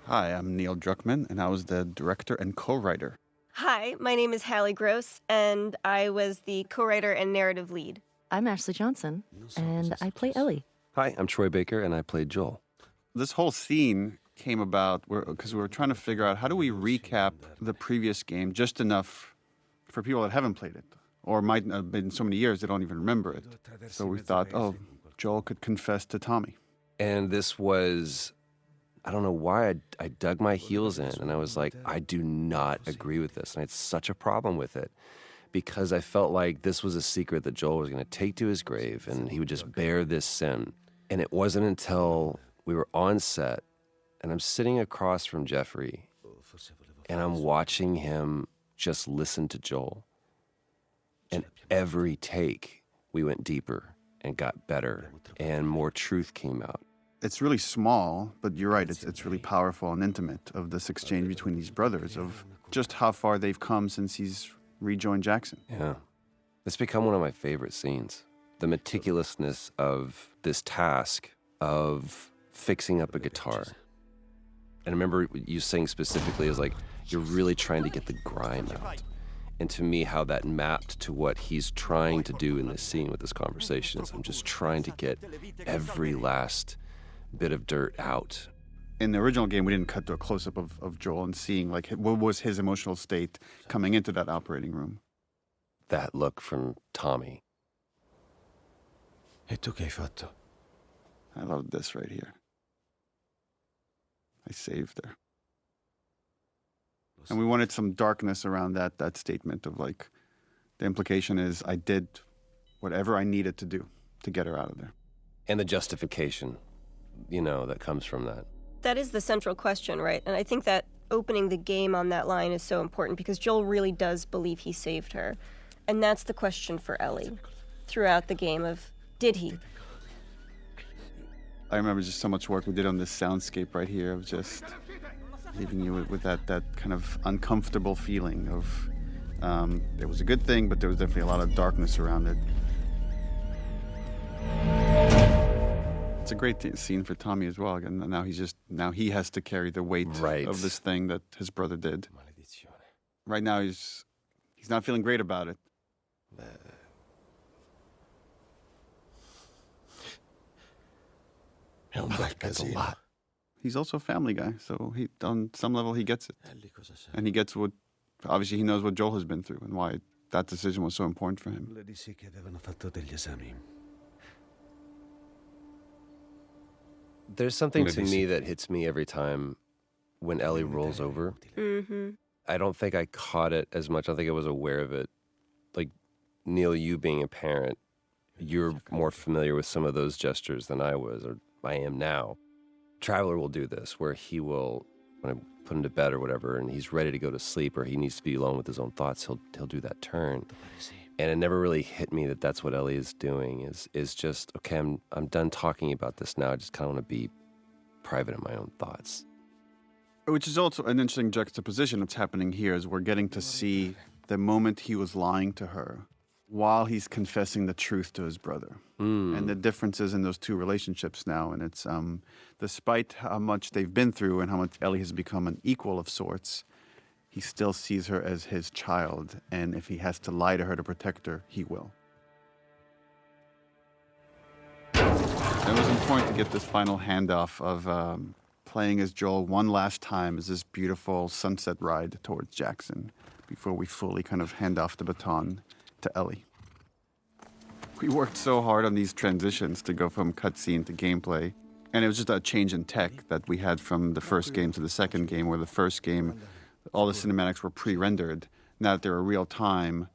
Hi, I'm Neil Druckmann, and I was the director and co-writer. Hi, my name is Hallie Gross, and I was the co-writer and narrative lead. I'm Ashley Johnson, and I play Ellie. Hi, I'm Troy Baker, and I played Joel. This whole scene came about because we were trying to figure out how do we recap the previous game just enough for people that haven't played it, or might have been so many years they don't even remember it. So we thought, oh, Joel could confess to Tommy. And this was, I don't know why I dug my heels in, and I was like, I do not agree with this. And I had such a problem with it because I felt like this was a secret that Joel was going to take to his grave, and he would just bear this sin. And it wasn't until we were on set, and I'm sitting across from Jeffrey, and I'm watching him just listen to Joel. And every take, we went deeper and got better, and more truth came out. It's really small, but you're right, it's really powerful and intimate of this exchange between these brothers, of just how far they've come since he's rejoined Jackson. Yeah. It's become one of my favorite scenes. The meticulousness of this task of fixing up a guitar. And I remember you saying specifically is like, you're really trying to get the grime out. And to me, how that mapped to what he's trying to do in this scene with this conversation is I'm just trying to get every last bit of dirt out. In the original game, we didn't cut to a close-up of Joel and seeing like what was his emotional state coming into that operating room. That look from Tommy. E tu che hai fatto? I love this right here. I saved her. And we wanted some darkness around that statement of like, the implication is I did whatever I needed to do to get her out of there. And the justification, you know, that comes from that. That is the central question, right? And I think that opening the game on that line is so important because Joel really does believe he saved her. And that's the question for Ellie throughout the game of, did he? I remember just so much work we did on this soundscape right here of just leaving you with that kind of uncomfortable feeling of it was a good thing, but there was definitely a lot of darkness around it. It's a great scene for Tommy as well. And now he has to carry the weight of this thing that his brother did. Right now he's not feeling great about it. È un bel casino. He's also a family guy, so on some level he gets it. And he gets obviously he knows what Joel has been through and why that decision was so important for him. Le dissi che avevano fatto degli esami. There's something to me that hits me every time when Ellie rolls over. Mm-hmm. I don't think I caught it as much. I don't think I was aware of it. Like, Neil, you being a parent, you're more familiar with some of those gestures than I was, or I am now. Traveler will do this, where he will, when I put him to bed or whatever, and he's ready to go to sleep, or he needs to be alone with his own thoughts, he'll do that turn. And it never really hit me that that's what Ellie is doing, is just, okay, I'm done talking about this now. I just kind of want to be private in my own thoughts. Which is also an interesting juxtaposition that's happening here, is we're getting to see the moment he was lying to her while he's confessing the truth to his brother. And the differences in those two relationships now. And it's, despite how much they've been through and how much Ellie has become an equal of sorts, he still sees her as his child. And if he has to lie to her to protect her, he will. It was important to get this final handoff of playing as Joel one last time as this beautiful sunset ride towards Jackson before we fully kind of hand off the baton to Ellie. We worked so hard on these transitions to go from cutscene to gameplay. And it was just a change in tech that we had from the first game to the second game, where the first game, all the cinematics were pre-rendered. Now that they're real time,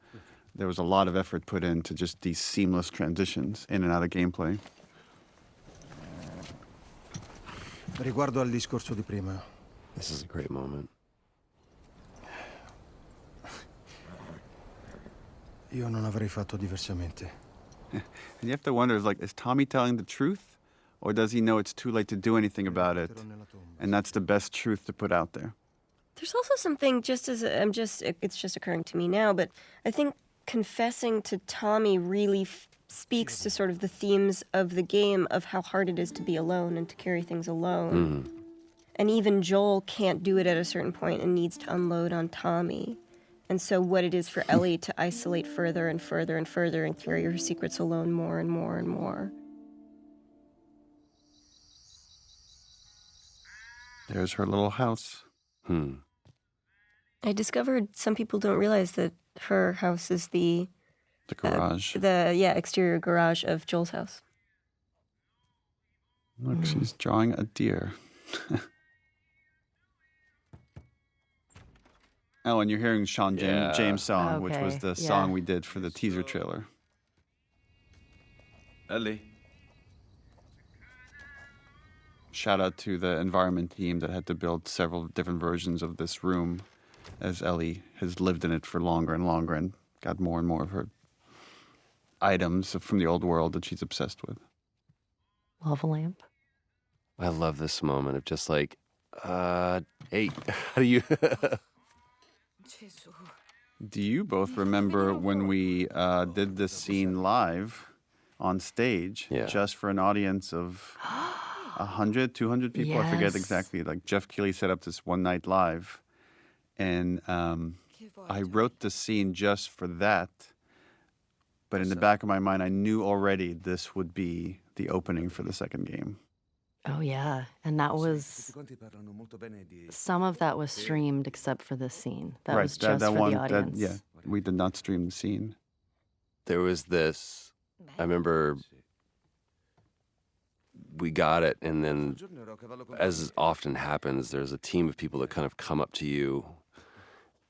there was a lot of effort put into just these seamless transitions in and out of gameplay. Riguardo al discorso di prima. This is a great moment. Io non avrei fatto diversamente. And you have to wonder, is Tommy telling the truth? Or does he know it's too late to do anything about it? And that's the best truth to put out there. There's also something, it's just occurring to me now, but I think confessing to Tommy really speaks to sort of the themes of the game of how hard it is to be alone and to carry things alone. And even Joel can't do it at a certain point and needs to unload on Tommy. And so what it is for Ellie to isolate further and further and further and carry her secrets alone more and more and more. There's her little house. I discovered some people don't realize that her house is the garage. Exterior garage of Joel's house. Look, she's drawing a deer. Oh, and you're hearing Sean James' song, which was the song we did for the teaser trailer. Ellie. Shout out to the environment team that had to build several different versions of this room, as Ellie has lived in it for longer and longer and got more and more of her items from the old world that she's obsessed with. Lava lamp. I love this moment of just like, hey, how do you... Do you both remember when we did this scene live on stage, just for an audience of 100, 200 people? I forget exactly. Like Jeff Keighley set up this one night live, and I wrote the scene just for that. But in the back of my mind, I knew already this would be the opening for the second game. Oh, yeah. And that was... Some of that was streamed except for this scene. That was just for the audience. We did not stream the scene. There was this... I remember we got it, and then, as often happens, there's a team of people that kind of come up to you,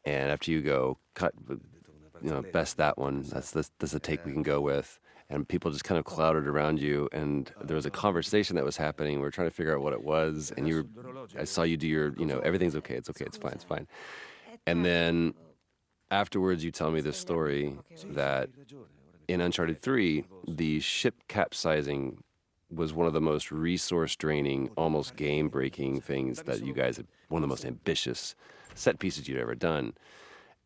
and after you go, cut, best that one, that's a take we can go with. And people just kind of clouded around you, and there was a conversation that was happening. We were trying to figure out what it was, and I saw you do your, everything's okay, it's fine. And then afterwards, you tell me this story that in Uncharted 3, the ship capsizing was one of the most resource-draining, almost game-breaking things that you guys had, one of the most ambitious set pieces you'd ever done.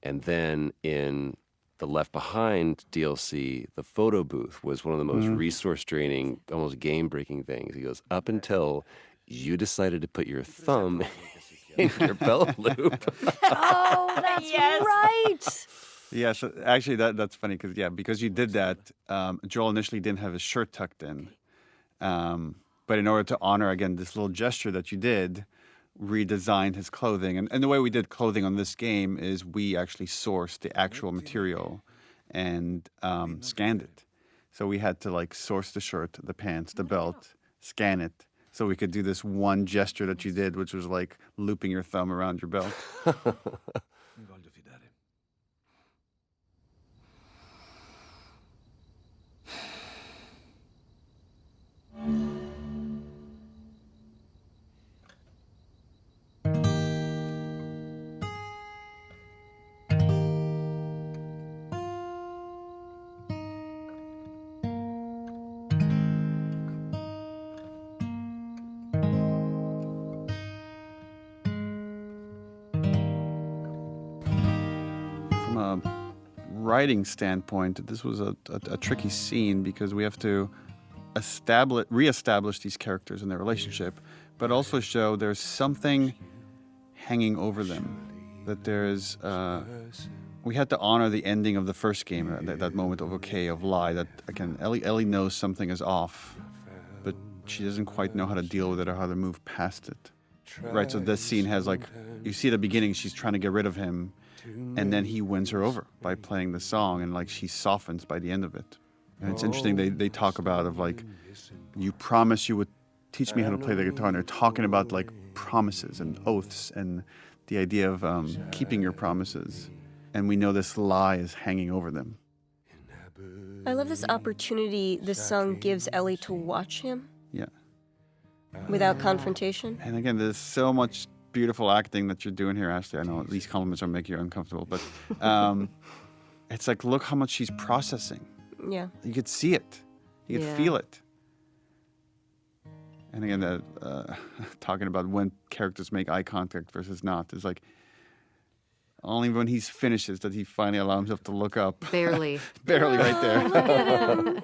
And then in the Left Behind DLC, the photo booth was one of the most resource-draining, almost game-breaking things. He goes, up until you decided to put your thumb in your belt loop. Oh, that's right! Yeah, so actually that's funny because you did that, Joel initially didn't have his shirt tucked in. But in order to honor, again, this little gesture that you did, redesigned his clothing. And the way we did clothing on this game is we actually sourced the actual material and scanned it. So we had to source the shirt, the pants, the belt, scan it, so we could do this one gesture that you did, which was like looping your thumb around your belt. From a writing standpoint, this was a tricky scene because we have to reestablish these characters and their relationship, but also show there's something hanging over them. That there's, we had to honor the ending of the first game, that moment of okay, of lie, that again, Ellie knows something is off, but she doesn't quite know how to deal with it or how to move past it. Right, so this scene has you see at the beginning, she's trying to get rid of him, and then he wins her over by playing the song, and she softens by the end of it. And it's interesting, they talk about you promised you would teach me how to play the guitar, and they're talking about promises and oaths and the idea of keeping your promises. And we know this lie is hanging over them. I love this opportunity this song gives Ellie to watch him. Yeah. Without confrontation. And again, there's so much beautiful acting that you're doing here, Ashley. I know these compliments are making you uncomfortable, but it's look how much she's processing. Yeah. You could see it. You could feel it. And again, talking about when characters make eye contact versus not is only when he finishes that he finally allows himself to look up. Barely. Barely right there.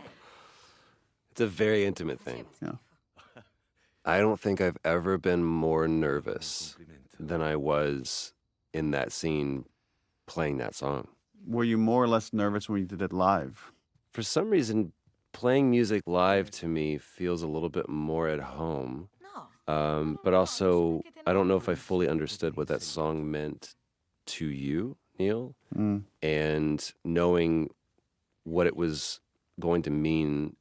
It's a very intimate thing. Yeah. I don't think I've ever been more nervous than I was in that scene playing that song. Were you more or less nervous when you did it live? For some reason, playing music live to me feels a little bit more at home. But also, I don't know if I fully understood what that song meant to you, Neil. And knowing what it was going to mean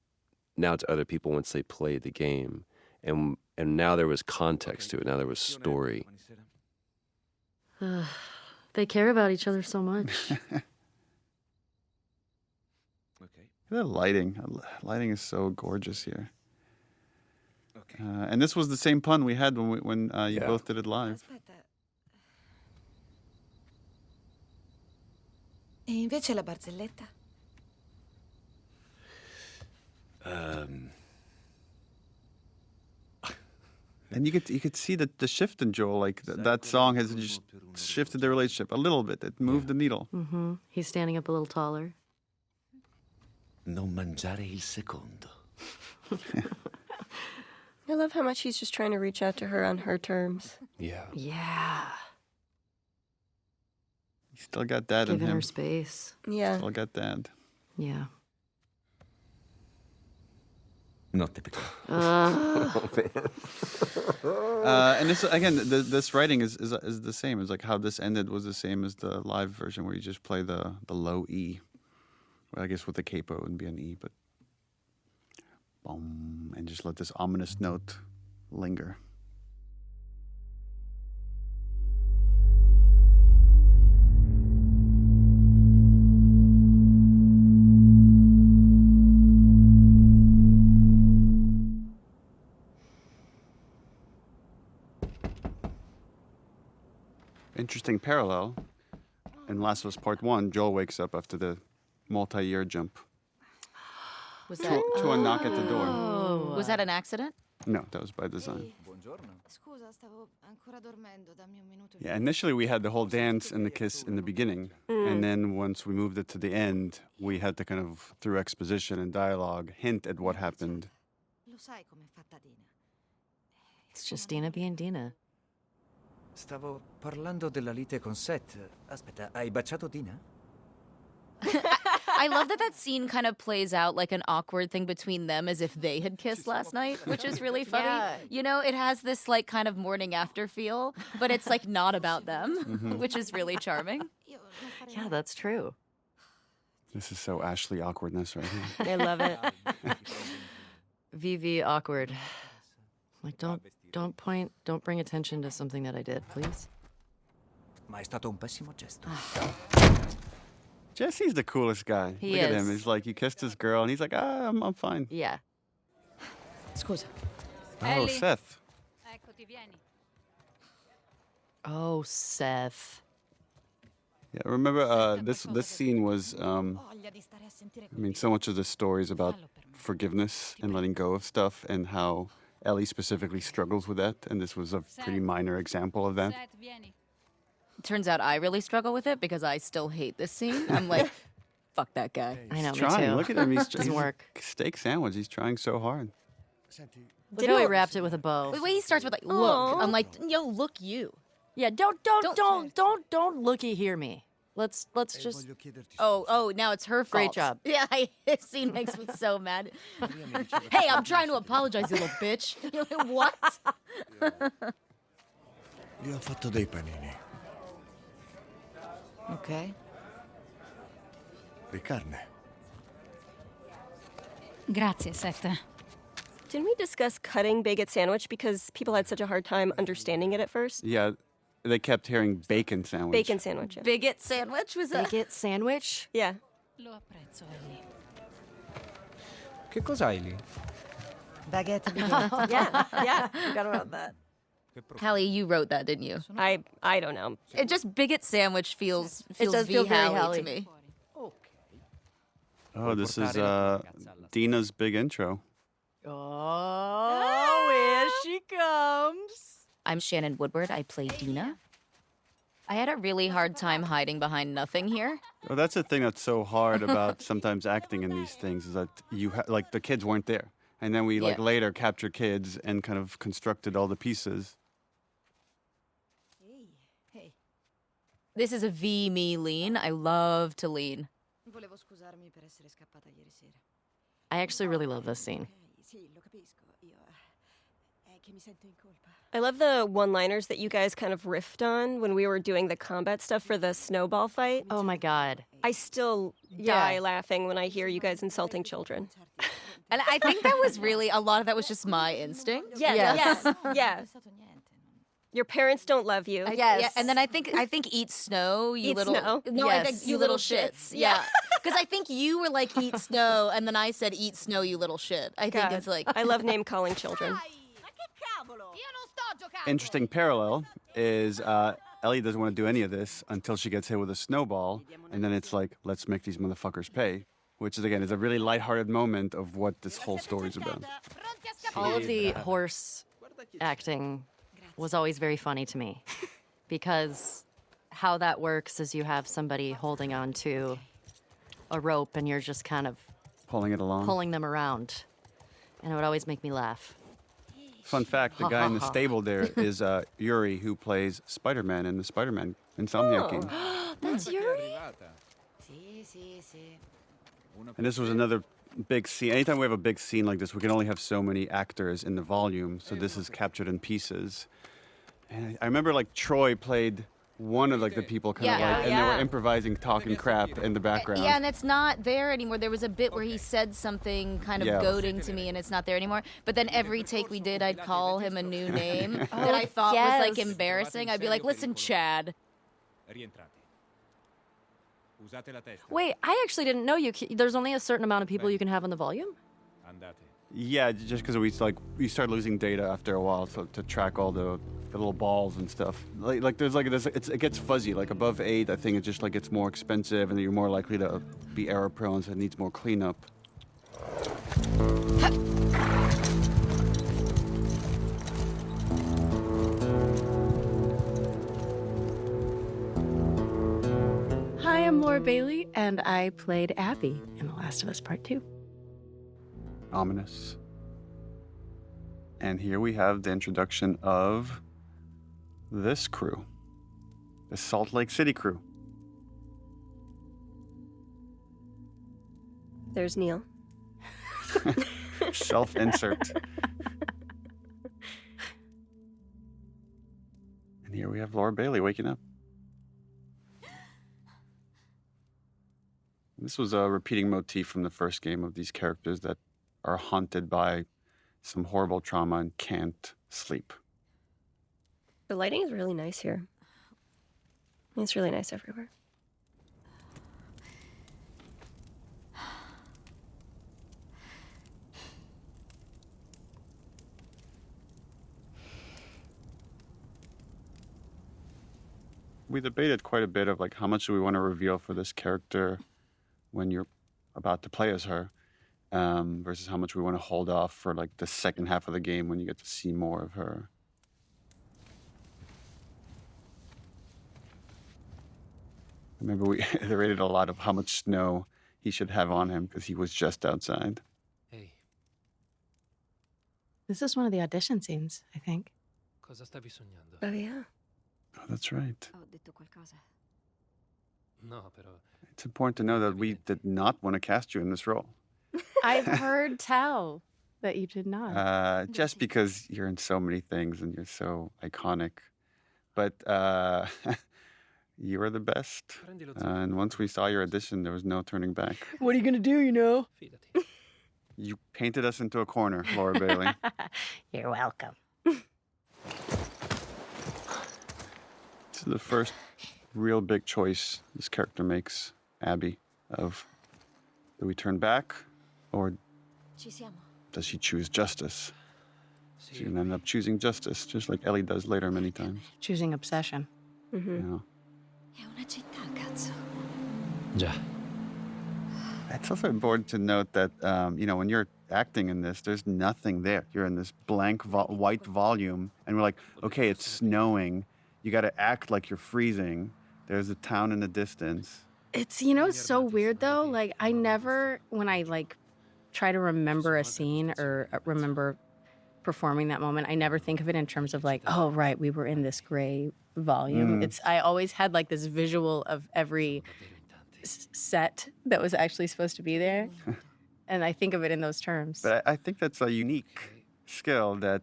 now to other people once they played the game. And now there was context to it. Now there was story. They care about each other so much. The lighting. Lighting is so gorgeous here. And this was the same pun we had when you both did it live. E invece la barzelletta? And you could see the shift in Joel. Like that song has just shifted the relationship a little bit. It moved the needle. Mm-hmm. He's standing up a little taller. Non mangiare il secondo. I love how much he's just trying to reach out to her on her terms. Yeah. Yeah. He still got dad in Giving him. her space. Yeah. Still got dad. Yeah. Notte peccato. And this again, this writing is the same. It's like how this ended was the same as the live version, where you just play the low E. Well, I guess with the capo it would be an E, but boom, and just let this ominous note linger. Interesting parallel. In Last of Us Part 1, Joel wakes up after the multi-year jump Was to, that to a knock at the door. was that an accident? No, that was by design. Scusa, stavo ancora dormendo, dammi un minuto. Yeah, initially we had the whole dance and the kiss in the beginning. And then once we moved it to the end, we had to kind of, through exposition and dialogue, hint at what happened. Lo sai com'è fatta Dina? It's just Dina being Dina. Stavo parlando della lite con Seth. Aspetta, hai baciato Dina? I love that scene kind of plays out like an awkward thing between them as if they had kissed last night, which is really funny. Yeah. You know, it has this like kind of morning after feel, but it's like not about them, which is really charming. Io non farei Yeah, mai. that's true. This is so Ashley awkwardness right here. I love it. VV awkward. Like, don't point, don't bring attention to something that I did, please. Ma è stato un pessimo gesto. Jesse's the coolest guy. He Look at him. is. He's like, he kissed his girl, and he's like, I'm fine. Yeah. Scusa. Oh, Seth. Eccoti, vieni. Oh, Seth. Yeah, remember this scene was, Voglia di stare a sentire I mean, so much of the story is about forgiveness and letting go of stuff, and how Ellie specifically struggles with that, and this was a pretty minor example of that. Seth, vieni. Turns out I really struggle with it because I still hate this scene. I'm like, fuck that guy. I know, He's me trying. too. Look at him. He's Doesn't work. Steak sandwich. He's trying so hard. Look how he wrapped it with a bow. The way he starts with like, look. I'm like, yo, look you. Yeah, don't looky hear me. Let's just. Voglio chiederti Oh, now it's her fault. Great job. Yeah, this scene makes me so mad. Hey, I'm trying to apologize, you little bitch. You're like, what? Gli ho fatto dei panini. Ok. Di carne. Grazie, Seth. Didn't we discuss cutting bagel sandwich because people had such a hard time understanding it at first? Yeah, they kept hearing bacon sandwich. Bacon sandwich. Yeah. Bigot sandwich was a... Bigot sandwich? Yeah. Lo apprezzo, Ellie. Che cos'hai lì? Baguette biglietti. Yeah. Forgot about that. Hallie, you wrote that, didn't you? I don't know. It just bigot sandwich feels does V feel very Hallie Hallie. to me. Oh, this is Dina's big intro. Oh, here she comes. I'm Shannon Woodward. I play Dina. I had a really hard time hiding behind nothing here. Well, that's the thing that's so hard about sometimes acting in these things, is that like the kids weren't there. And then we like Yeah. later captured kids and kind of constructed all the pieces. Hey. This is a me lean. I love to lean. Volevo scusarmi per essere scappata ieri sera. I actually really love this scene. Sì, lo capisco. Io è che mi sento in colpa. I love the one-liners that you guys kind of riffed on when we were doing the combat stuff for the snowball fight. Oh my God. I still die laughing when I hear you guys insulting children. And I think that was really, a lot of that was just my instinct. Yeah, Yes. yeah. Your parents don't love you. Yeah, and then I think eat snow, you Eat little snow. No, I Yes. think you little shits. Yeah. Because I think you were like eat snow, and then I said eat snow, you little shit. I think God, it's like I love name calling children. Interesting parallel is Ellie doesn't want to do any of this until she gets hit with a snowball, and then it's like, let's make these motherfuckers pay, which is again is a really lighthearted moment of what this whole story's about. All of the horse acting was always very funny to me because how that works is you have somebody holding on to a rope and you're just kind of Pulling it along. pulling them around. And it would always make me laugh. Fun fact, the guy in the stable there is Yuri, who plays Spider-Man in the Spider-Man Insomniac game. That's Yuri? Sì, sì, sì. And this was another big scene. Anytime we have a big scene like this, we can only have so many actors in the volume, so this is captured in pieces. And I remember like Troy played one of like the people kind of Yeah. like, and they were improvising, talking crap in the background. Yeah, and it's not there anymore. There was a bit where he said something kind of Yeah. goading to me, and it's not there anymore. But then every take we did, I'd call him a new name that I thought was like yes. embarrassing. I'd be like, "Listen, Chad." Rientrate. Usate la testa. Wait, I actually didn't know there's only a certain amount of people you can have in the volume? Andate. Yeah, just because we start losing data after a while, so to track all the little balls and stuff. Like there's like this, it gets fuzzy. Like above 8, I think it just like gets more expensive, and you're more likely to be error prone, so it needs more cleanup. Hi, I'm Laura Bailey, and I played Abby in The Last of Us Part 2. Ominous. And here we have the introduction of this crew, the Salt Lake City crew. There's Neil. Self-insert. And here we have Laura Bailey waking up. This was a repeating motif from the first game of these characters that are haunted by some horrible trauma and can't sleep. The lighting is really nice here. It's really nice everywhere. We debated quite a bit of like how much do we want to reveal for this character when you're about to play as her, versus how much we want to hold off for like the second half of the game when you get to see more of her. I remember we iterated a lot of how much snow he should have on him because he was just outside. Ehi, This is one of the audition scenes, I think. cosa stavi sognando? Oh, yeah. Oh, that's right. Ho detto qualcosa. No, però It's important to know that we did not want to cast you in this role. I've heard tell that you did not. Just because you're in so many things and you're so iconic. But you were the best. prendi lo And once we saw your audition, there was no turning back. What are you going to do, you know? fidati. You painted us into a corner, Laura Bailey. You're welcome. This is the first real big choice this character makes, Abby, of do we turn back or Ci siamo. does she choose justice? Sì, She's going to end up choosing justice, just like Ellie does later many times. Choosing obsession. You know? È una città, cazzo. già. It's also important to note that, when you're acting in this, there's nothing there. You're in this blank white volume, and we're like, okay, it's snowing. You got to act like you're freezing. There's a town in the distance. It's, so weird though. Like, I never, when I try to remember a scene or remember performing that moment, I never think of it in terms of like, oh, right, we were in this gray volume. I always had like this visual of every set that was actually supposed to be there. And I think of it in those terms. But I think that's a unique skill that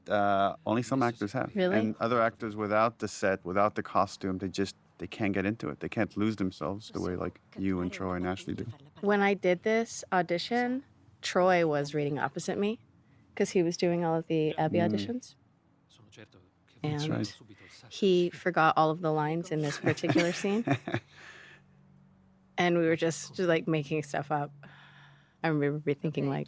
only some actors have. Really? And other actors without the set, without the costume, they can't get into it. They can't lose themselves the way like you and Troy and Ashley do. When I did this audition, Troy was reading opposite me because he was doing all of the Abby auditions. And right. he forgot all of the lines in this particular scene. And we were just like making stuff up. I remember thinking like,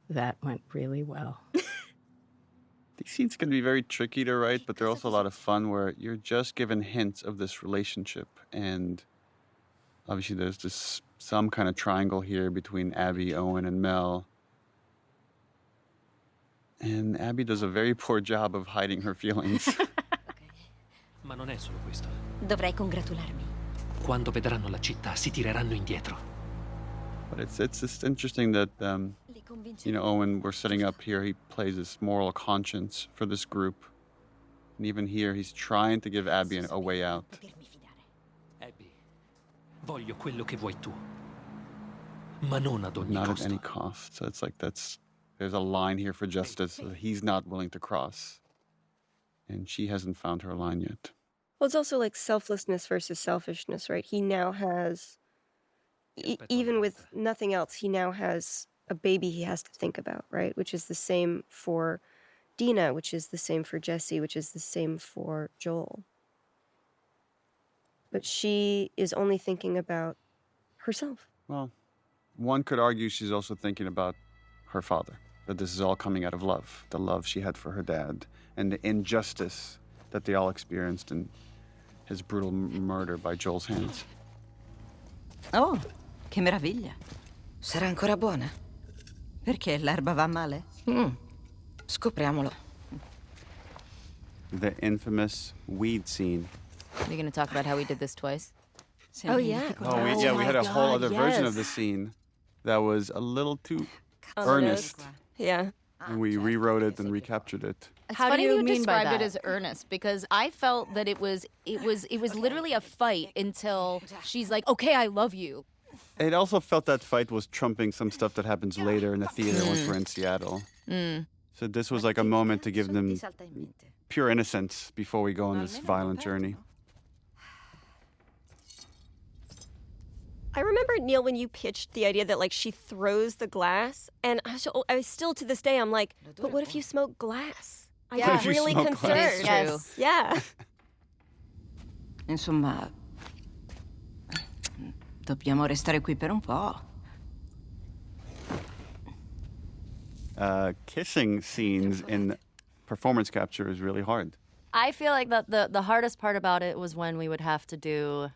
that went really well. These scenes can be very tricky to write, but they're also a lot of fun where you're just given hints of this relationship. And obviously there's some kind of triangle here between Abby, Owen, and Mel. And Abby does a very poor job of hiding her feelings. Ma non è solo questo. Dovrei congratularmi. Quando vedranno la città, si tireranno indietro. But it's just interesting that, Owen, we're setting up here, he plays this moral conscience for this group. And even here, he's trying to give Abby a way out. Abby, voglio quello che vuoi tu. Ma non ad ogni Not costo. at any cost. So it's like there's a line here for justice that he's not willing to cross. And she hasn't found her line yet. Well, it's also like selflessness versus selfishness, right? He now has, even with nothing else, he now has a baby he has to think about, right? Which is the same for Dina, which is the same for Jesse, which is the same for Joel. But she is only thinking about herself. Well, one could argue she's also thinking about her father, that this is all coming out of love, the love she had for her dad, and the injustice that they all experienced in his brutal murder by Joel's hands. Oh, che meraviglia. Sarà ancora buona? Perché l'erba va male? Scopriamolo. The infamous weed scene. You're going to talk about how we did this twice? Oh, yeah. We had a whole other version of the yes. scene that was a little too On the earnest. nose. Yeah. And we rewrote it and recaptured it. It's How do funny you you mean by described it that? as earnest because I felt that it was literally a fight until she's like, "Okay, I love you." It also felt that fight was trumping some stuff that happens later in the theater once we're in Seattle. So this was like a moment to give them pure innocence before we go on this violent journey. I remember, Neil, when you pitched the idea that, like, she throws the glass, and I was still, to this day, I'm like, but what if you smoke glass? I Yeah. get What if you really smoke concerned. glass? It is true. Yeah. Insomma, dobbiamo restare qui per un po'. Kissing scenes in performance capture is really hard. I feel like that the hardest part about it was when we would have to do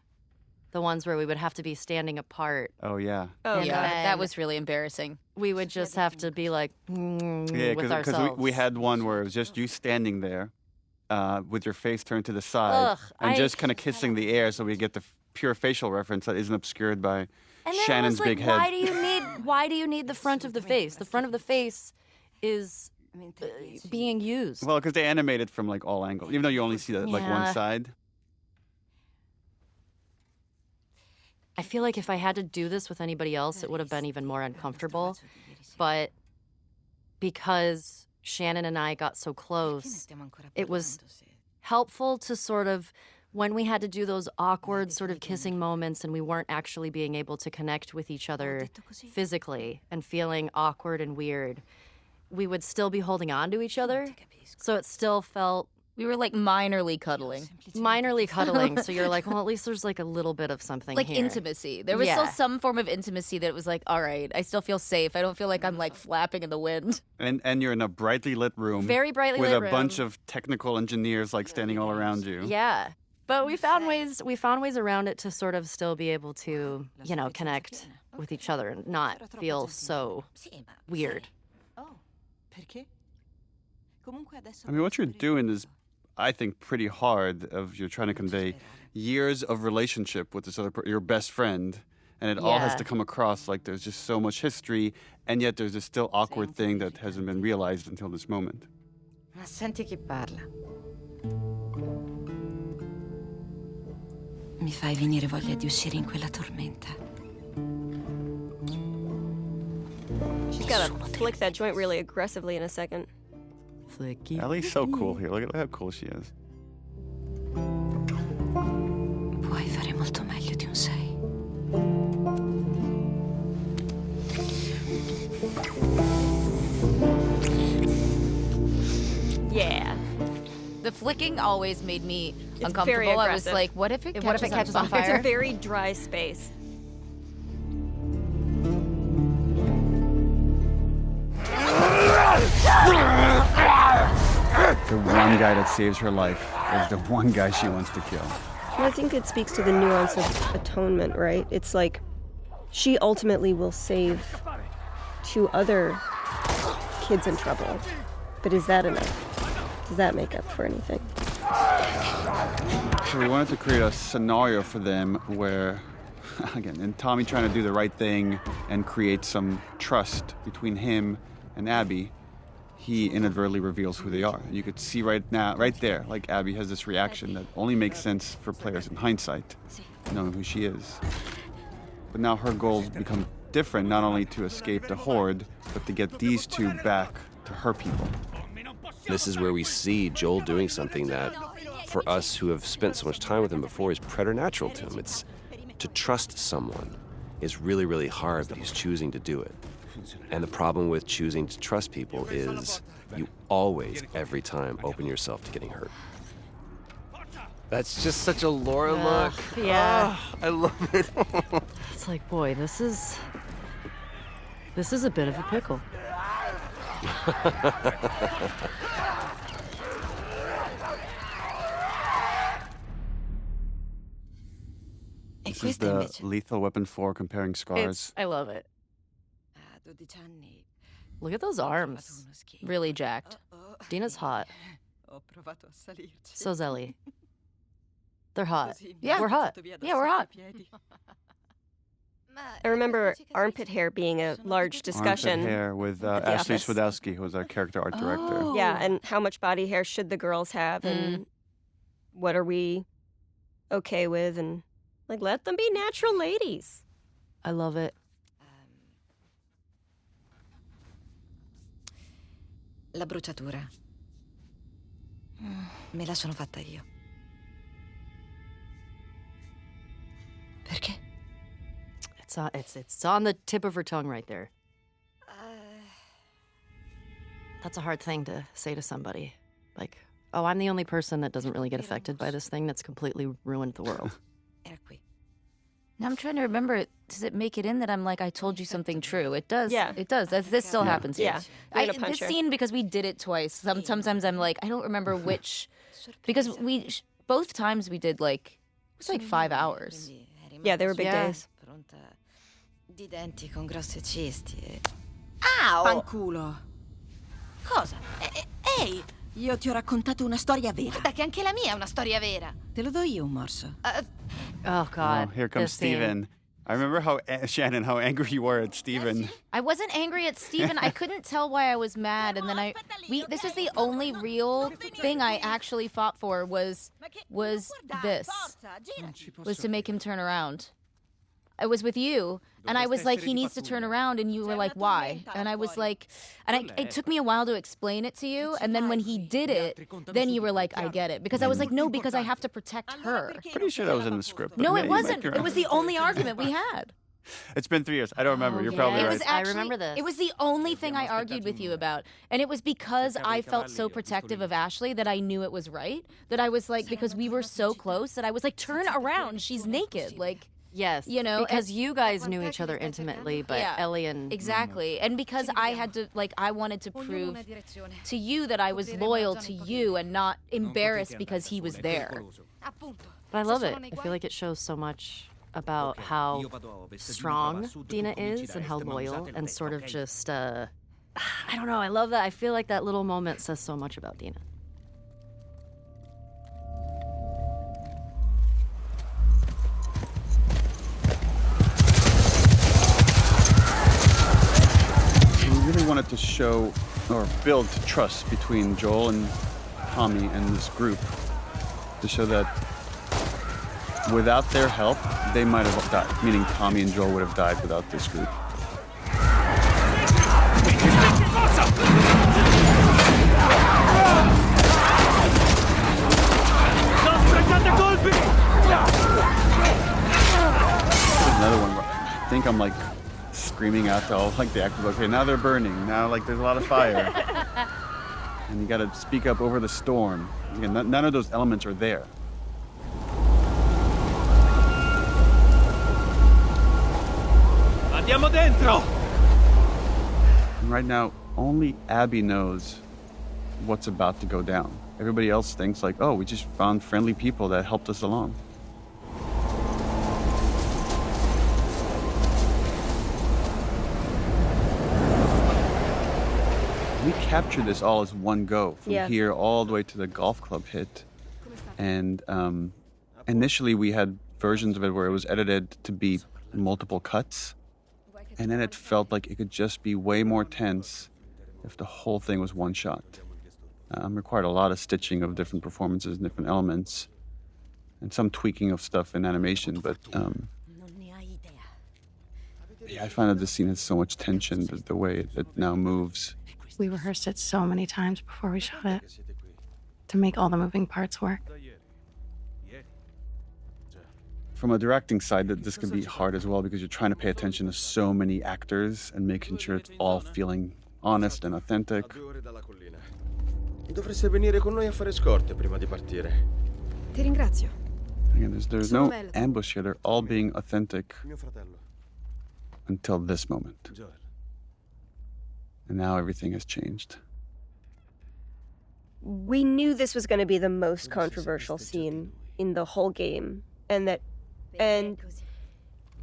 the ones where we would have to be standing apart. Oh, yeah. Oh, And Yeah, then that was really embarrassing. we would just have to be like Yeah, with because ourselves. we had one where it was just you standing there with your face turned to the side Ugh, and I- just kind of kissing the air so we get the pure facial reference that isn't obscured by And then Shannon's I was like, big head. why do you need the front of the face? The front of the face is being used. Well, because they animate it from like all angles, even though you only see that like one Yeah. side. I feel like if I had to do this with anybody else, it would have been even more uncomfortable. But because Shannon and I got so close, it was helpful to sort of, when we had to do those awkward sort of kissing moments and we weren't actually being able to connect with each other physically and feeling awkward and weird, we would still be holding on to each other. So it still felt We were like minorly cuddling. so you're like, well, at least there's like a little bit of something Like here. intimacy. There was still Yeah. some form of intimacy that was like, all right, I still feel safe. I don't feel like I'm like flapping in the wind. And you're in a brightly lit room. Very brightly with lit a room. bunch of technical engineers like standing all around you. Yeah. But we found ways around it to sort of still be able to, connect with each other and not feel so weird. I mean, what you're doing is, I think, pretty hard. You're trying to convey years of relationship with this your best friend, And it all has Yeah. to come across like there's just so much history, and yet there's this still awkward thing that hasn't been realized until this moment. Ma senti chi parla. Mi fai venire voglia di uscire in quella tormenta. She's gotta flick that joint really aggressively in a second. Flicky. Ellie's so cool here. Look at how cool she is. Puoi fare molto meglio di un sei. Yeah. The flicking always made me It's uncomfortable. very I was aggressive. like, what if it catches on It's fire? a very dry space. The one guy that saves her life is the one guy she wants to kill. I think it speaks to the nuance of atonement, right? It's like she ultimately will save 2 other kids in trouble. But is that enough? Does that make up for anything? So we wanted to create a scenario for them where, again, and Tommy trying to do the right thing and create some trust between him and Abby, he inadvertently reveals who they are. You could see right there, like Abby has this reaction that only makes sense for players in hindsight, knowing who she is. But now her goals become different, not only to escape the horde, but to get these 2 back to her people. This is where we see Joel doing something that, for us who have spent so much time with him before, is preternatural to him. It's to trust someone is really, really hard, but he's choosing to do it. And the problem with choosing to trust people is you always, every time, open yourself to getting hurt. That's just such a Laura look. Yeah. Oh, I love it. It's like, boy, this is a bit of a pickle. E This is questa the invece. Lethal Weapon 4 comparing scars. I love it. A 12 anni Look at those ho arms. trovato uno schifo. Really jacked. Dina's hot. Ho provato a salirci. So Ellie. They're hot. Così mi Yeah, ha we're hot. spazzato via da Yeah, we're sotto i hot. piedi. I remember armpit hair being a large discussion. Armpit hair with the Ashley office. Swadowski, who was our character art director. Oh. Yeah, and how much body hair should the girls have, and what are we okay with, and like let them be natural ladies. I love it. La bruciatura. Me la sono fatta io. Perché? It's on the tip of her tongue right there. That's a hard thing to say to somebody. Like, oh, I'm the only person that doesn't really get affected by this thing that's completely ruined the world. Era qui. Now I'm trying to remember, does it make it in that I'm like, I told you something true? It does. Yeah. It does. This still happens here. Yeah. Way to This punch her. scene, because we did it twice, sometimes I'm like, I don't remember which, because both times we did like, it was like 5 hours. Quindi eri Yeah, they were big Yeah. days. pronta di denti con grossi cisti e... Fanculo. Cosa? Ehi! Io ti ho raccontato una storia vera. Guarda che anche la mia è una storia vera. Te lo do io un morso. Oh God. Oh, here comes this scene. Steven. I remember how, Shannon, how angry you were at Steven. I wasn't angry at Steven. I couldn't tell why I was mad, and then this was the only real thing I actually fought for was this, was to make him turn around. I was with you, and I was like, he needs to turn around, and you were like, why? And I was like, it took me a while to explain it to you, and then when he did it, then you were like, I get it. Because I was like, no, because I have to protect her. Pretty sure that was in the script. but No, yeah, it you might wasn't. be It was right. the only argument we had. It's been 3 years. I don't remember. You're probably It right. was I actually, remember this. It was the only thing I argued with you about. And it was because I felt so protective of Ashley that I knew it was right. That I was like, because we were so close, that I was like, turn around. She's naked. Like, Yes. you know, because you guys knew each other intimately, but Yeah. Ellie and exactly. And because I had to, like, I wanted to prove to you that I was loyal to you and not embarrassed because he was there. But I love it. I feel like it shows so much about how strong Dina is and how loyal and sort of just, I don't know, I love that. I feel like that little moment says so much about Dina. show or build trust between Joel and Tommy and this group to show that without their help, they might have died, meaning Tommy and Joel would have died without this group. Another one where I think I'm like screaming out to all like the actors, okay, now they're burning, now like there's a lot of fire. And you gotta speak up over the storm. Again, none of those elements are there. Andiamo dentro! And right now, only Abby knows what's about to go down. Everybody else thinks like, oh, we just found friendly people that helped us along. We captured this all as one go, from here all the way to the golf club hit. And initially we had versions of it where it was edited to be multiple cuts. And then it felt like it could just be way more tense if the whole thing was one shot. Required a lot of stitching of different performances and different elements, and some tweaking of stuff in animation, but yeah, I find that this scene has so much tension, the way it now moves. We rehearsed it so many times before we shot it to make all the moving parts work. From a directing side, that this can be hard as well because you're trying to pay attention to so many actors and making sure it's all feeling honest and authentic. Dovreste venire con noi a fare scorte prima di partire. Ti ringrazio. Again, there's no ambush here. They're all being authentic until this moment. And now everything has changed. We knew this was going to be the most controversial scene in the whole game, and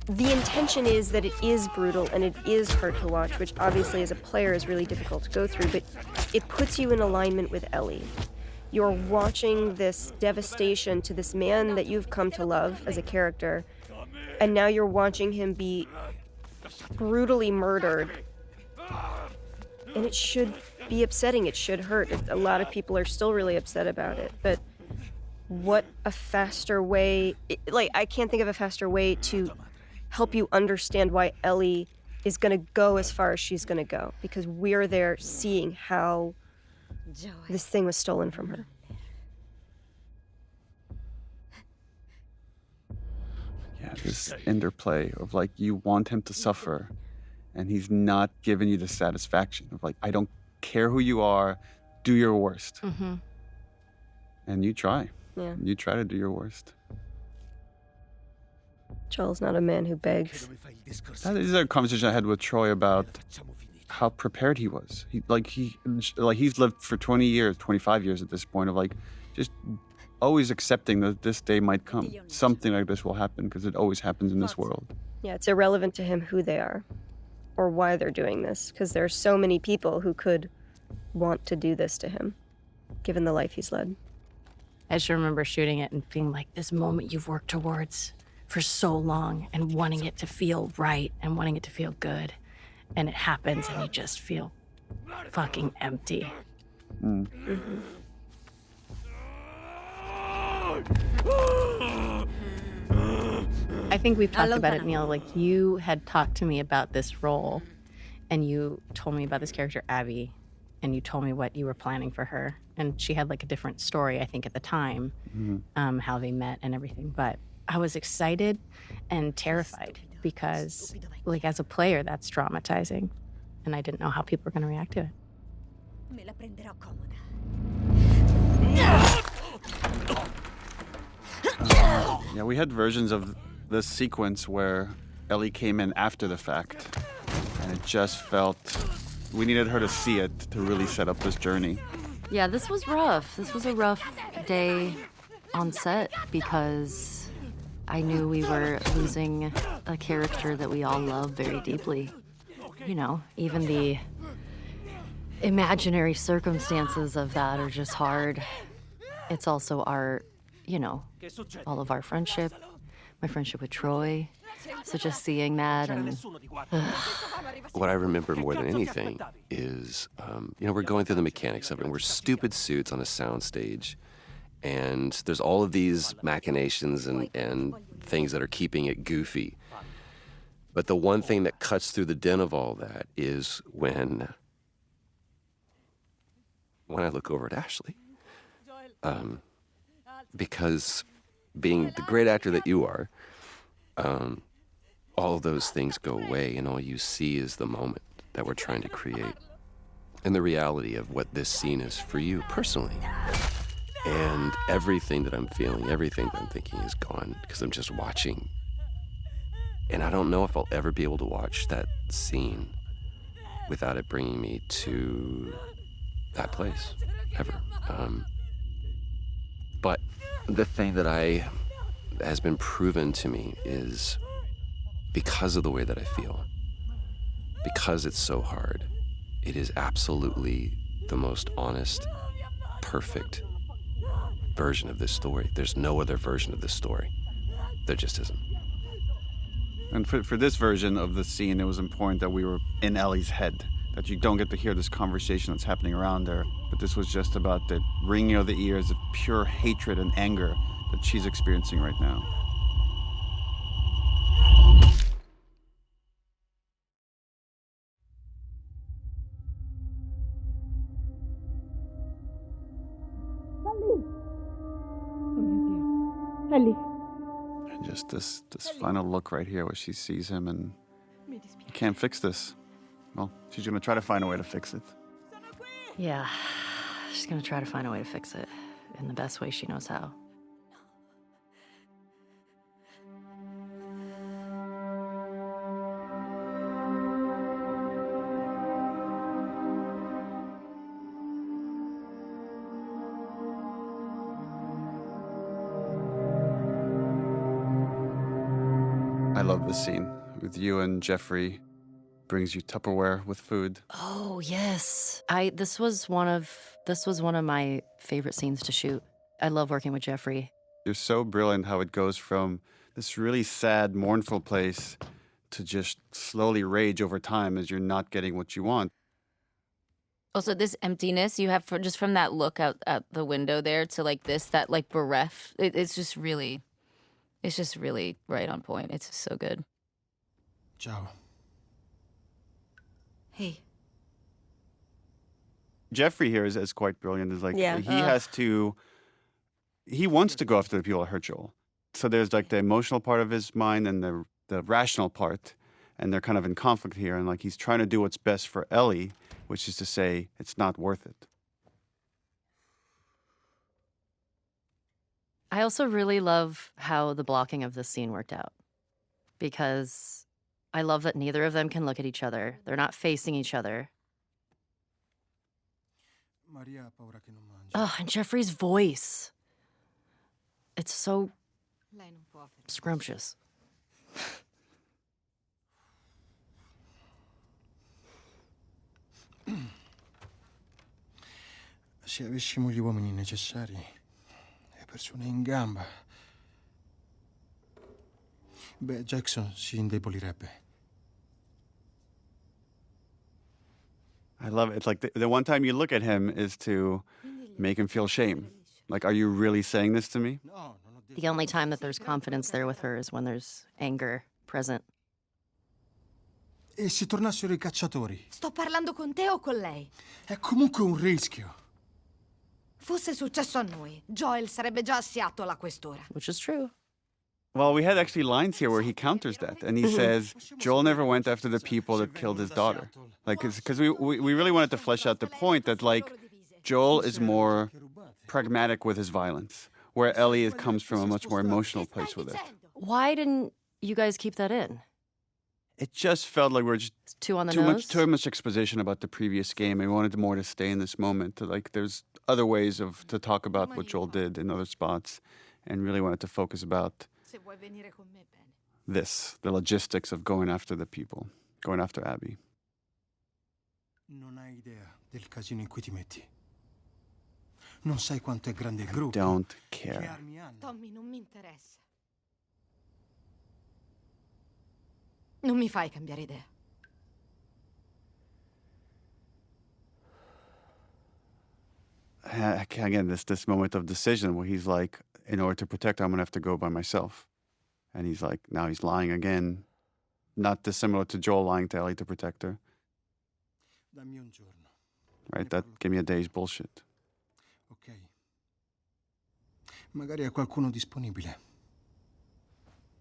the intention is that it is brutal and it is hard to watch, which obviously as a player is really difficult to go through, but it puts you in alignment with Ellie. You're watching this devastation to this man that you've come to love as a character, and now you're watching him be brutally murdered. And it should be upsetting, it should hurt. A lot of people are still really upset about it, but what a faster way, I can't think of a faster way to help you understand why Ellie is going to go as far as she's going to go, because we're there seeing how this thing was stolen from her. Yeah, this interplay of like, you want him to suffer, and he's not giving you the satisfaction of like, I don't care who you are, do your worst. Mm-hmm. And you try. Yeah. You try to do your worst. Joel's not a man who begs. That is a conversation I had with Troy about how prepared he was. He's lived for 20 years, 25 years at this point, of like just always accepting that this day might come. Something like this will happen, because it always happens in this world. Yeah, it's irrelevant to him who they are or why they're doing this, because there are so many people who could want to do this to him, given the life he's led. I just remember shooting it and being like, this moment you've worked towards for so long, and wanting it to feel right and wanting it to feel good. And it happens and you just feel fucking empty. Mm. Mm-hmm. I think we've talked about it, Neil. Like, you had talked to me about this role, and you told me about this character, Abby, and you told me what you were planning for her. And she had like a different story, I think, at the time, how they met and everything. But I was excited and terrified because, like, as a player, that's traumatizing. And I didn't know how people were going to react to it. Yeah, we had versions of this sequence where Ellie came in after the fact, and it just felt we needed her to see it to really set up this journey. Yeah, this was rough. This was a rough day on set because I knew we were losing a character that we all love very deeply. You know, even the imaginary circumstances of that are just hard. It's also our, you know, all of our friendship, my friendship with Troy, So just seeing that and What I remember more than anything is, we're going through the mechanics of it, and we're stupid suits on a soundstage, and there's all of these machinations and things that are keeping it goofy. But the one thing that cuts through the din of all that is when I look over at Ashley. Because being the great actor that you are, all of those things go away, and all you see is the moment that we're trying to create and the reality of what this scene is for you personally. And everything that I'm feeling, everything that I'm thinking is gone because I'm just watching. And I don't know if I'll ever be able to watch that scene without it bringing me to that place, ever. But the thing that has been proven to me is because of the way that I feel, because it's so hard, it is absolutely the most honest, perfect version of this story. There's no other version of this story. There just isn't. And for this version of the scene, it was important that we were in Ellie's head, that you don't get to hear this conversation that's happening around her. But this was just about the ringing of the ears of pure hatred and anger that she's experiencing right now. Ellie. And just this final look right here where she sees him and you can't fix this. Well, she's going to try to find a way to fix it. yeah, she's gonna try to find a way to fix it in the best way she knows how. I love this scene with you and Jeffrey. Brings you Tupperware with food. Oh yes, this was one of my favorite scenes to shoot. I love working with Jeffrey. You're so brilliant how it goes from this really sad, mournful place to just slowly rage over time as you're not getting what you want. Also, this emptiness you have just from that look out at the window there to like this, that like bereft. It's just really right on point. It's just so good. Ciao. Hey. Jeffrey here is quite brilliant. Is like Yeah. he wants to go after the people that hurt Joel. So there's like the emotional part of his mind and the rational part, and they're kind of in conflict here. And like he's trying to do what's best for Ellie, which is to say it's not worth it. I also really love how the blocking of this scene worked out, because I love that neither of them can look at each other. They're not facing each other. Oh, and Jeffrey's voice. It's so scrumptious. Se avessimo gli uomini necessari e persone in gamba, beh, Jackson si indebolirebbe. I love it. It's like the one time you look at him is to make him feel shame. Like, are you really saying this to me? The only time that there's confidence there with her is when there's anger present. E se tornassero I cacciatori? Sto parlando con te o con lei? È comunque un rischio. Fosse successo a noi, Joel sarebbe già a Seattle a quest'ora. Which is true. Well, we had actually lines here where he counters that, and he says, Joel never went after the people that killed his daughter. Like, because we really wanted to flesh out the point that, like, Joel is more pragmatic with his violence, where Ellie comes from a much more emotional place with it. Why didn't you guys keep that in? It just felt like we're just Too on the nose? too much exposition about the previous game. I wanted more to stay in this moment. Like, there's other ways to talk about what Joel did in other spots, and really wanted to focus about this, the logistics of going after the people, going after Abby. Non hai idea del casino in cui ti metti. Non sai quanto è grande il I gruppo. don't Che care. armi hanno. Tommy, non mi interessa. Non mi fai cambiare idea. Again, this moment of decision where he's like, in order to protect her, I'm gonna have to go by myself. And he's like, now he's lying again. Not dissimilar to Joel lying to Ellie to protect her. Dammi un giorno. Right? That give me a day's bullshit. Ok. Magari è qualcuno disponibile.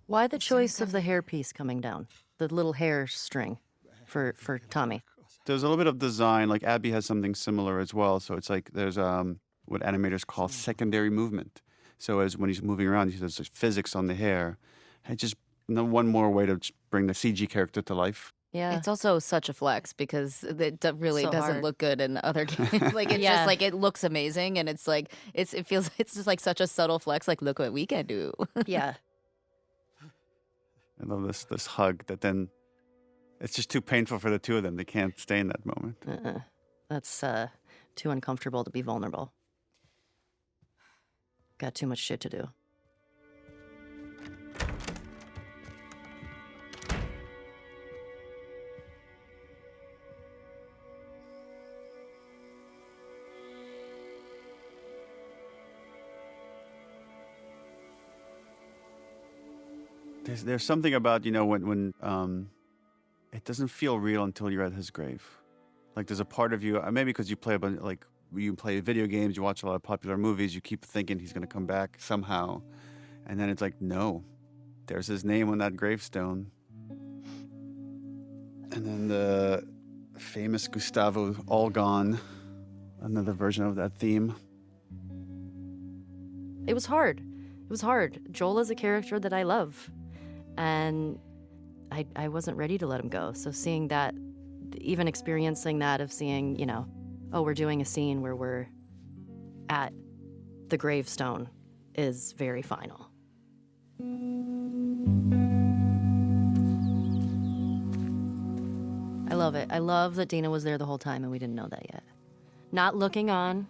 Why the choice of the hairpiece coming down? The little hair string for Tommy. There's a little bit of design, like Abby has something similar as well. So it's like there's what animators call secondary movement. So as when he's moving around, there's like physics on the hair. And just one more way to bring the CG character to life. Yeah. It's also such a flex because it really So doesn't hard. look good in other games. Like it's just like it looks amazing, and it's like it feels it's just like such a subtle flex. Like look what we can do. Yeah. I love this hug that then it's just too painful for the two of them. They can't stay in that moment. That's too uncomfortable to be vulnerable. Got too much shit to do. There's something about, you know, when it doesn't feel real until you're at his grave. Like there's a part of you, maybe because you play you play video games, you watch a lot of popular movies, you keep thinking he's going to come back somehow. And then it's like, no, there's his name on that gravestone. And then the famous Gustavo All Gone, another version of that theme. It was hard. It was hard. Joel is a character that I love. And I wasn't ready to let him go. So seeing that, even experiencing that of seeing, you know, oh, we're doing a scene where we're at the gravestone is very final. I love it. I love that Dina was there the whole time and we didn't know that yet. Not looking on,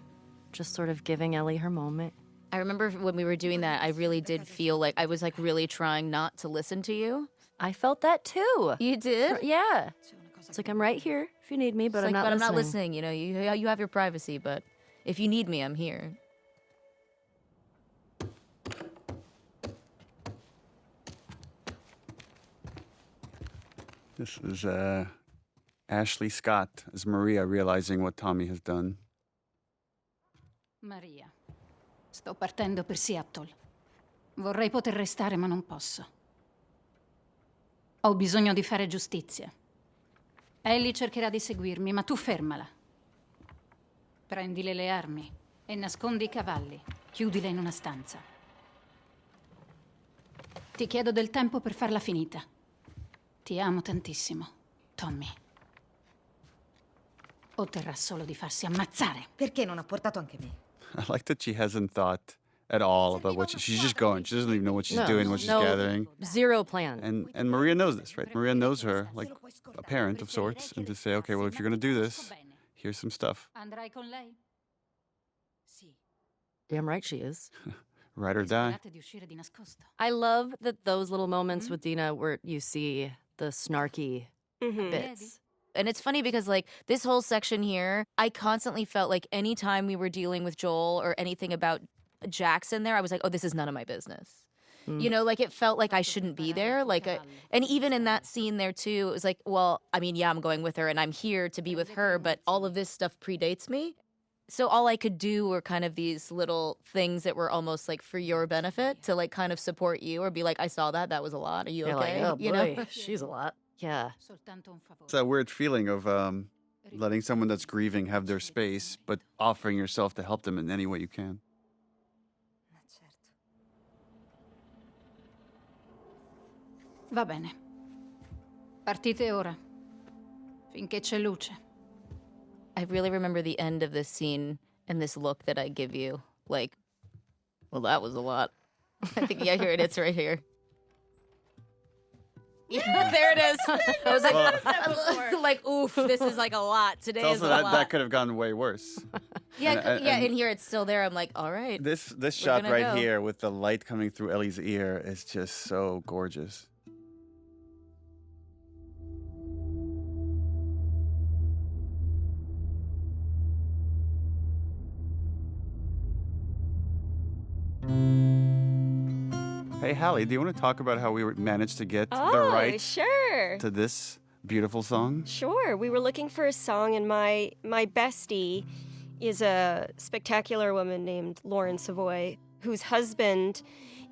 just sort of giving Ellie her moment. I remember when we were doing that, I really did feel like I was like really trying not to listen to you. I felt that too. You did? Yeah. It's like, I'm right here if you need me, but I'm not listening. I'm not listening. You know, you have your privacy, but if you need me, I'm here. This is Ashley Scott as Maria realizing what Tommy has done. Maria, sto partendo per Seattle. Vorrei poter restare, ma non posso. Ho bisogno di fare giustizia. Ellie cercherà di seguirmi, ma tu fermala. Prendile le armi e nascondi i cavalli. Chiudila in una stanza. Ti chiedo del tempo per farla finita. Ti amo tantissimo, Tommy. Otterrà solo di farsi ammazzare. Perché non ha portato anche me? I like that she hasn't thought at all about what she's just going. She doesn't even know what she's doing, what she's gathering. Zero plan. And Maria knows this, right? Maria knows her, like a parent of sorts, and to say, okay, well, if you're going to do this, here's some stuff. Andrai con lei? Sì. Damn right she is. Ride or die. Sperate di uscire di nascosto. I love that those little moments with Dina where you see the snarky bits. And it's funny because, like, this whole section here, I constantly felt like anytime we were dealing with Joel or anything about Jackson there, I was like, oh, this is none of my business. You know, like, it felt like I shouldn't be there. Like, and even in that scene there, too, it was like, well, I mean, yeah, I'm going with her and I'm here to be with her, but all of this stuff predates me. So all I could do were kind of these little things that were almost like for your benefit to, like, kind of support you or be like, I saw that. That was a lot. Are you You're okay? like, oh, you boy, know? she's a lot. Yeah. It's that weird feeling of letting someone that's grieving have their space, but offering yourself to help them in any way you can. Va bene. Partite ora. Finché c'è luce. I really remember the end of this scene and this look that I give you. Like, well, that was a lot. I think, yeah, here it is right here. Yeah, there it is. I was like, like, oof, this is like a lot. Today is a lot. That could have gone way worse. Yeah, and here it's still there. I'm like, all right. This shot right here with the light coming through Ellie's ear is just so gorgeous. Hey, Hallie, do you want to talk about how we managed to get the right sure. to this beautiful song? Sure. We were looking for a song, and my bestie is a spectacular woman named Lauren Savoy, whose husband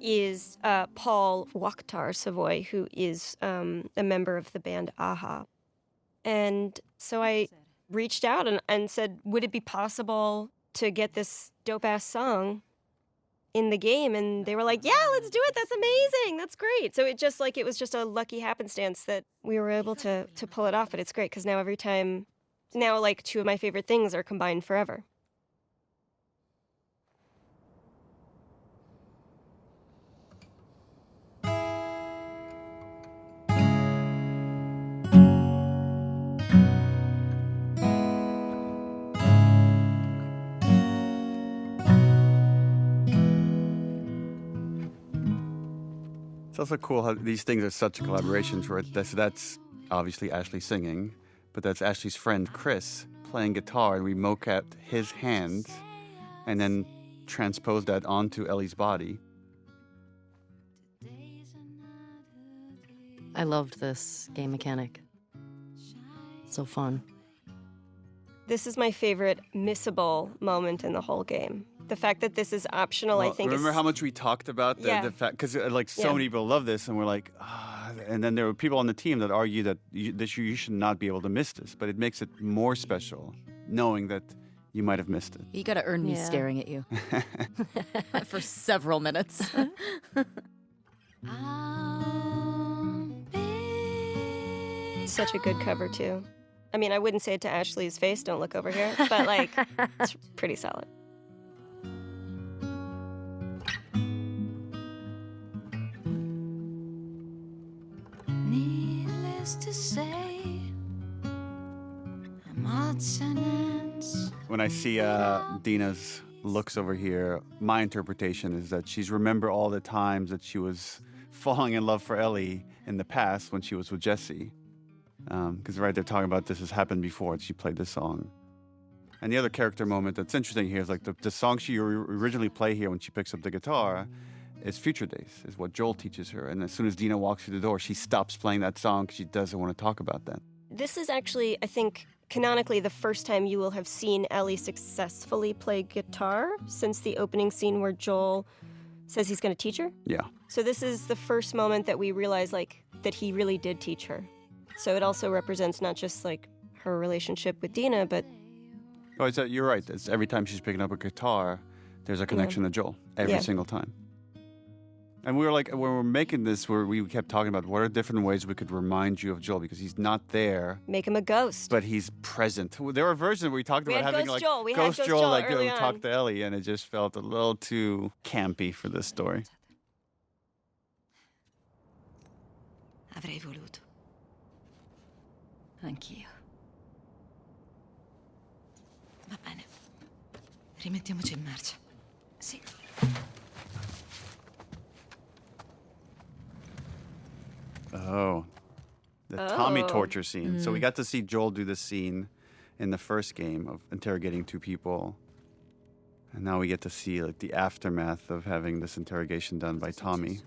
is Paul Wakhtar Savoy, who is a member of the band Aha. And so I reached out and said, would it be possible to get this dope-ass song in the game? And they were like, yeah, let's do it. That's amazing. That's great. So it was just a lucky happenstance that we were able to pull it off. But it's great because now like two of my favorite things are combined forever. It's also cool how these things are such collaborations, right? That's obviously Ashley singing, but that's Ashley's friend Chris playing guitar, and we mocapped his hands and then transposed that onto Ellie's body. I loved this game mechanic. So fun. This is my favorite missable moment in the whole game. The fact that this is optional, Well, I think, remember is... how much we talked about the fact, because like so many people love this, and we're like, and then there were people on the team that argue that you should not be able to miss this, but it makes it more special knowing that you might have missed it. You gotta earn me staring at you for several minutes. Such a good cover, too. I mean, I wouldn't say it to Ashley's face, don't look over here, but like, it's pretty solid. Needless to say, When I see Dina's looks over here, my interpretation is that she's remember all the times that she was falling in love for Ellie in the past when she was with Jesse. Because right, they're talking about this has happened before, and she played this song. And the other character moment that's interesting here is like the song she originally played here when she picks up the guitar is Future Days, is what Joel teaches her. And as soon as Dina walks through the door, she stops playing that song because she doesn't want to talk about that. This is actually, I think, canonically the first time you will have seen Ellie successfully play guitar since the opening scene where Joel says he's going to teach her. Yeah. So this is the first moment that we realize like that he really did teach her. So it also represents not just like her relationship with Dina, but... Oh, you're right. It's every time she's picking up a guitar, there's a connection to Joel. Every single time. And we were like, when we were making this, we kept talking about what are different ways we could remind you of Joel, because he's not there. Make him a ghost. But he's present. There were versions where we talked about having like Joel. Ghost Joel like early talk to Ellie, and it just felt a little too campy for this story. Avrei voluto. Anch'io. Va bene. Rimettiamoci in marcia. Sì. Oh, the Tommy torture scene. So we got to see Joel do this scene in the first game of interrogating two people. And now we get to see like the aftermath of having this interrogation done by Tommy.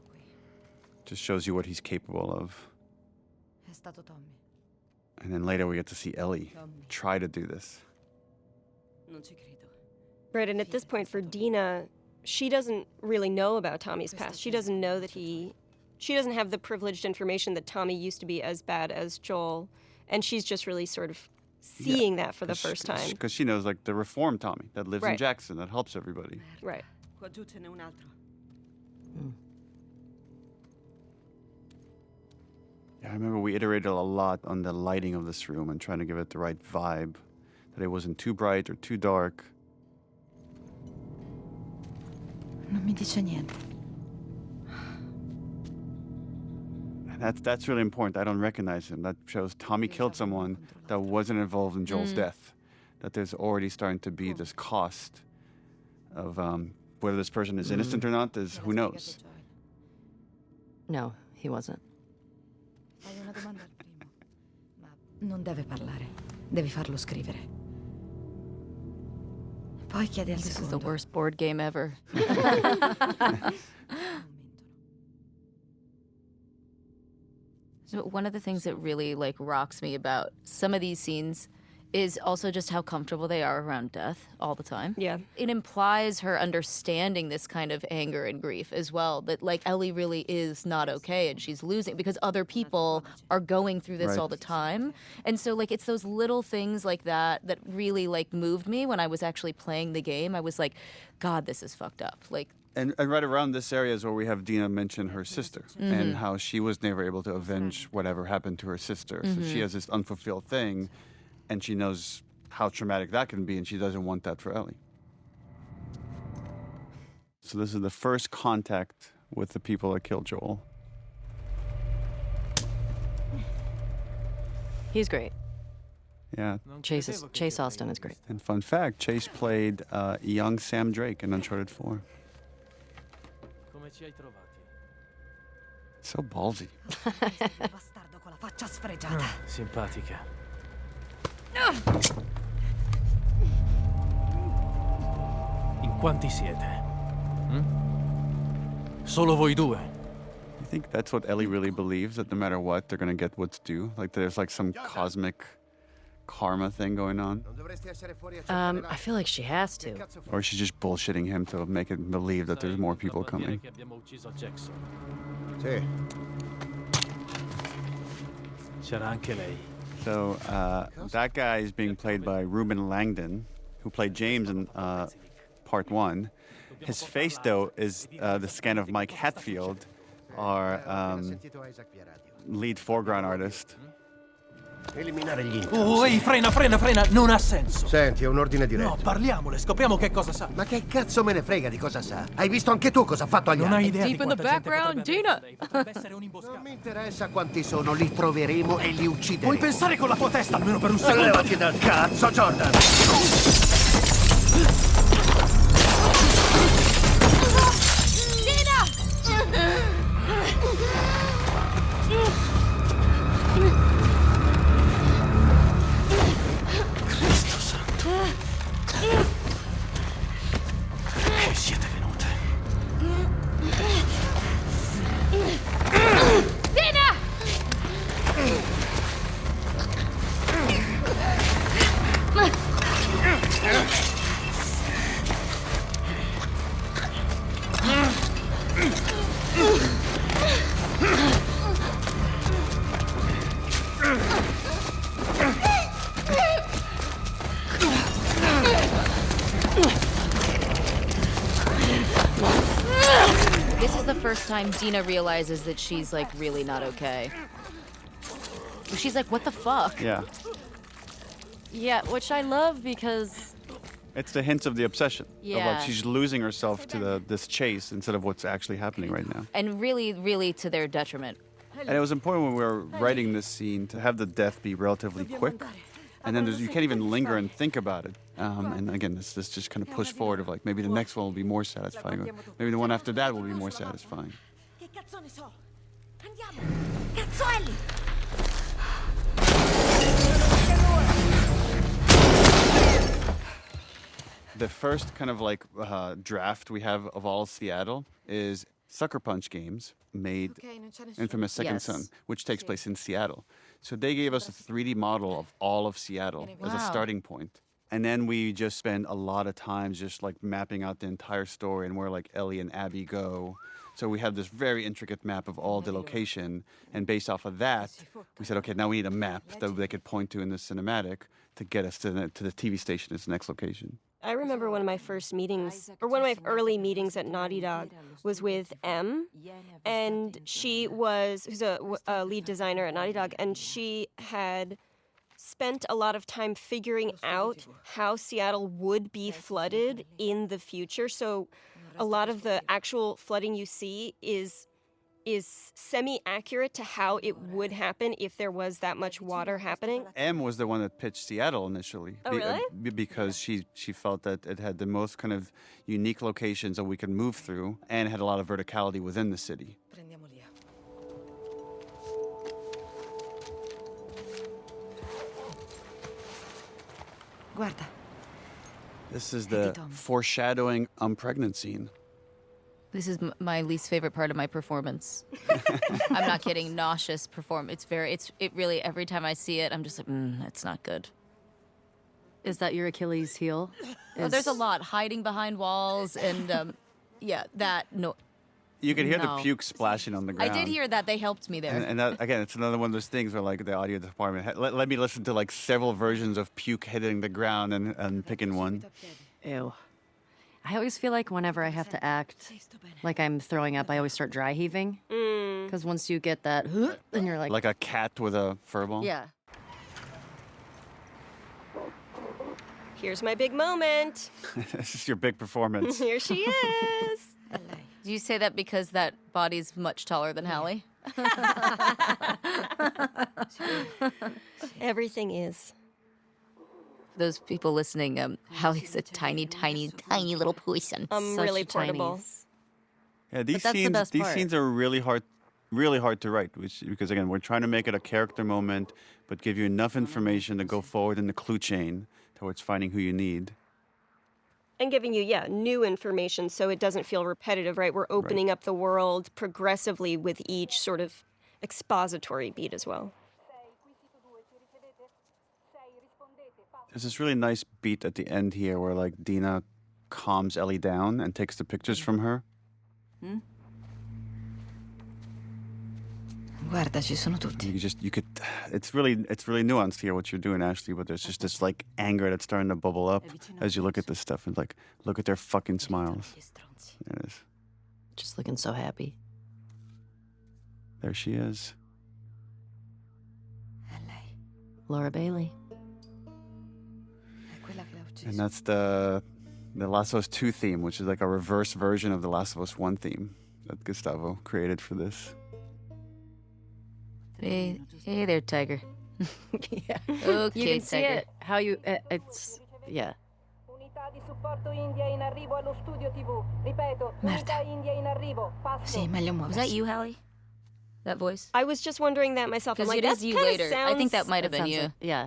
Just shows you what he's capable of. È stato Tommy. And then later we get to see Ellie try to do this. Non ci credo. Right, and at this point for Dina, she doesn't really know about Tommy's past. She doesn't know that she doesn't have the privileged information that Tommy used to be as bad as Joel. And she's just really sort of seeing that for the first time. Because she knows like the reformed Tommy that lives in Right. Jackson, that helps everybody. Right. Qua giù ce n'è un altro. Yeah, I remember we iterated a lot on the lighting of this room and trying to give it the right vibe, that it wasn't too bright or too dark. Non mi dice niente. And that's really important. I don't recognize him. That shows Tommy killed someone that wasn't involved in Joel's death. That there's already starting to be this cost of whether this person is innocent or not, is who knows. No, he wasn't. Fai una domanda al primo. Ma non deve parlare. Devi farlo scrivere. Poi chiedi al This is the secondo. worst board game ever. So one of the things that really like rocks me about some of these scenes is also just how comfortable they are around death all the time. Yeah. It implies her understanding this kind of anger and grief as well, that like Ellie really is not okay and she's losing because other people are going through this Right. all the time. And so like it's those little things like that that really like moved me when I was actually playing the game. I was like, God, this is fucked up. Like And right around this area is where we have Dina mention her sister and how she was never able to avenge whatever happened to her sister. So she has this unfulfilled thing, and she knows how traumatic that can be, and she doesn't want that for Ellie. So this is the first contact with the people that killed Joel. He's great. Yeah. Chase Austin is great. And fun fact, Chase played young Sam Drake in Uncharted 4. Come ci hai trovati? So ballsy. Bastardo con la faccia sfregiata. Simpatica. In quanti siete? Solo voi due? You think that's what Ellie really believes, that no matter what, they're going to get what's due? Like there's like some cosmic karma thing going on? I feel like she has to. Or she's just bullshitting him to make him believe that there's more people coming? Che abbiamo ucciso Jackson. Sì. C'era anche lei. So that guy is being played by Ruben Langdon, who played James in part 1. His face, though, is the scan of Mike Hatfield, our lead foreground artist. Eliminare gli Oh, ehi, frena, non ha senso. Senti, è un ordine diretto. No, parliamole, scopriamo che cosa sa. Ma che cazzo me ne frega di cosa sa? Hai visto anche tu cosa ha fatto agli Non hai altri? idea Deep di in the quanta gente background, potrebbe Gina. avere. Potrebbe essere un'imboscata. Non mi interessa quanti sono, li troveremo e li uccideremo. Puoi pensare con la tua testa almeno per un secondo. Levati dal cazzo, Jordan! Cristo santo. Che siete venute? this is the first time Dina realizes that she's like really not okay. She's like, what the fuck? Yeah. Yeah, which I love because It's the hints of the obsession. Of Yeah. like she's losing herself to this chase instead of what's actually happening right now. And really, really to their detriment. And it was important when we were writing this scene to have the death be relatively quick. And then you can't even linger and think about it. And again, this just kind of push forward of like, maybe the next one will be more satisfying. Or maybe the one after that will be more satisfying. Che cazzo ne so? Andiamo! Cazzo, Ellie! The first kind of like draft we have of all Seattle is Sucker Punch games made infamous Second Yes. Son, which takes place in Seattle. So they gave us a 3D model of all of Seattle as a Wow. starting point. And then we just spend a lot of time just like mapping out the entire story and where like Ellie and Abby go. So we have this very intricate map of all the location. And based off of that, we said, okay, now we need a map that they could point to in the cinematic to get us to the TV station as the next location. I remember one of my first meetings, or one of my early meetings at Naughty Dog, was with M, and she who's a lead designer at Naughty Dog, and she had spent a lot of time figuring out how Seattle would be flooded in the future. So a lot of the actual flooding you see is semi-accurate to how it would happen if there was that much water happening. M was the one that pitched Seattle initially. Oh, really? Because she felt that it had the most kind of unique locations that we could move through and had a lot of verticality within the city. Prendiamo via. Guarda, This is the foreshadowing pregnant scene. This is my least favorite part of my performance. I'm not kidding. Nauseous performance. It really, every time I see it, I'm just like, it's not good. Is that your Achilles heel? Oh, there's a lot. Hiding behind walls and, yeah, no. You can hear the puke splashing on the ground. I did hear that. They helped me there. And that, again, it's another one of those things where, like, the audio department, let me listen to, like, several versions of puke hitting the ground and picking one. Ew. I always feel like whenever I have to act like I'm throwing up, I always start dry heaving. Because once you get that, then you're like... Like a cat with a fur ball? Yeah. Here's my big moment. This is your big performance. Here she is. Do you say that because that body's much taller than Hallie? Everything is. Those people listening, Hallie's a tiny, tiny, tiny little person. I'm really portable. Yeah, these scenes are really hard to write, because again, we're trying to make it a character moment, but give you enough information to go forward in the clue chain towards finding who you need. And giving you, new information so it doesn't feel repetitive, right? We're opening up the world progressively with each sort of expository beat as well. There's this really nice beat at the end here where, like, Dina calms Ellie down and takes the pictures from her. Guarda, ci sono tutti. It's really nuanced here what you're doing, Ashley, but there's just this, like, anger that's starting to bubble up as you look at this stuff and, like, look at their fucking smiles. There it is. Just looking so happy. There she is. Laura Bailey. And that's the Last of Us 2 theme, which is like a reverse version of the Last of Us 1 theme that Gustavo created for this. Hey there, Tiger. Yeah. Okay, you can see Tiger. it. How you, it's, yeah. Sì, meglio muoversi. Was that you, Hallie? That voice? I was just wondering that myself. I'm Because like, it is that you kinda later. I think that might have been you. Yeah.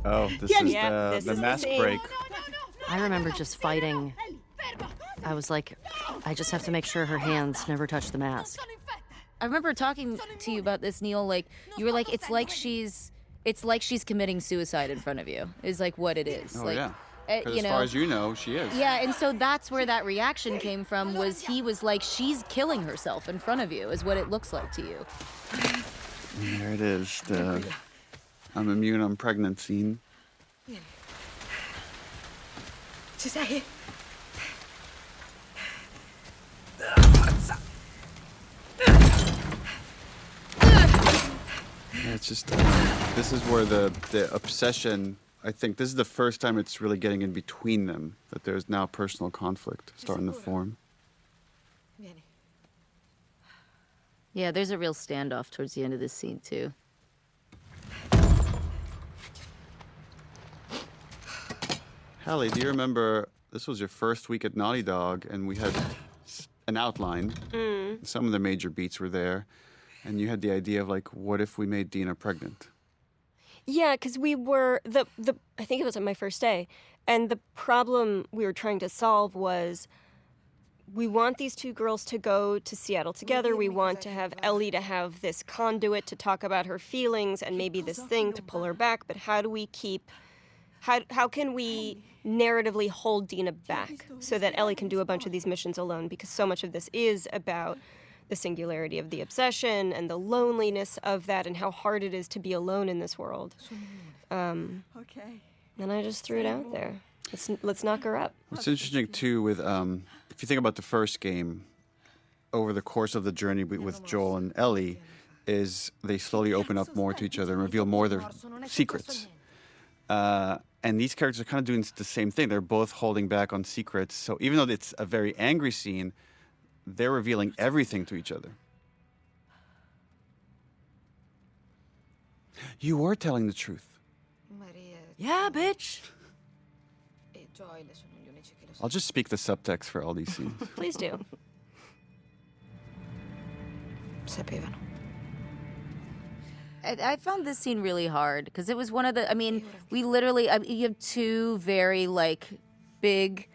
Oh, this is the mask break. I remember just fighting. I was like, I just have to make sure her hands never touch the mask. I remember talking to you about this, Neil. Like, you were like, it's like she's committing suicide in front of you. Is like what it is. Oh, like, yeah. Because as far as you know, she is. Yeah, and so that's where that reaction came from. Was he was like, she's killing herself in front of you. Is what it looks like to you. And there it is. The I'm immune, I'm pregnant scene. Ci sei? Yeah, it's just, this is where the obsession, I think this is the first time it's really getting in between them, that there's now personal conflict starting to form. Yeah, there's a real standoff towards the end of this scene, too. Hallie, do you remember, this was your first week at Naughty Dog, and we had an outline. Some of the major beats were there, and you had the idea of, like, what if we made Dina pregnant? Yeah, because we were, I think it was on my first day, and the problem we were trying to solve was we want these two girls to go to Seattle together. We want to have Ellie to have this conduit to talk about her feelings and maybe this thing to pull her back, but how do we keep... How can we narratively hold Dina back so that Ellie can do a bunch of these missions alone? Because so much of this is about the singularity of the obsession and the loneliness of that and how hard it is to be alone in this world. And I just threw it out there. Let's knock her up. What's interesting, too, with if you think about the first game, over the course of the journey with Joel and Ellie, is they slowly open up more to each other and reveal more of their secrets. And these characters are kind of doing the same thing. They're both holding back on secrets. So even though it's a very angry scene, they're revealing everything to each other. You were telling the truth. Yeah, bitch. I'll just speak the subtext for all these scenes. Please do. Sapevano. I found this scene really hard because it was one of the. I mean, we literally. You have two very like big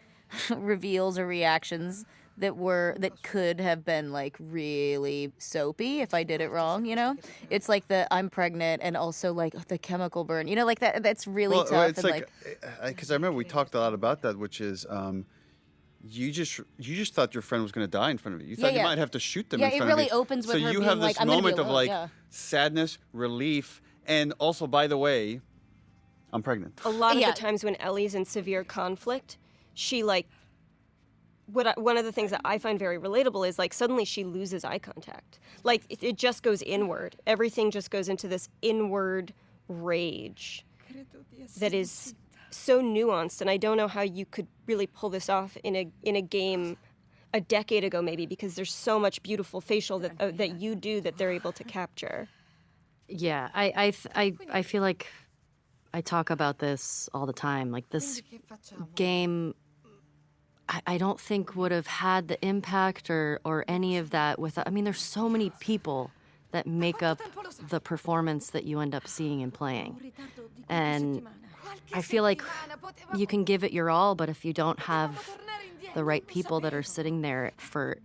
reveals or reactions that could have been like really soapy if I did it wrong, you know? It's like the I'm pregnant and also like the chemical burn. You know, like that's really tough. It's like because I remember we talked a lot about that, which is you just thought your friend was going to die in front of you. You thought you might have to shoot them in front of you. Yeah, it really opens with her you being have this like, I'm gonna be moment of alone, like sadness, relief, and also, by the way, I'm pregnant. A lot of the times when Ellie's in severe conflict, she like one of the things that I find very relatable is like suddenly she loses eye contact. Like it just goes inward. Everything just goes into this inward rage that is so nuanced, and I don't know how you could really pull this off in a game a decade ago maybe, because there's so much beautiful facial that you do that they're able to capture. Yeah, I feel like I talk about this all the time. Like this game, I don't think would have had the impact or any of that without. I mean, there's so many people that make up the performance that you end up seeing and playing, and I feel like you can give it your all, but if you don't have the right people that are sitting there for,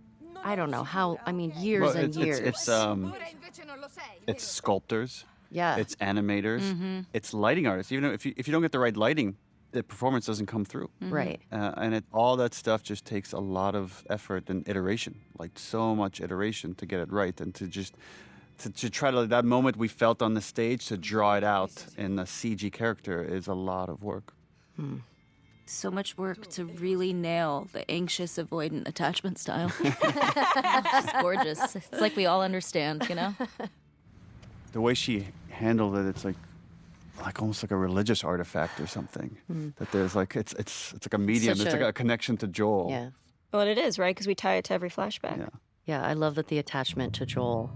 I don't know how, I mean, years and years. It's sculptors. Yeah. It's animators. It's lighting artists. Even if you don't get the right lighting, the performance doesn't come through. Right. And all that stuff just takes a lot of effort and iteration, like so much iteration to get it right, and to try to, that moment we felt on the stage, to draw it out in a CG character is a lot of work. So much work to really nail the anxious avoidant attachment style. It's gorgeous. It's like we all understand, you know? The way she handled it, it's like almost like a religious artifact or something. That there's like it's like a medium. It's like a connection to Joel. Yeah. Well, it is, right? Because we tie it to every flashback. Yeah. Yeah, I love that the attachment to Joel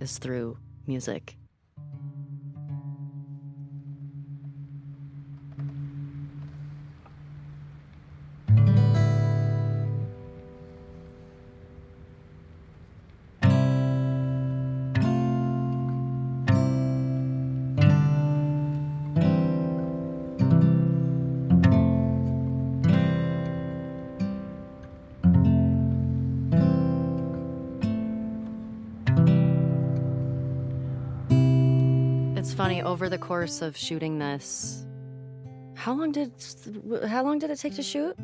is through music. It's funny, over the course of shooting this, how long did it take to shoot?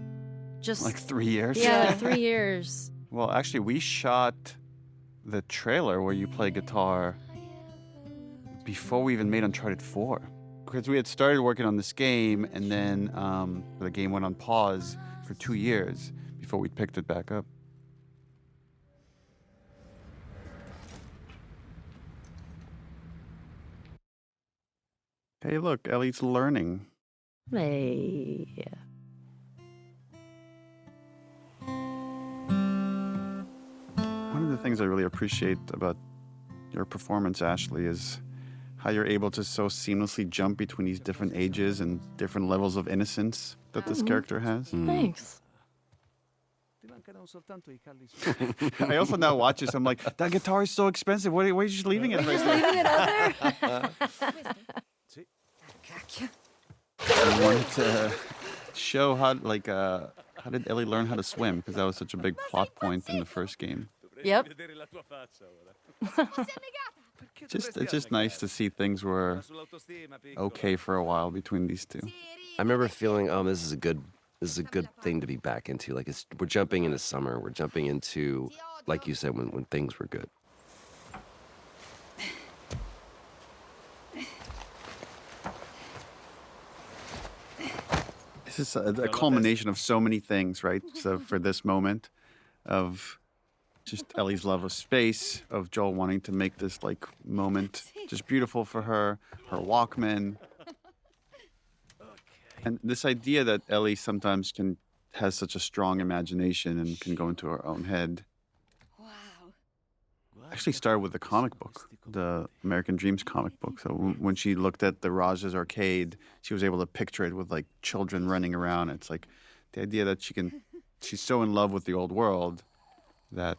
Just like 3 years. Yeah, 3 years. Well, actually, we shot the trailer where you play guitar before we even made Uncharted 4. Because we had started working on this game, and then the game went on pause for 2 years before we picked it back up. Hey, look, Ellie's learning. Hey. One of the things I really appreciate about your performance, Ashley, is how you're able to so seamlessly jump between these different ages and different levels of innocence that this character has. Thanks. I also now watch this, I'm like, that guitar is so expensive. Why are you just leaving it right there? Leaving it out there? I wanted to show how did Ellie learn how to swim? Because that was such a big plot point in the first game. Yep. It's just nice to see things were okay for a while between these two. I remember feeling, this is a good thing to be back into. Like we're jumping into summer. We're jumping into, like you said, when things were good. This is a culmination of so many things, right? So for this moment of just Ellie's love of space, of Joel wanting to make this like moment just beautiful for her Walkman. And this idea that Ellie sometimes has such a strong imagination and can go into her own head. Actually started with the comic book, the American Dreams comic book. So when she looked at the Raj's arcade, she was able to picture it with like children running around. It's like the idea that she's so in love with the old world that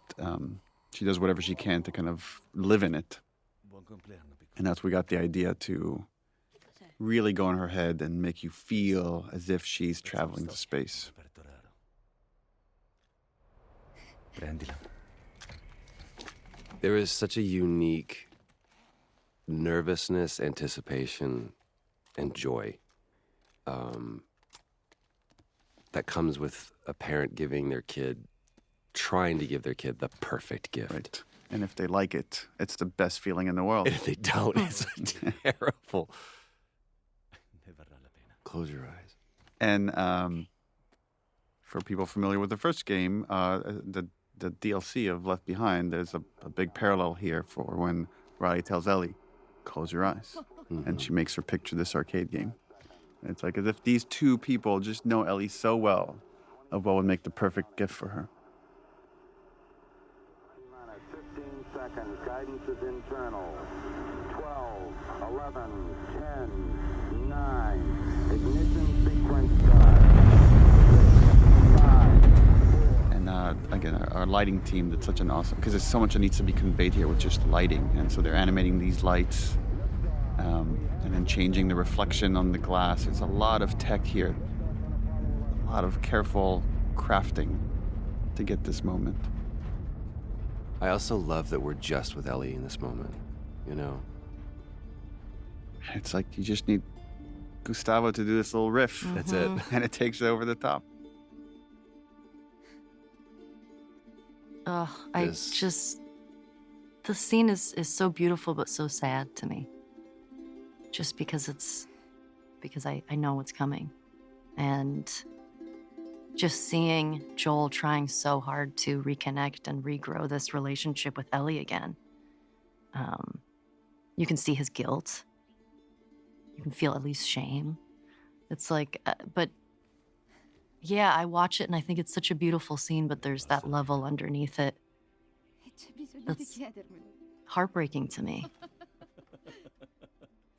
she does whatever she can to kind of live in it. And that's we got the idea to really go in her head and make you feel as if she's traveling to space. There is such a unique nervousness, anticipation, and joy that comes with a parent trying to give their kid the perfect gift. Right. And if they like it, it's the best feeling in the world. And if they don't, it's terrible. Close your eyes. And for people familiar with the first game, the DLC of Left Behind, there's a big parallel here for when Riley tells Ellie, close your eyes. And she makes her picture this arcade game. And it's like as if these two people just know Ellie so well of what would make the perfect gift for her. 15 seconds, guidance is internal. 12, 11, 10, 9, ignition sequence start. 5, 4. And again, our lighting team did such an awesome, because there's so much that needs to be conveyed here with just lighting. And so they're animating these lights and then changing the reflection on the glass. There's a lot of tech here, a lot of careful crafting to get this moment. I also love that we're just with Ellie in this moment, you know? It's like you just need Gustavo to do this little riff. That's it. And it takes it over the top. Oh, the scene is so beautiful but so sad to me. Just because I know what's coming. And just seeing Joel trying so hard to reconnect and regrow this relationship with Ellie again. You can see his guilt. You can feel Ellie's shame. It's like, but yeah, I watch it and I think it's such a beautiful scene, but there's that level underneath it that's heartbreaking to me.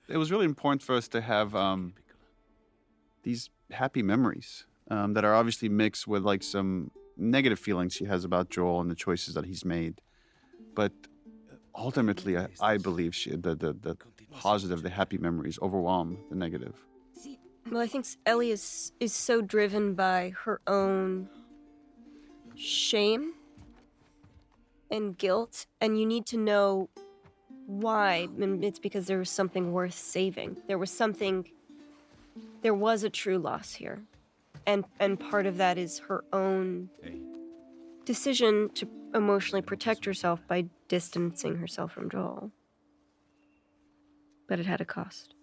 It was really important for us to have these happy memories that are obviously mixed with like some negative feelings she has about Joel and the choices that he's made. But ultimately, I believe the positive, the happy memories overwhelm the negative. Well, I think Ellie is so driven by her own shame and guilt, and you need to know why. And it's because there was something worth saving. There was a true loss here. And part of that is her own decision to emotionally protect herself by distancing herself from Joel. But it had a cost.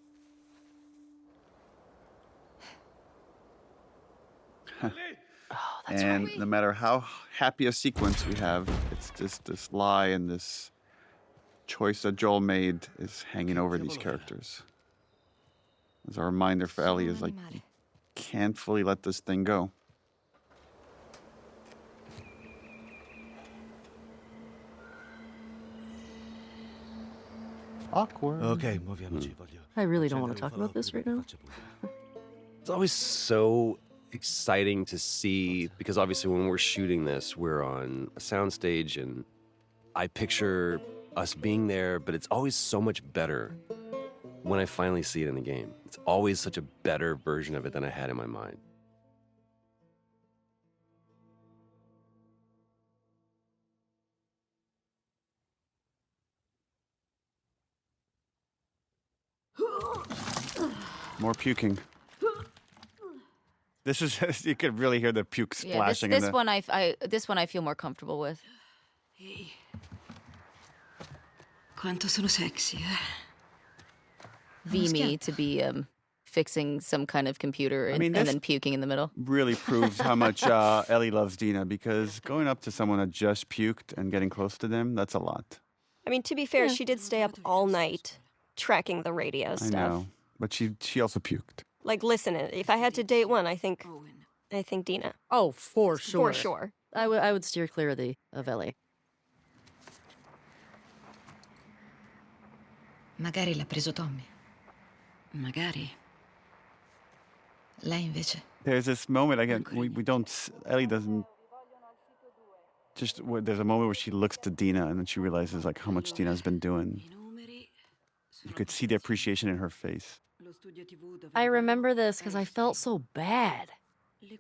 And no matter how happy a sequence we have, it's just this lie and this choice that Joel made is hanging over these characters. As a reminder for Ellie is like, you can't fully let this thing go. Awkward. Ok, muoviamoci, voglio. I really don't want to talk about this right now. It's always so exciting to see, because obviously when we're shooting this, we're on a soundstage, and I picture us being there, but it's always so much better when I finally see it in the game. It's always such a better version of it than I had in my mind. More puking. This is, you could really hear the puke splashing. Yeah, this one I feel more comfortable with. Ehi. Quanto sono sexy, eh? Me to be fixing some kind of computer and then puking in the middle. Really proves how much Ellie loves Dina, because going up to someone that just puked and getting close to them, that's a lot. I mean, to be fair, she did stay up all night tracking the radio stuff. I know, but she also puked. Like, listen, if I had to date one, I think Dina. Oh, for sure. For sure. I would steer clear of Ellie. Magari l'ha preso Tommy. Magari. Lei invece. There's this moment, again, we don't, Ellie doesn't, there's a moment where she looks to Dina and then she realizes like how much Dina's been doing. You could see the appreciation in her face. I remember this because I felt so bad.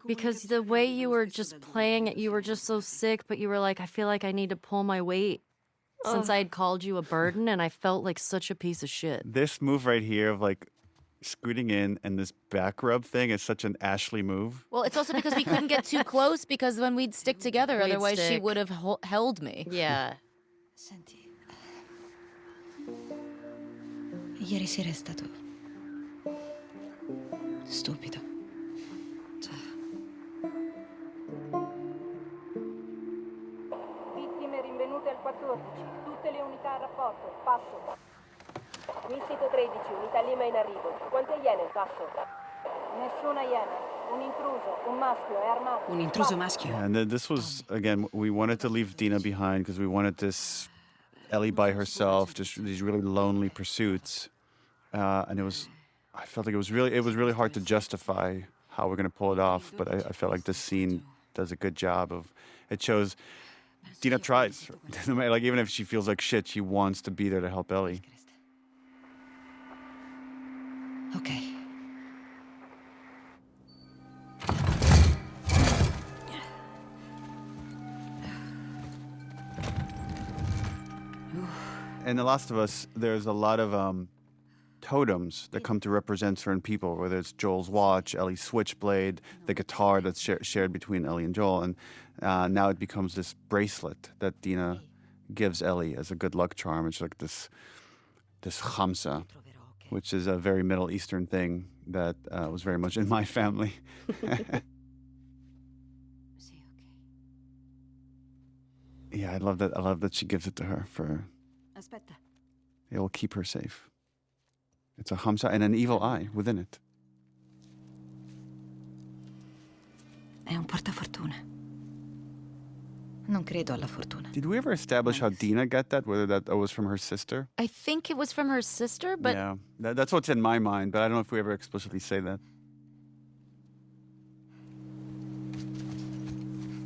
Because the way you were just playing it, you were just so sick, but you were like, I feel like I need to pull my weight. Since I had called you a burden, and I felt like such a piece of shit. This move right here of like scooting in and this back rub thing is such an Ashley move. Well, it's also because we couldn't get too close because when we'd stick together, We'd otherwise she stick. would have held me. Yeah. Senti, ieri sera è stato stupido. Cioè, Vittime rinvenute al 14. Tutte le unità a rapporto. Passo. Qui sito 13, unità Lima in arrivo. Quante iene? Passo. Nessuna iena. Un intruso, un maschio, è armato. un intruso maschio. And then this was, again, we wanted to leave Dina behind because we wanted this Ellie by herself, just these really lonely pursuits. And I felt like it was really hard to justify how we're going to pull it off. But I felt like this scene does a good job of, it shows Dina tries. No matter, like, even if she feels like shit, she wants to be there to help Ellie. Ok. In The Last of Us, there's a lot of totems that come to represent certain people, whether it's Joel's watch, Ellie's switchblade, the guitar that's shared between Ellie and Joel. And now it becomes this bracelet that Dina gives Ellie as a good luck charm. It's like this khamsa, which is a very Middle Eastern thing that was very much in my family. Yeah, I love that. I love that she gives it to her for. Aspetta. It will keep her safe. It's a khamsa and an evil eye within it. È un portafortuna. Non credo alla fortuna. Did we ever establish how Dina got that? Whether that was from her sister? I think it was from her sister, but Yeah, that's what's in my mind, but I don't know if we ever explicitly say that.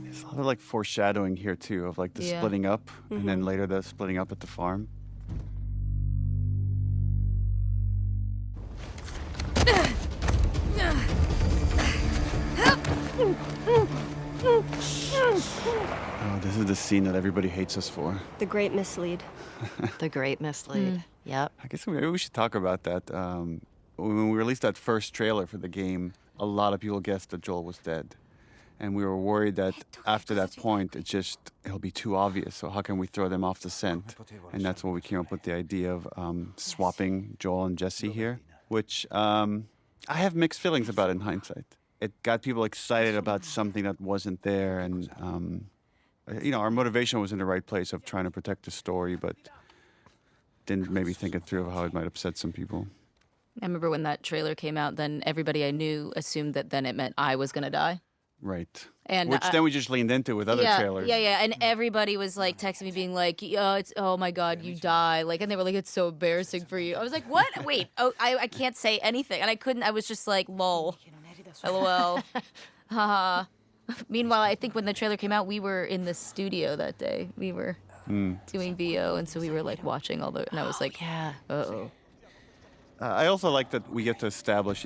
There's a lot of like foreshadowing here too, of like the Yeah. splitting up, and then later the splitting up at the farm. Oh, this is the scene that everybody hates us for. The great mislead. The great mislead. Yep. I guess maybe we should talk about that. When we released that first trailer for the game, a lot of people guessed that Joel was dead. And we were worried that after that point, it'll be too obvious. So how can we throw them off the scent? And that's when we came up with the idea of swapping Joel and Jesse here, which I have mixed feelings about in hindsight. It got people excited about something that wasn't there. And, our motivation was in the right place of trying to protect the story, but didn't maybe think it through of how it might upset some people. I remember when that trailer came out, then everybody I knew assumed that then it meant I was going to die. Right. And which then we just leaned into with other trailers. Yeah. And everybody was like texting me being like, oh my God, you die. Like, and they were like, it's so embarrassing for you. I was like, what? Wait, I can't say anything. And I was just like, lol, LOL, haha. Meanwhile, I think when the trailer came out, we were in the studio that day. We were doing VO, and so we were like watching all the, and I was like, yeah, uh-oh. I also like that we get to establish,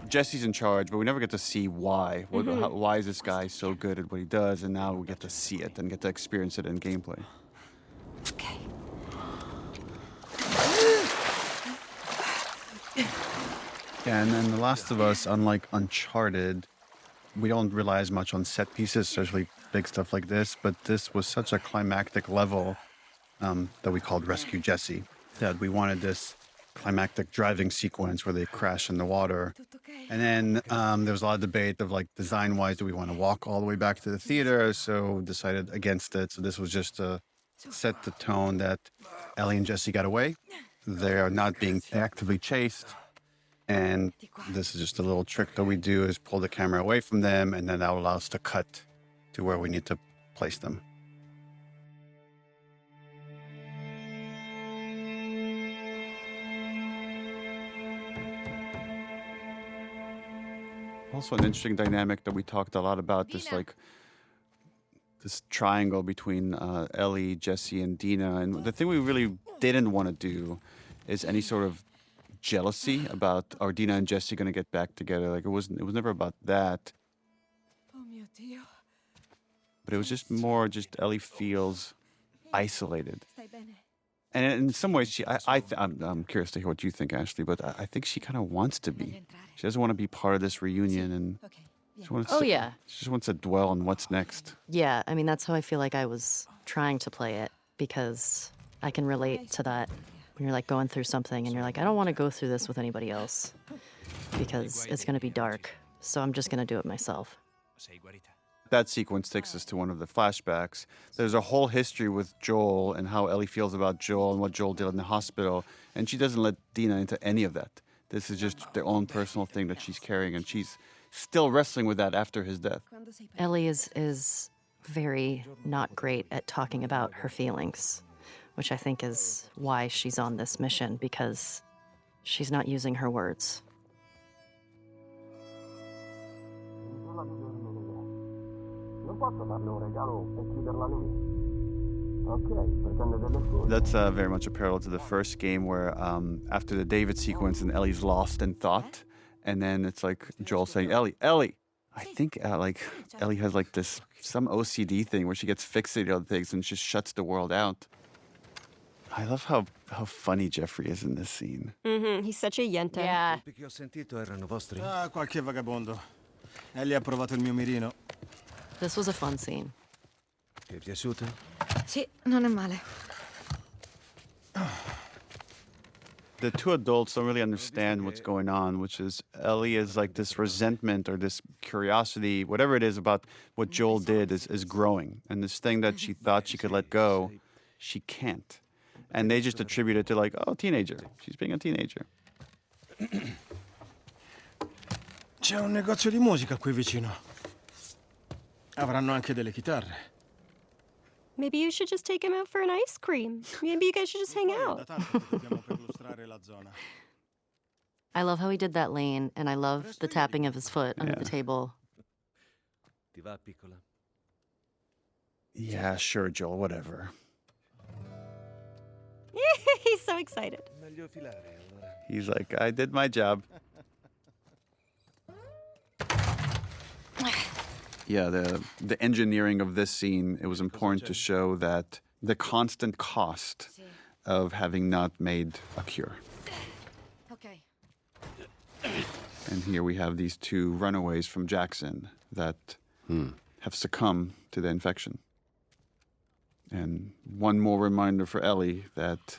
Jesse's in charge, but we never get to see why. Why is this guy so good at what he does? And now we get to see it and get to experience it in gameplay. Ok. Yeah, and then The Last of Us, unlike Uncharted, we don't rely as much on set pieces, especially big stuff like this, but this was such a climactic level that we called Rescue Jesse, that we wanted this climactic driving sequence where they crash in the water. And then there was a lot of debate of, like, design-wise, do we want to walk all the way back to the theater? So decided against it. So this was just to set the tone that Ellie and Jesse got away. They are not being actively chased. And this is just a little trick that we do, is pull the camera away from them, and then that will allow us to cut to where we need to place them. Also an interesting dynamic that we talked a lot about, this triangle between Ellie, Jesse, and Dina. And the thing we really didn't want to do is any sort of jealousy about are Dina and Jesse going to get back together. Like it was never about that. Oh mio Dio. But it was just more just Ellie feels isolated. Stai bene? And in some ways, I'm curious to hear what you think, Ashley, but I think she kind of wants to be. She doesn't want to be part of this reunion, and yeah. she just wants to dwell on what's next. Yeah, I mean, that's how I feel like I was trying to play it, because I can relate to that when you're like going through something and you're like, I don't want to go through this with anybody else because it's going to be dark. So I'm just going to do it myself. That sequence takes us to one of the flashbacks. There's a whole history with Joel and how Ellie feels about Joel and what Joel did in the hospital, and she doesn't let Dina into any of that. This is just their own personal thing that she's carrying, and she's still wrestling with that after his death. Ellie is very not great at talking about her feelings, which I think is why she's on this mission, because she's not using her words. That's very much a parallel to the first game where after the David sequence and Ellie's lost in thought, and then it's like Joel saying, Ellie, I think like Ellie has like this, some OCD thing where she gets fixated on things and just shuts the world out. I love how funny Jeffrey is in this scene. Mm-hmm. He's such a yenta. Yeah. Che ho sentito erano vostri. Ah, qualche vagabondo. Ellie ha provato il mio mirino. This was a fun scene. Ti è piaciuto? Sì, non è male. The two adults don't really understand what's going on, which is Ellie is like this resentment or this curiosity, whatever it is about what Joel did is growing. And this thing that she thought she could let go, she can't. And they just attribute it to like, oh, teenager. She's being a teenager. C'è un negozio di musica qui vicino. Avranno anche delle chitarre. Maybe you should just take him out for an ice cream. Maybe you guys should just hang out. I love how he did that lane, and I love the tapping of his foot under the table. Ti va, piccola? Yeah, sure, Joel, whatever. He's so excited. He's like, I did my job. Yeah, the engineering of this scene, it was important to show that the constant cost of having not made a cure. Ok. And here we have these two runaways from Jackson that have succumbed to the infection. And one more reminder for Ellie that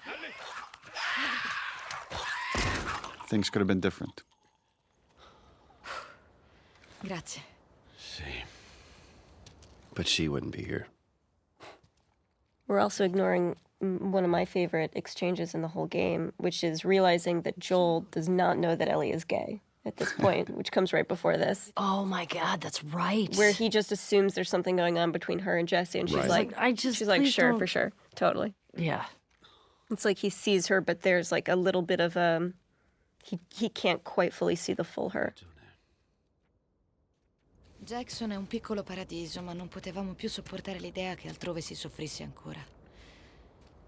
things could have been different. Grazie. Sì. But she wouldn't be here. We're also ignoring one of my favorite exchanges in the whole game, which is realizing that Joel does not know that Ellie is gay at this point, which comes right before this. Oh my God, that's right. Where he just assumes there's something going on between her and Jesse, and she's like, she's like, sure, for sure, totally. Yeah. It's like he sees her, but there's like a little bit of he can't quite fully see the full her. Jackson è un piccolo paradiso, ma non potevamo più sopportare l'idea che altrove si soffrisse ancora.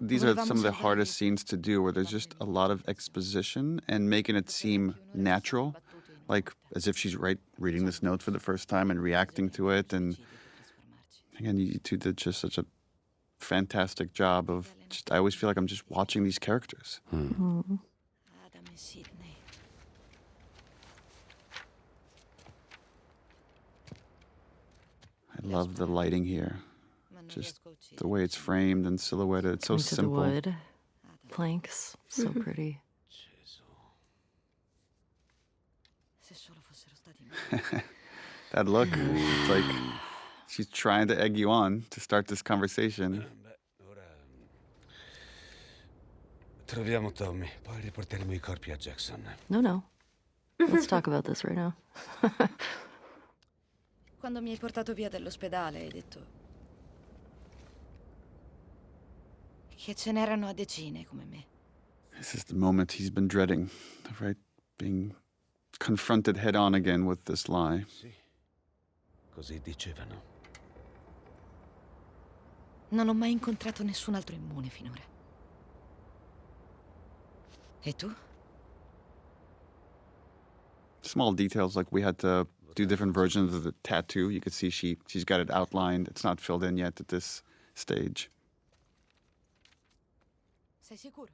These are some of the hardest scenes to do, where there's just a lot of exposition and making it seem natural, like as if she's reading this note for the first time and reacting to it. And again, you two did just such a fantastic job of I always feel like I'm just watching these characters. Adam e Sidney. I love the lighting here. Just the way it's framed and silhouetted. It's so Into simple. the wood planks, so pretty. That look, it's like she's trying to egg you on to start this conversation. Troviamo Tommy, poi riporteremo I corpi a Jackson. No. Let's talk about this right now. Quando mi hai portato via dall'ospedale hai detto Che ce n'erano a decine come me. This is the moment he's been dreading, right? Being confronted head on again with this lie. Sì, così dicevano. Non ho mai incontrato nessun altro immune finora. E tu? small details, like we had to do different versions of the tattoo. You could see she's got it outlined. It's not filled in yet at this stage. Sei sicuro?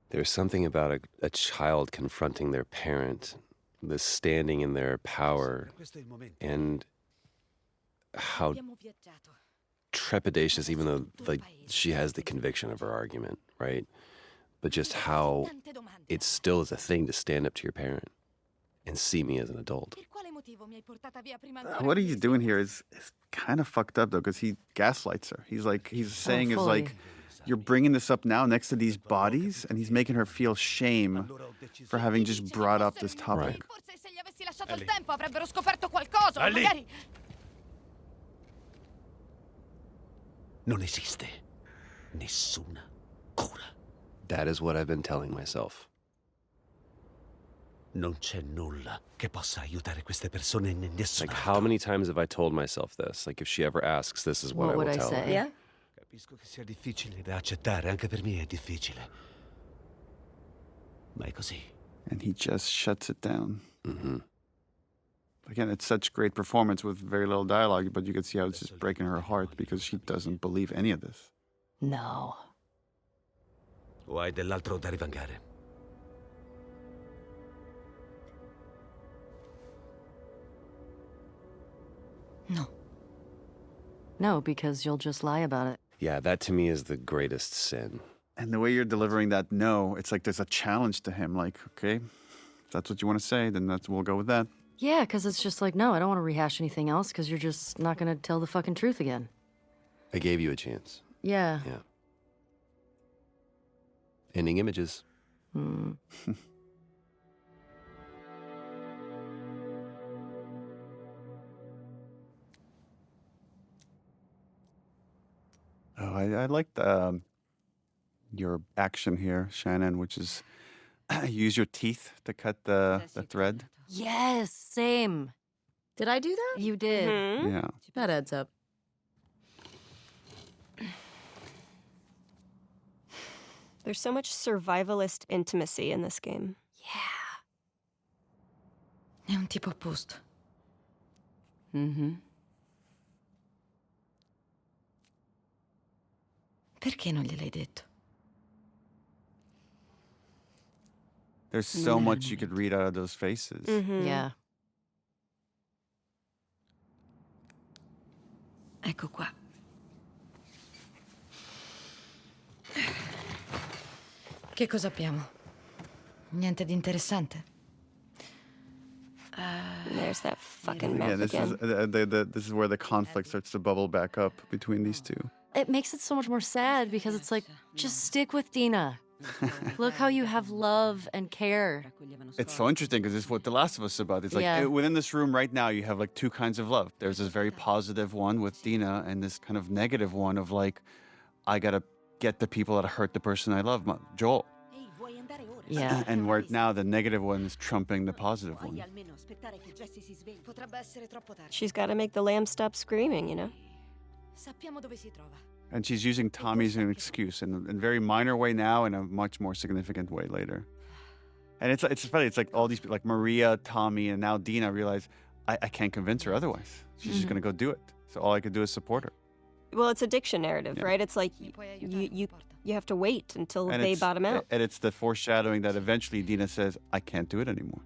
There's something about a child confronting their parent, this standing in their power, and how trepidatious, even though like she has the conviction of her argument, right? But just how it still is a thing to stand up to your parent and see me as an adult. What he's doing here is kind of fucked up though, because he gaslights her. He's saying is like, you're bringing this up now next to these bodies, and he's making her feel shame for having just brought up this topic. Forse se gli avessi lasciato il tempo avrebbero scoperto qualcosa, o magari... Non esiste nessuna cura. That is what I've been telling myself. Non c'è nulla che possa aiutare queste persone in nessun Like, how many times have I told myself this? Like, if she ever asks, this is what I will would I tell say? her. Yeah. Capisco che sia difficile da accettare, anche per me è difficile. Ma è così. And he just shuts it down. Mm-hmm. Again, it's such great performance with very little dialogue, but you can see how it's just breaking her heart because she doesn't believe any of this. No. O hai dell'altro da rivangare? No. No, because you'll just lie about it. Yeah, that to me is the greatest sin. And the way you're delivering that no, it's like there's a challenge to him. Like, okay, if that's what you want to say, then we'll go with that. Yeah, because it's just like, no, I don't want to rehash anything else because you're just not going to tell the fucking truth again. I gave you a chance. Yeah. Yeah. Ending images. Hmm. Oh, I liked your action here, Shannon, which is use your teeth to cut the thread. Yes, same. Did I do that? You did. Mm-hmm. Yeah. That adds up. There's so much survivalist intimacy in this game. È un tipo opposto. Mm-hmm. Perché non gliel'hai detto? There's so much you could read out of those faces. Mm-hmm. Yeah. Ecco qua. Che cosa abbiamo? Niente di interessante? There's that fucking Yeah, map this again. is this is where the conflict starts to bubble back up between these two. It makes it so much more sad because it's like, just stick with Dina. Look how you have love and care. It's so interesting because it's what The Last of Us is about. It's like Yeah. within this room right now, you have like two kinds of love. There's this very positive one with Dina, and this kind of negative one of like, I gotta get the people that hurt the person I love, Joel. Yeah. And right now, the negative one is trumping the positive one. Potrebbe essere troppo tardi. She's got to make the lamb stop screaming, you know? Sappiamo dove si trova. And she's using Tommy as an excuse in a very minor way now, and a much more significant way later. And it's funny. It's like all these people, like Maria, Tommy, and now Dina realize I can't convince her otherwise. She's just gonna go do it. So all I could do is support her. Well, it's a diction narrative, Yeah. right? It's like you have to wait until And they it's- bottom out. And it's the foreshadowing that eventually Dina says, I can't do it anymore.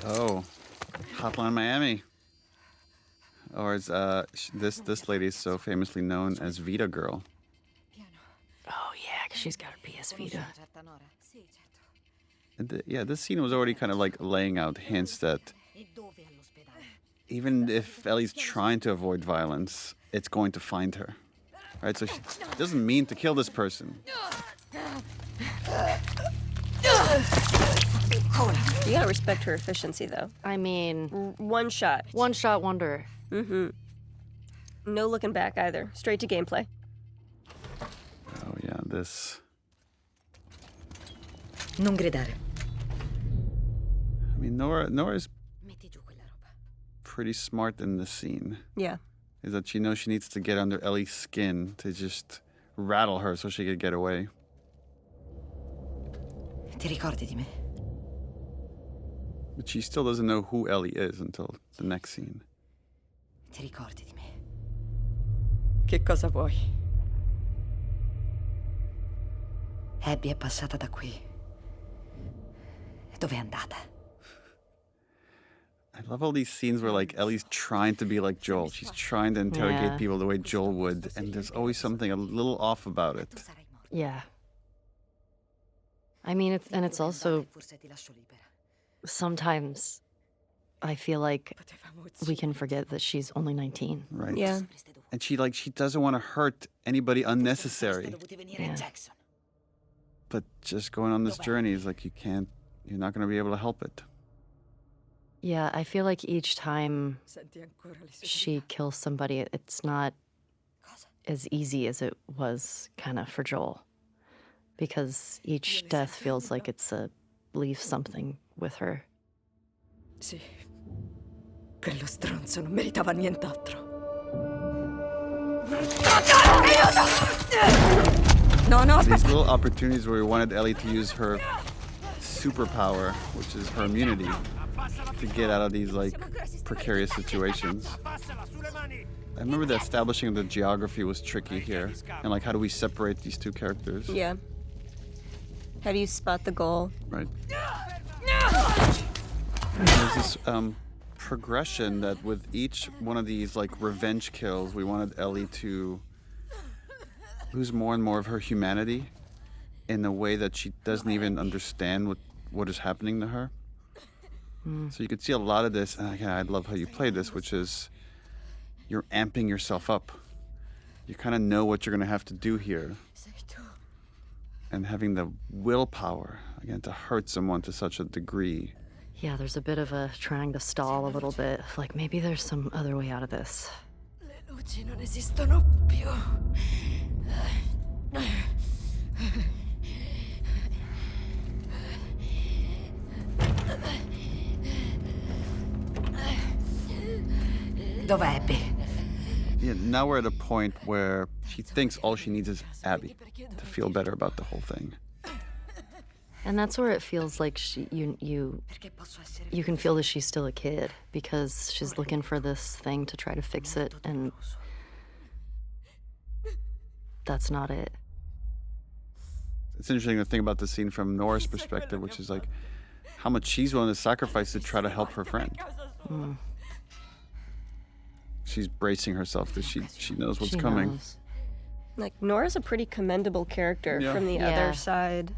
Oh, Hotline Miami. Or as this lady is so famously known as Vita Girl. Oh, yeah, because she's got her PS Vita. And yeah, this scene was already kind of like laying out hints that even if Ellie's trying to avoid violence, it's going to find her. Right? So she doesn't mean to kill this person. You gotta respect her efficiency, though. I mean, One shot. one shot wonder. Mm-hmm. No looking back either. Straight to gameplay. Oh yeah, this. Non gridare. I mean, Nora's pretty smart in this scene. Yeah. Is that she knows she needs to get under Ellie's skin to just rattle her so she could get away. Ti ricordi di me? But she still doesn't know who Ellie is until the next scene. Ti ricordi di me? Che cosa vuoi? Abby è passata da qui. Dove è andata? I love all these scenes where like Ellie's trying to be like Joel. She's trying to interrogate people the way Joel would, and there's always something a little off about it. Yeah. I mean, it's also sometimes I feel like we can forget that she's only 19. Right. Yeah. And she doesn't want to hurt anybody unnecessary. Yeah. But just going on this journey is like you're not going to be able to help it. Yeah, I feel like each time she kills somebody, it's not as easy as it was kind of for Joel. Because each death feels like it's leaves something with her. Sì. Quello stronzo non meritava nient'altro. No, These little opportunities where we wanted Ellie to use her superpower, which is her immunity, to get out of these like precarious situations. I remember the establishing of the geography was tricky here, and like how do we separate these two characters? Yeah. How do you spot the goal? Right. There's this progression that with each one of these like revenge kills, we wanted Ellie to lose more and more of her humanity in a way that she doesn't even understand what is happening to her. So you could see a lot of this, and again, I love how you play this, which is you're amping yourself up. You kind of know what you're going to have to do here. And having the willpower, again, to hurt someone to such a degree. Yeah, there's a bit of a trying to stall a little bit. Like maybe there's some other way out of this. Le luci non esistono più. Dov'è Abby? Yeah, now we're at a point where she thinks all she needs is Abby to feel better about the whole thing. And that's where it feels like you can feel that she's still a kid because she's looking for this thing to try to fix it, and that's not it. It's interesting to think about the scene from Nora's perspective, which is like how much she's willing to sacrifice to try to help her friend. She's bracing herself because she knows what's coming. Knows. Like, Nora's a pretty commendable character from the other side.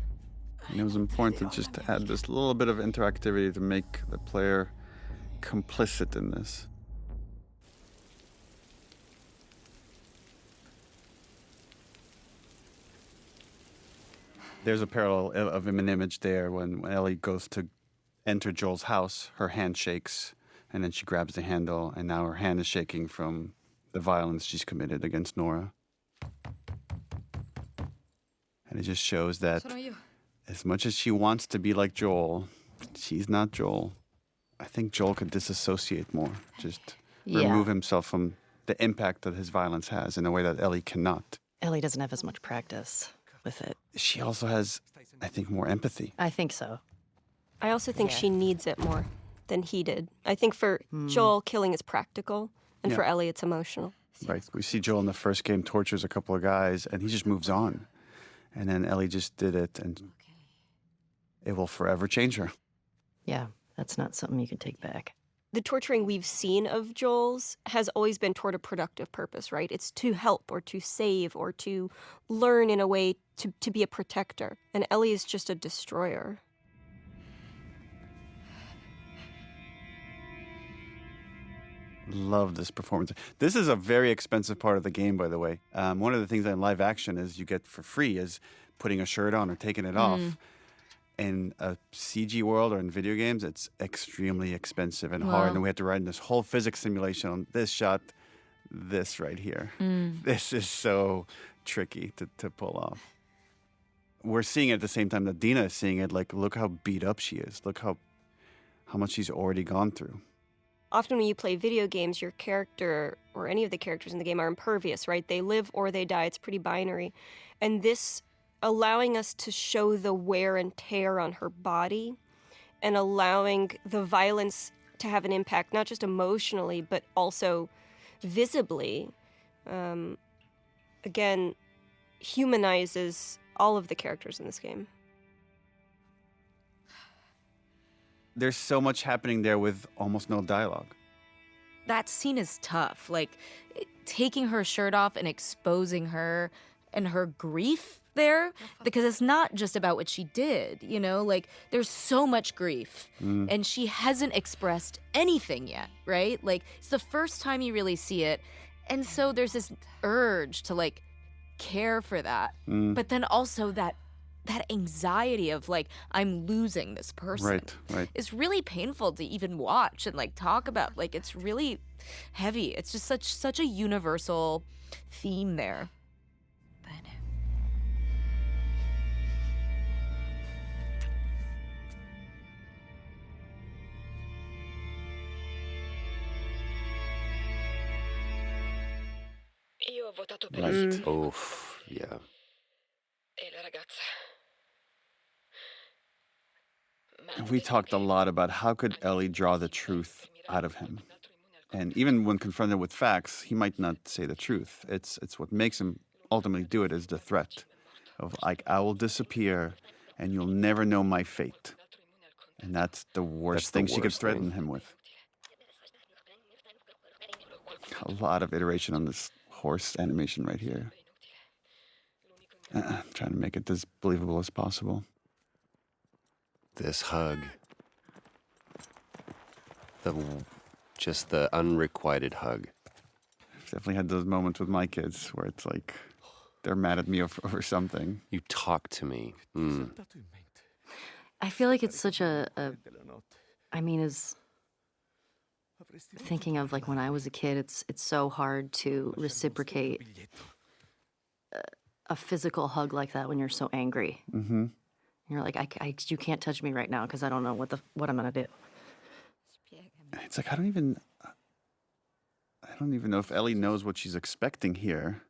And it was important just to add this little bit of interactivity to make the player complicit in this. There's a parallel of an image there when Ellie goes to enter Joel's house, her hand shakes, and then she grabs the handle, and now her hand is shaking from the violence she's committed against Nora. And it just shows that as much as she wants to be like Joel, she's not Joel. I think Joel could disassociate more, just remove himself from the impact that his violence has in a way that Ellie cannot. Ellie doesn't have as much practice with it. She also has, I think, more empathy. I think so. I also think she needs it more than he did. I think for Joel, killing is practical, and for Ellie, it's emotional. Right. We see Joel in the first game tortures a couple of guys, and he just moves on. And then Ellie just did it, and it will forever change her. Yeah, that's not something you can take back. The torturing we've seen of Joel's has always been toward a productive purpose, right? It's to help or to save or to learn in a way to be a protector. And Ellie is just a destroyer. Love this performance. This is a very expensive part of the game, by the way. One of the things that in live action is you get for free is putting a shirt on or taking it off. In a CG world or in video games, it's extremely expensive and hard. And we had to run this whole physics simulation on this shot, this right here. This is so tricky to pull off. We're seeing it at the same time that Dina is seeing it. Like, look how beat up she is. Look how much she's already gone through. Often when you play video games, your character or any of the characters in the game are impervious, right? They live or they die. It's pretty binary. And this allowing us to show the wear and tear on her body and allowing the violence to have an impact, not just emotionally, but also visibly, again, humanizes all of the characters in this game. There's so much happening there with almost no dialogue. That scene is tough. Like, taking her shirt off and exposing her and her grief there, because it's not just about what she did, you know? Like, there's so much grief, and she hasn't expressed anything yet, right? Like, it's the first time you really see it, and so there's this urge to, like, care for that, but then also that anxiety of, like, I'm losing this person. Right. It's really painful to even watch and, like, talk about. Like, it's really heavy. It's just such a universal theme there. Io ho votato per Right. Oof, yeah. E la ragazza. And we talked a lot about how could Ellie draw the truth out of him. And even when confronted with facts, he might not say the truth. It's what makes him ultimately do it is the threat of, like, I will disappear and you'll never know my fate. And that's the worst thing she could threaten him with. A lot of iteration on this horse animation right here. Trying to make it as believable as possible. This hug. Just the unrequited hug. I've definitely had those moments with my kids where it's like they're mad at me over something. You talk to me. I feel like it's such I mean, as thinking of, like, when I was a kid, it's so hard to reciprocate a physical hug like that when you're so angry. Mm-hmm. You're like, you can't touch me right now because I don't know what I'm gonna do. It's like I don't even know if Ellie knows what she's expecting here.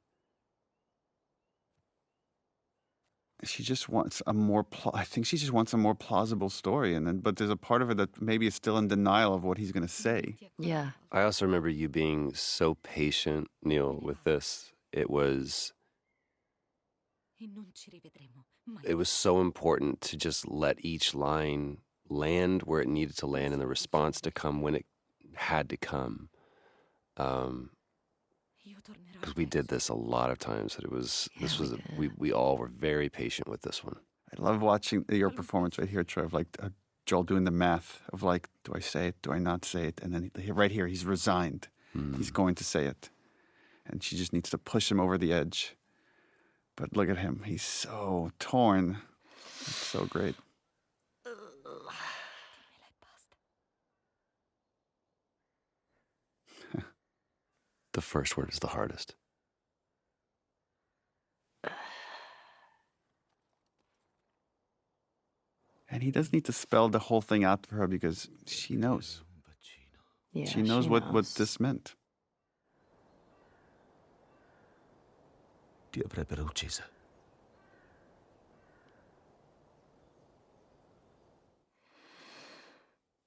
She just wants a more I think she just wants a more plausible story, but there's a part of her that maybe is still in denial of what he's going to say. Yeah. I also remember you being so patient, Neil, with this. It was so important to just let each line land where it needed to land and the response to come when it had to come. Because we did this a lot of times. We all were very patient with this one. I love watching your performance right here, Trev, like Joel doing the math of, like, do I say it, do I not say it? And then right here, he's resigned. He's going to say it. And she just needs to push him over the edge. But look at him. He's so torn. It's so great. The first word is the hardest. And he does need to spell the whole thing out for her because she knows. Yeah, she knows what this meant. Ti avrebbero uccisa.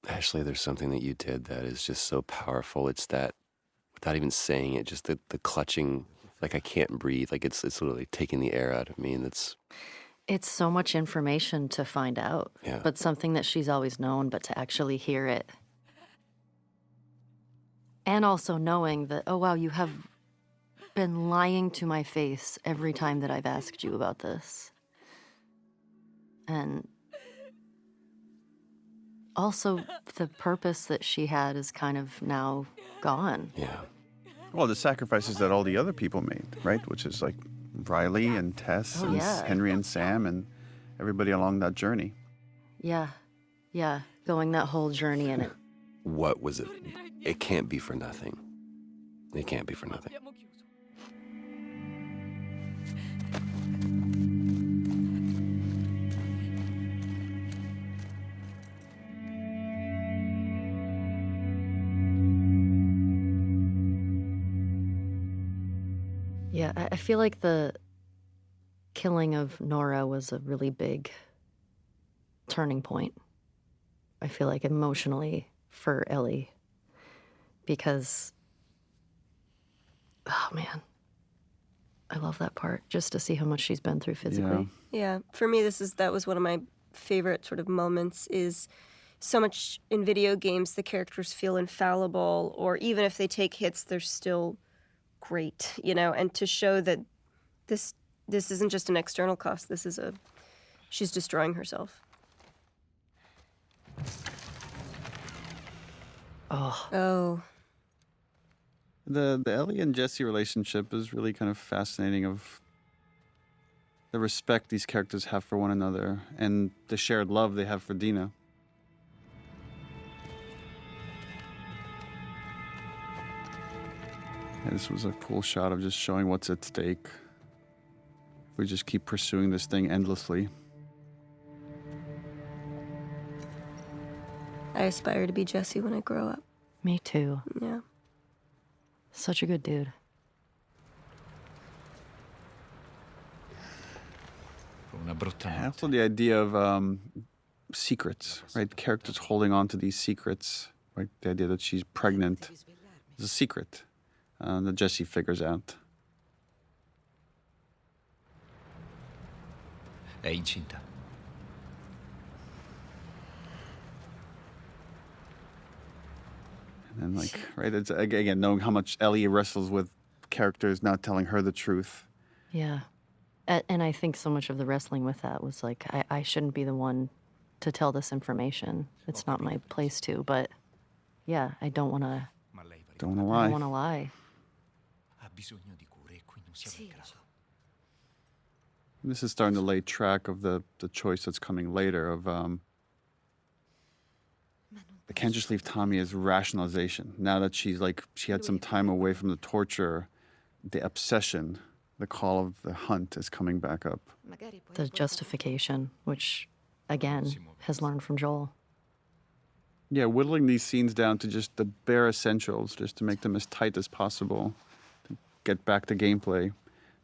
Ashley, there's something that you did that is just so powerful. It's that, without even saying it, just the clutching, like I can't breathe. Like it's literally taking the air out of me, and It's so much information to find out, but something that she's always known, but to actually hear it. And also knowing that, oh, wow, you have been lying to my face every time that I've asked you about this. And also the purpose that she had is kind of now gone. Yeah. Well, the sacrifices that all the other people made, right? Which is like Riley and Tess and Henry and Sam and everybody along that journey. Yeah. Yeah. Going that whole journey in it. What was it? It can't be for nothing. It can't be for nothing. Yeah, I feel like the killing of Nora was a really big turning point, I feel like, emotionally for Ellie. Because, oh man, I love that part, just to see how much she's been through physically. Yeah, for me, that was one of my favorite sort of moments. Is so much in video games, the characters feel infallible, or even if they take hits, they're still great, you know. And to show that this isn't just an external cost. She's destroying herself. Oh. The Ellie and Jesse relationship is really kind of fascinating, of the respect these characters have for one another and the shared love they have for Dina. And this was a cool shot of just showing what's at stake. We just keep pursuing this thing endlessly. I aspire to be Jesse when I grow up. Me too. Yeah. Such a good dude. Also the idea of secrets, right? Characters holding on to these secrets, right? The idea that she's pregnant is a secret that Jesse figures out. È incinta. And like, right, it's again, knowing how much Ellie wrestles with characters not telling her the truth. Yeah. And I think so much of the wrestling with that was like, I shouldn't be the one to tell this information. It's not my place to, but yeah, I don't want to. Don't want to lie. I don't want to lie. This is starting to lay track of the choice that's coming later of I can't just leave Tommy as rationalization. Now that she had some time away from the torture, the obsession, the call of the hunt is coming back up. The justification, which, again, has learned from Joel. Yeah, whittling these scenes down to just the bare essentials, just to make them as tight as possible, to get back to gameplay.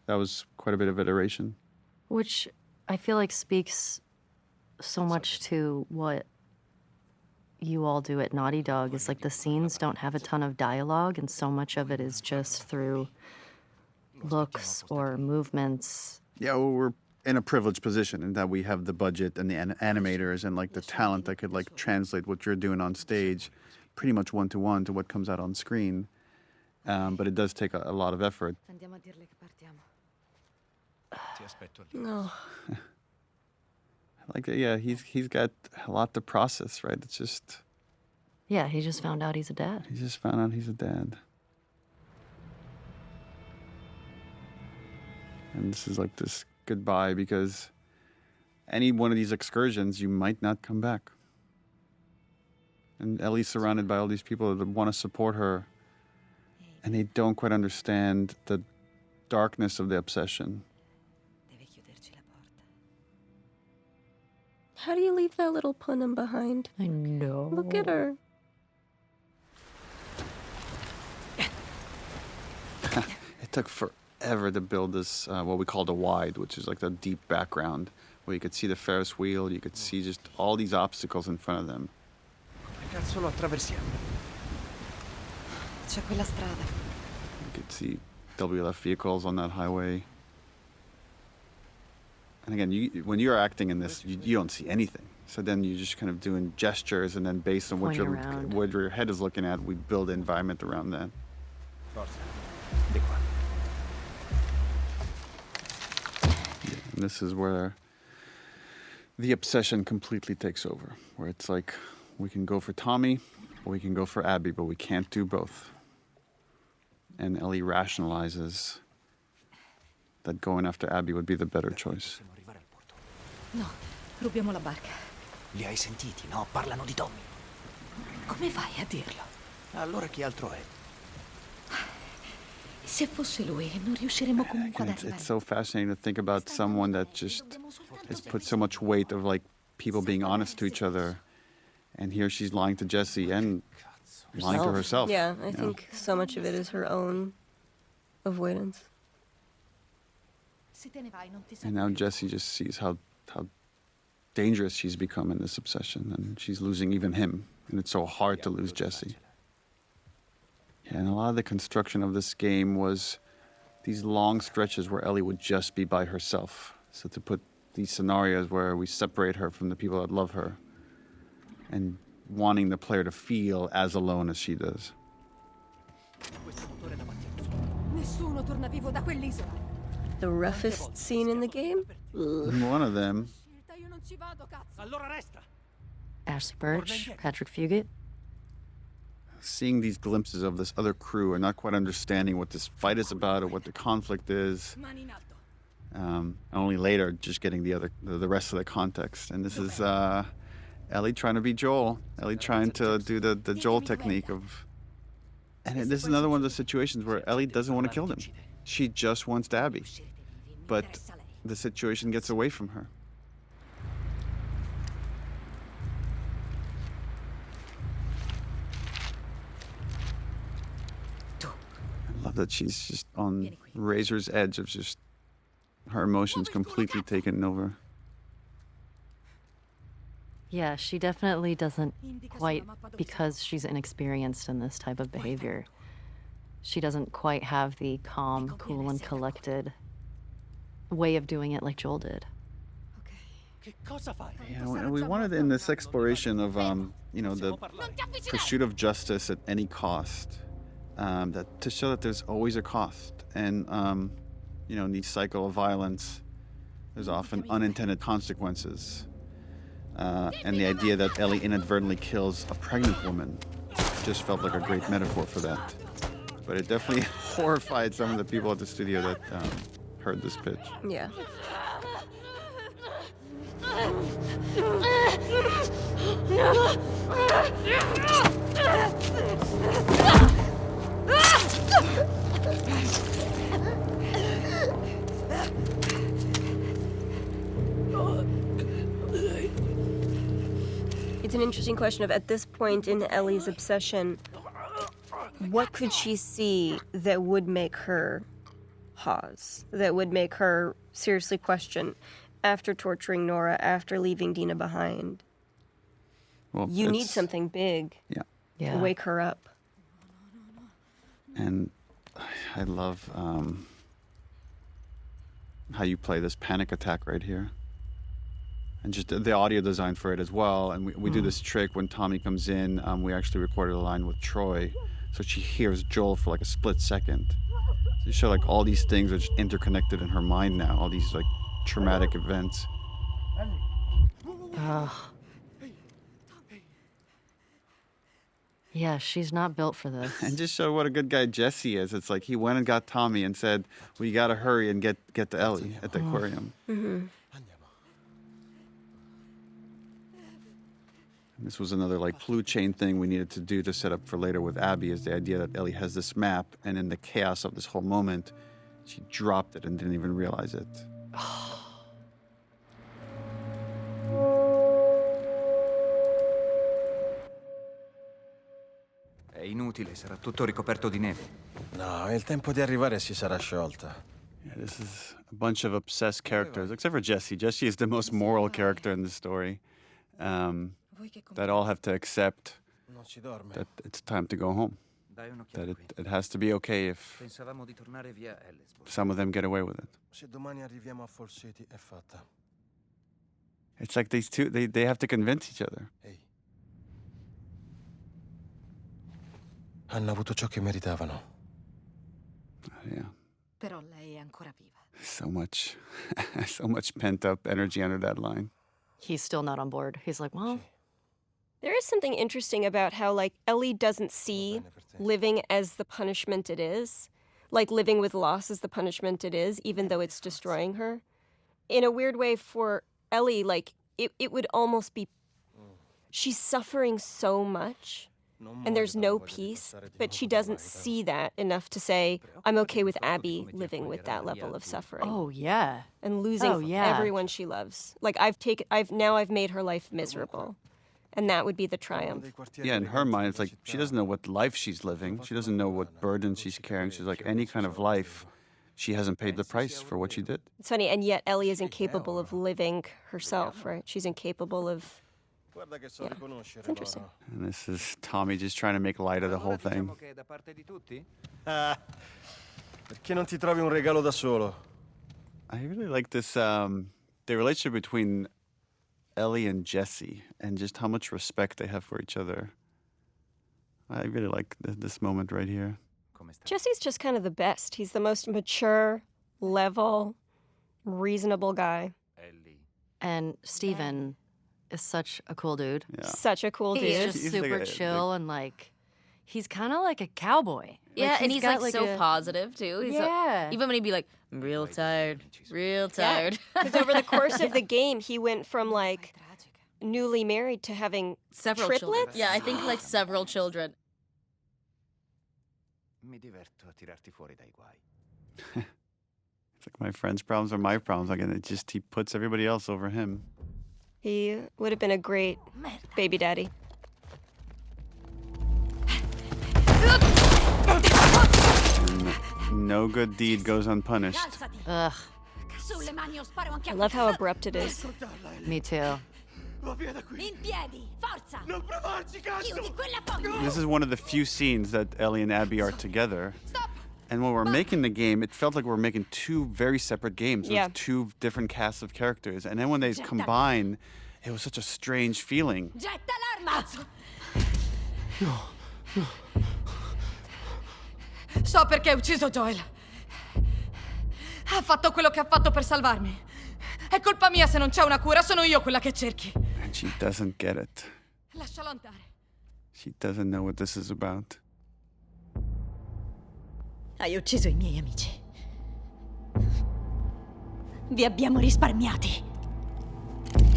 That was quite a bit of iteration. Which I feel like speaks so much to what you all do at Naughty Dog, is like the scenes don't have a ton of dialogue, and so much of it is just through looks or movements. Yeah, well, we're in a privileged position in that we have the budget and the animators and like the talent that could like translate what you're doing on stage pretty much one-to-one to what comes out on screen. But it does take a lot of effort. No. Like, yeah, he's got a lot to process, right? It's just... Yeah, he just found out he's a dad. He just found out he's a dad. And this is like this goodbye, because any one of these excursions, you might not come back. And Ellie's surrounded by all these people that want to support her, and they don't quite understand the darkness of the obsession. How do you leave that little Punim behind? I know. Look at her. It took forever to build this, what we call the wide, which is like the deep background, where you could see the Ferris wheel, you could see just all these obstacles in front of them. Come cazzo lo attraversiamo? C'è quella strada. You could see WLF vehicles on that highway. And again, when you're acting in this, you don't see anything. So then you're just kind of doing gestures, and then based on what your head is looking at, we build the environment around that. Forza. Di qua. Yeah, and this is where the obsession completely takes over, where it's like, we can go for Tommy, or we can go for Abby, but we can't do both. And Ellie rationalizes that going after Abby would be the better choice. No, rubiamo la barca. Li hai sentiti, no? Parlano di Tommy. Come fai a dirlo? Allora chi altro è? Se fosse lui, non riusciremo comunque ad Again, arrivare. it's so fascinating to think about someone that just has put so much weight of like people being honest to each other, and here she's lying to Jesse and lying to herself. Yeah, I think so much of it is her own avoidance. And now Jessie just sees how dangerous she's become in this obsession, and she's losing even him. And it's so hard to lose Jessie. Yeah, and a lot of the construction of this game was these long stretches where Ellie would just be by herself. So to put these scenarios where we separate her from the people that love her, and wanting the player to feel as alone as she does. The roughest scene in the game? One of them. Ashley Birch, Patrick Fugit. Seeing these glimpses of this other crew and not quite understanding what this fight is about or what the conflict is. Only later just getting the rest of the context. And this is Ellie trying to be Joel. Ellie trying to do the Joel technique of... And this is another one of the situations where Ellie doesn't want to kill him. She just wants Abby. But the situation gets away from her. I love that she's just on razor's edge of just her emotions completely taken over. Yeah, she definitely doesn't quite, because she's inexperienced in this type of behavior, she doesn't quite have the calm, cool, and collected way of doing it like Joel did. Yeah, we wanted in this exploration of, the pursuit of justice at any cost, to show that there's always a cost. And, in the cycle of violence, there's often unintended consequences. And the idea that Ellie inadvertently kills a pregnant woman just felt like a great metaphor for that. But it definitely horrified some of the people at the studio that heard this pitch. Yeah. It's an interesting question of, at this point in Ellie's obsession, what could she see that would make her pause, that would make her seriously question, after torturing Nora, after leaving Dina behind? Well, you need something big to wake her up. And I love how you play this panic attack right here. And just the audio design for it as well. And we do this trick when Tommy comes in. We actually recorded a line with Troy, so she hears Joel for like a split second. So you show like all these things are just interconnected in her mind now, all these like traumatic events. Yeah, she's not built for this. And just show what a good guy Jesse is. It's like he went and got Tommy and said, "We gotta hurry and get to Ellie at the aquarium." Mm-hmm. This was another like clue chain thing we needed to do to set up for later with Abby, is the idea that Ellie has this map, and in the chaos of this whole moment, she dropped it and didn't even realize it. È inutile, sarà tutto ricoperto di neve. No, è il tempo di arrivare, si sarà sciolta. Yeah, this is a bunch of obsessed characters, except for Jesse. Jesse is the most moral character in the story. That all have to accept that it's time to go home. That it has to be okay if some of them get away with it. Se domani arriviamo a Fall City, è fatta. It's like these two, they have to convince each other. Hanno avuto ciò che meritavano. Yeah. Però lei è ancora viva. So much pent up energy under that line. He's still not on board. He's like, well... There is something interesting about how, like, Ellie doesn't see living as the punishment it is. Like, living with loss is the punishment it is, even though it's destroying her. In a weird way, for Ellie, like, it would almost be... She's suffering so much, and there's no peace, but she doesn't see that enough to say, I'm okay with Abby living with that level of suffering. Oh, yeah. And losing everyone she loves. Like, I've made her life miserable. And that would be the triumph. Yeah, in her mind, it's like she doesn't know what life she's living. She doesn't know what burden she's carrying. She's like, any kind of life, she hasn't paid the price for what she did. It's funny, and yet Ellie is incapable of living herself, right? She's incapable of. Yeah. It's interesting. And this is Tommy just trying to make light of the whole thing. Perché non ti trovi un regalo da solo? I really like this, the relationship between Ellie and Jesse and just how much respect they have for each other. I really like this moment right here. Jesse's just kind of the best. He's the most mature, level, reasonable guy. And Steven is such a cool dude. Yeah. Such a cool dude. He's just super chill and like, he's kind of like a cowboy. Yeah, Like, and he's like so a- positive too. He's Yeah. even when he'd be like, I'm real tired, real tired. Because over the course of the game, he went from like newly married to having Several triplets. children. Yeah, I think like several children. Mi diverto a tirarti fuori dai guai. It's like my friend's problems are my problems. Like, and he puts everybody else over him. He would have been a great baby daddy. And no good deed goes unpunished. Ugh, I love how abrupt it is. me too. In piedi, forza! Non provarci, cazzo! Chiudi quella porta! This is one of the few scenes that Ellie and Abby are together. And when we're making the game, it felt like we were making two very separate games with two different casts of characters. And then when they combine, it was such a strange feeling. Getta l'arma! So perché ha ucciso Joel. Ha fatto quello che ha fatto per salvarmi. È colpa mia se non c'è una cura, sono io quella che cerchi. And she doesn't get it. Lascialo andare. She doesn't know what this is about. Hai ucciso i miei amici. Vi abbiamo risparmiati.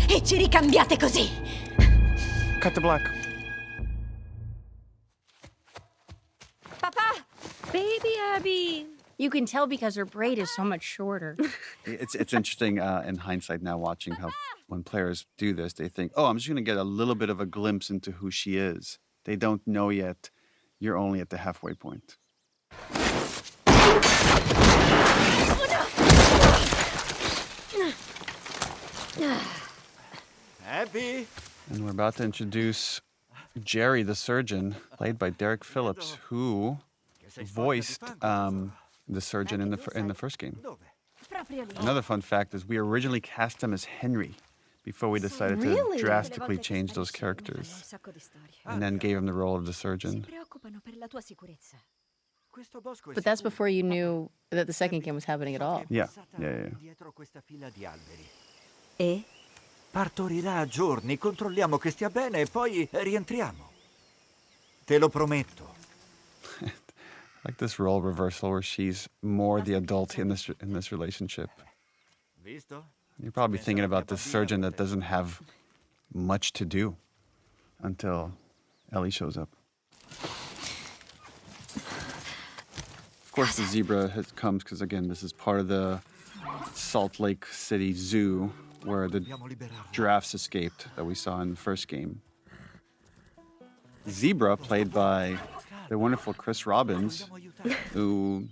E ci ricambiate così. Cut to black. Papà! Baby Abby! You can tell because her braid is so much shorter. It's interesting in hindsight now watching how when players do this, they think, oh, I'm just going to get a little bit of a glimpse into who she is. They don't know yet. You're only at the halfway point. Abby! And we're about to introduce Jerry the surgeon, played by Derek Phillips, who voiced the surgeon in the first game. Another fun fact is we originally cast him as Henry before we decided to drastically change those characters, and then gave him the role of the surgeon. But that's before you knew that the second game was happening at all. Yeah. E? Partorirà a giorni, controlliamo che stia bene e poi rientriamo. Te lo prometto. Like this role reversal where she's more the adult in this relationship. You're probably thinking about this surgeon that doesn't have much to do until Ellie shows up. Of course, the zebra comes because, again, this is part of the Salt Lake City Zoo where the giraffes escaped that we saw in the first game. Zebra, played by the wonderful Chris Robbins, who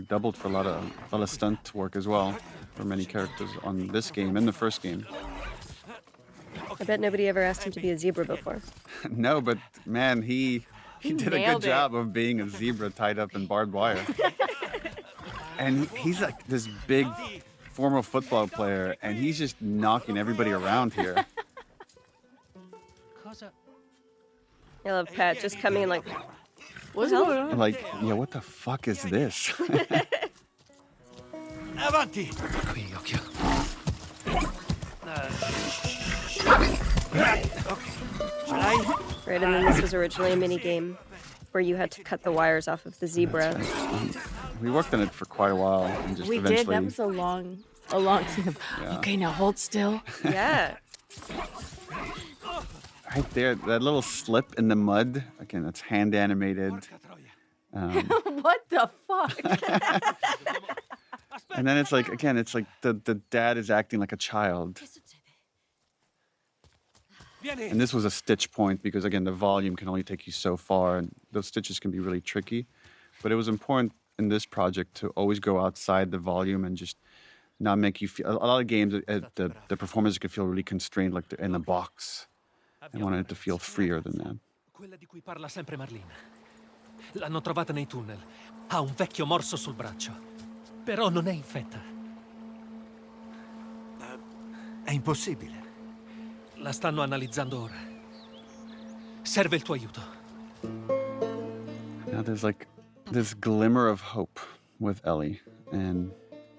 doubled for a lot of stunt work as well for many characters on this game and the first game. I bet nobody ever asked him to be a zebra before. No, but man, he did a good nailed it. job of being a zebra tied up in barbed wire. And he's like this big former football player, and he's just knocking everybody around here. I love Pat just coming in like, what's I'm going on? like, yeah, what the fuck is this? Avanti! Right, and then this was originally a mini game where you had to cut the wires off of the zebra. We worked on it for quite a while, and just We eventually. did. That was a long scene of, Yeah. okay, now hold still. Yeah. Right there, that little slip in the mud. Again, that's hand animated. What the fuck? And then it's like, again, it's like the dad is acting like a child. And this was a stitch point because, again, the volume can only take you so far, and those stitches can be really tricky. But it was important in this project to always go outside the volume and just not make you feel. A lot of games, the performers could feel really constrained, like they're in a box. I wanted it to feel freer than that. Quella di cui parla sempre Marlene. L'hanno trovata nei tunnel. Ha un vecchio morso sul braccio. Però non è infetta. È impossibile. La stanno analizzando ora. Serve il tuo aiuto. Now there's like this glimmer of hope with Ellie and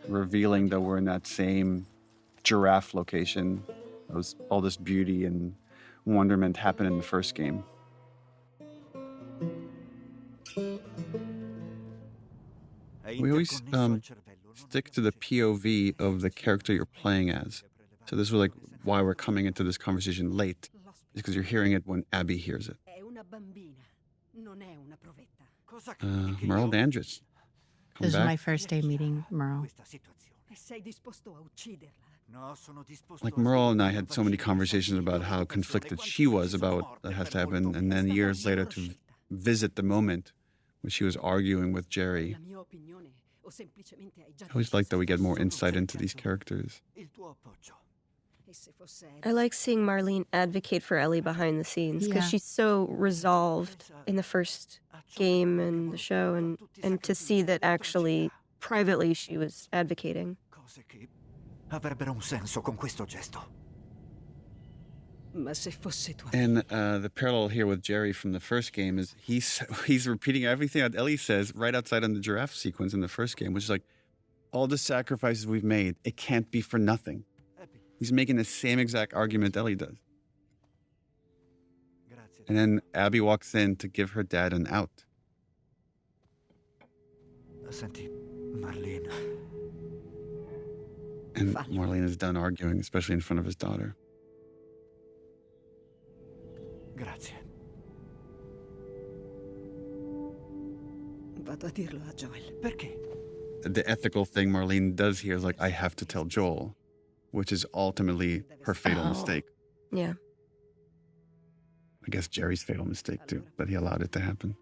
revealing that we're in that same giraffe location. All this beauty and wonderment happened in the first game. We always stick to the POV of the character you're playing as. So this was like why we're coming into this conversation late, is because you're hearing it when Abby hears it. Merle Dandridge. This is my first day meeting Merle. Like Merle and I had so many conversations about how conflicted she was about what that has to happen, and then years later to visit the moment when she was arguing with Jerry. I always like that we get more insight into these characters. I like seeing Marlene advocate for Ellie behind the scenes because she's so resolved in the first game and the show, and to see that actually privately she was advocating. Avrebbero un senso con questo gesto. And the parallel here with Jerry from the first game is he's repeating everything that Ellie says right outside on the giraffe sequence in the first game, which is like, all the sacrifices we've made, it can't be for nothing. He's making the same exact argument Ellie does. And then Abby walks in to give her dad an out. Senti, Marlene. And Marlene is done arguing, especially in front of his daughter. Grazie. Vado a dirlo a Joel. Perché? The ethical thing Marlene does here is like, I have to tell Joel, which is ultimately her fatal mistake. Yeah. I guess Jerry's fatal mistake too, that he allowed it to happen.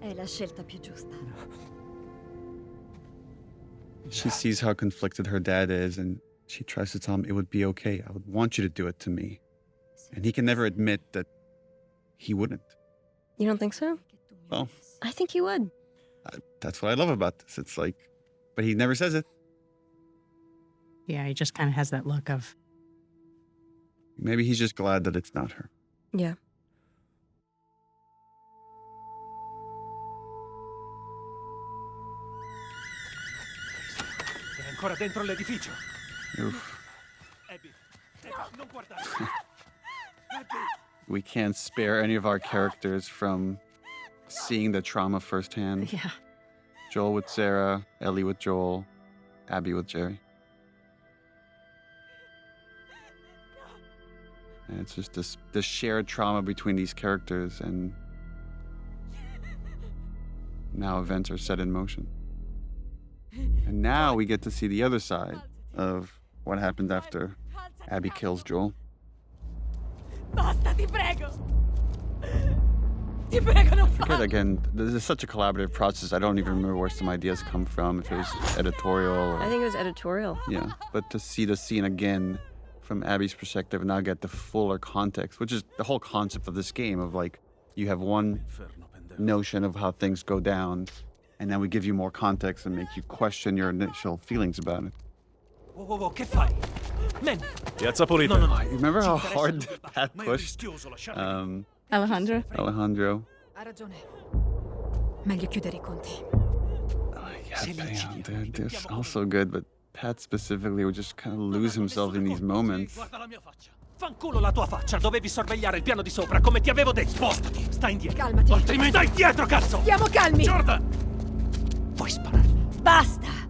È la scelta più giusta. She sees how conflicted her dad is, and she tries to tell him it would be okay. I would want you to do it to me. And he can never admit that he wouldn't. You don't think so? Well, I think he would. That's what I love about this. It's like, but he never says it. Yeah, he just kind of has that look of... Maybe he's just glad that it's not her. Yeah. È ancora dentro l'edificio. Oof. Abby, non guardare. We can't spare any of our characters from seeing the trauma firsthand. Yeah. Joel with Sarah, Ellie with Joel, Abby with Jerry. And it's just this shared trauma between these characters, and now events are set in motion. And now we get to see the other side of what happened after Abby kills Joel. Basta, ti prego. Ti prego, non Forget again, this is such a collaborative process. I don't even remember where some ideas come from, if it was editorial or... I think it was editorial. Yeah, but to see the scene again from Abby's perspective and now get the fuller context, which is the whole concept of this game of like, you have one notion of how things go down, and then we give you more context and make you question your initial feelings about it. Whoa, che fai? Men! Piazza pulita. No. You remember how hard Pat pushed Alejandro? Alejandro? Ha ragione. Meglio chiudere I conti. Yeah, they're all so good, but Pat specifically would just kind of lose himself in these moments. Guarda la mia faccia. Fanculo la tua faccia, dovevi sorvegliare il piano di sopra, come ti avevo detto. Spostati, stai indietro. Calmati. Altrimenti stai dietro, cazzo! Stiamo calmi. Jordan! Vuoi spararmi? Basta.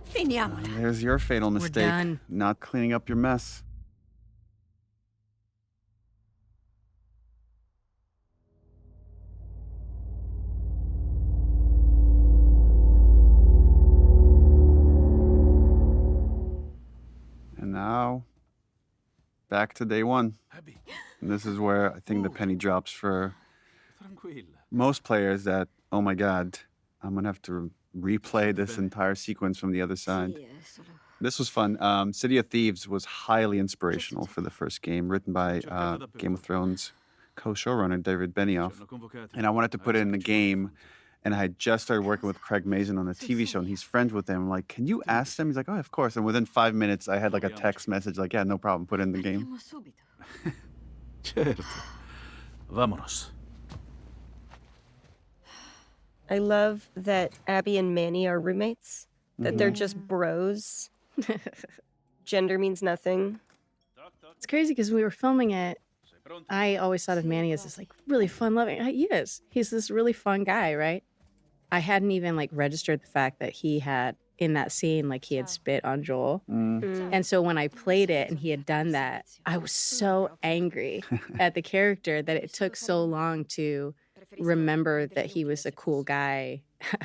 Finiamola. There's your fatal mistake, done. not cleaning up your mess. back to day one. And this is where I think the penny drops for most players that, oh my God, I'm going to have to replay this entire sequence from the other side. This was fun. City of Thieves was highly inspirational for the first game, written by Game of Thrones co-showrunner David Benioff. And I wanted to put it in the game. And I had just started working with Craig Mazin on a TV show, and he's friends with them. I'm like, can you ask them? He's like, oh, of course. And within 5 minutes, I had like a text message like, yeah, no problem, put it in the game. Certo. Vámonos. I love that Abby and Manny are roommates, that they're just bros. Gender means nothing. It's crazy because when we were filming it, I always thought of Manny as this like really fun loving. He is. He's this really fun guy, right? I hadn't even like registered the fact that he had in that scene, like he had spit on Joel. And so when I played it and he had done that, I was so angry at the character that it took so long to remember that he was a cool guy.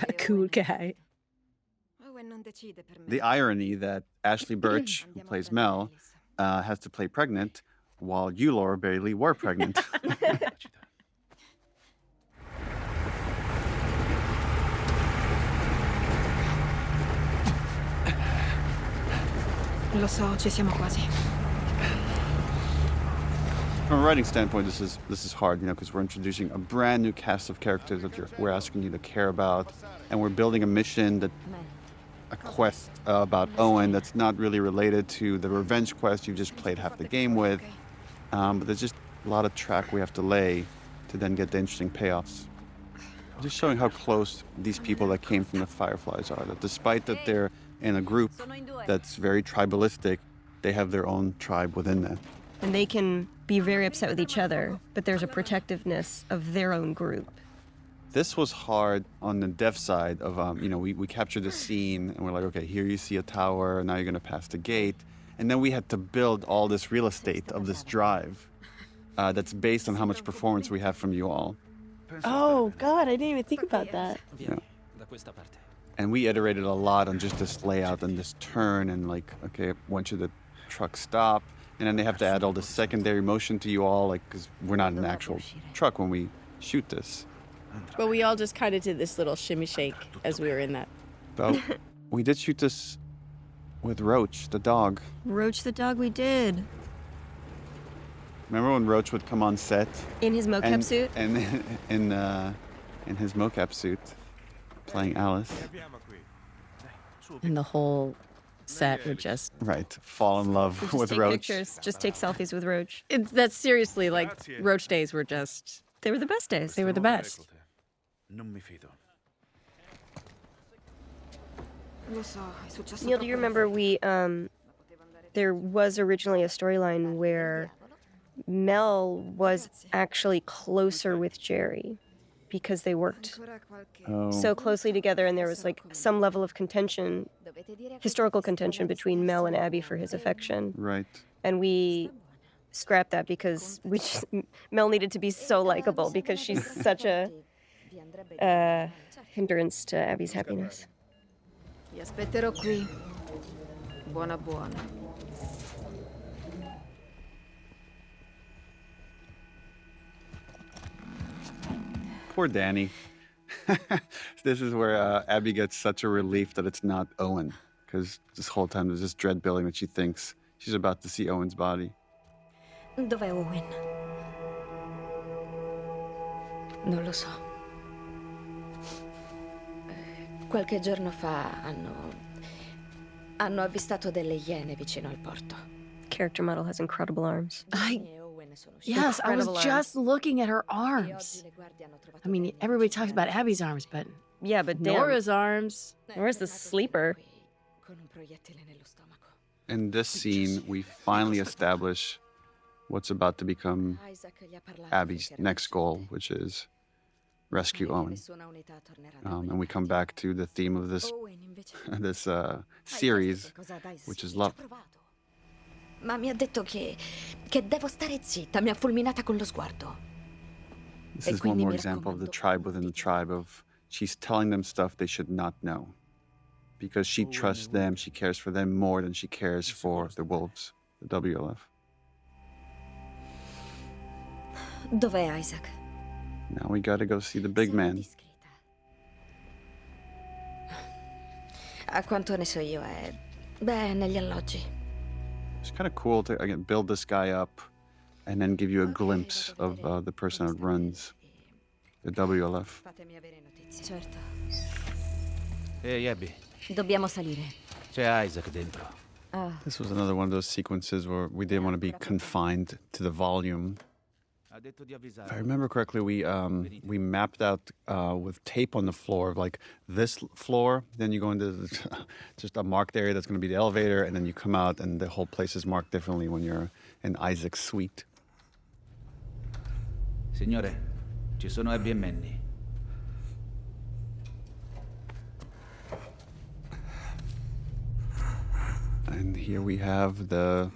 A cool guy. The irony that Ashley Birch, who plays Mel, has to play pregnant while you, Laura Bailey, were pregnant. Lo so, ci siamo quasi. From a writing standpoint, this is hard, because we're introducing a brand new cast of characters that we're asking you to care about, and we're building a mission a quest about Owen that's not really related to the revenge quest you just played half the game with. But there's just a lot of track we have to lay to then get the interesting payoffs. Just showing how close these people that came from the Fireflies are. That despite that they're in a group that's very tribalistic, they have their own tribe within that. And they can be very upset with each other, but there's a protectiveness of their own group. This was hard on the dev side of, we captured the scene and we're like, okay, here you see a tower, now you're going to pass the gate. And then we had to build all this real estate of this drive that's based on how much performance we have from you all. Oh, God, I didn't even think about that. Yeah. And we iterated a lot on just this layout and this turn and like, okay, when should the truck stop? And then they have to add all the secondary motion to you all, like, because we're not an actual truck when we shoot this. But we all just kind of did this little shimmy shake as we were in that. But we did shoot this with Roach, the dog. Roach the dog, we did. Remember when Roach would come on set? In his mocap suit? And in his mocap suit, playing Alice. And the whole set would just... Right, fall in love with take Roach. Pictures, just take selfies with Roach. That's seriously, like, Roach days were just... They were the best days. They were the best. Neil, do you remember there was originally a storyline where Mel was actually closer with Jerry because they worked so closely together, and there was like some level of contention, historical contention between Mel and Abby for his affection. Right. And we scrapped that because Mel needed to be so likable because she's such a hindrance to Abby's happiness. Vi aspetterò qui. Buona buona. Poor Danny. This is where Abby gets such a relief that it's not Owen, because this whole time there's this dread building that she thinks she's about to see Owen's body. Dov'è Owen? Non lo so. Qualche giorno fa hanno avvistato delle iene vicino al porto. Character model has incredible arms. Yes, I was just looking at her arms. I mean, everybody talks about Abby's arms, but yeah, but damn. Nora's arms. Nora's the sleeper. In this scene, we finally establish what's about to become Abby's next goal, which is rescue Owen. And we come back to the theme of this series, which is love. Ma mi ha detto che devo stare zitta, mi ha fulminata con lo sguardo. This is one more example of the tribe within the tribe of she's telling them stuff they should not know. Because she trusts them, she cares for them more than she cares for the wolves, the WLF. Dov'è Isaac? Now we gotta go see the big man. A quanto ne so io beh, negli alloggi. It's kind of cool to, again, build this guy up and then give you a glimpse of the person that runs the WLF. Fatemi avere notizie. Certo. Ehi, Abby, Dobbiamo salire. c'è Isaac dentro. This was another one of those sequences where we didn't want to be confined to the volume. Ha detto di If I avvisare. remember correctly, we mapped out with tape on the floor of like this floor. Then you go into just a marked area that's going to be the elevator, and then you come out, and the whole place is marked differently when you're in Isaac's suite. Signore, ci sono Abby e Manny. And here we have the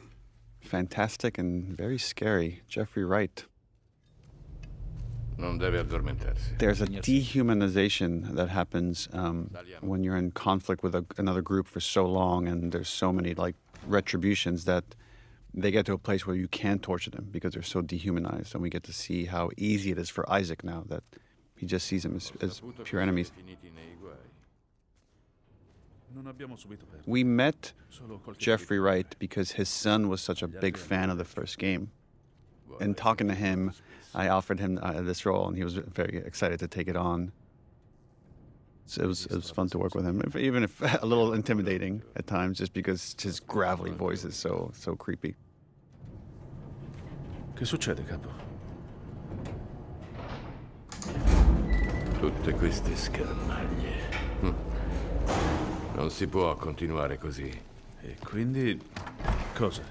fantastic and very scary Jeffrey Wright. Non deve addormentarsi. There's a dehumanization that happens when you're in conflict with another group for so long, and there's so many like retributions that they get to a place where you can't torture them because they're so dehumanized. And we get to see how easy it is for Isaac now that he just sees them as pure enemies. We met Jeffrey Wright because his son was such a big fan of the first game. And talking to him, I offered him this role, and he was very excited to take it on. So it was fun to work with him, even if a little intimidating at times, just because his gravelly voice is so creepy. Che succede, capo? Tutte queste schermaglie. Non si può continuare così. E quindi cosa?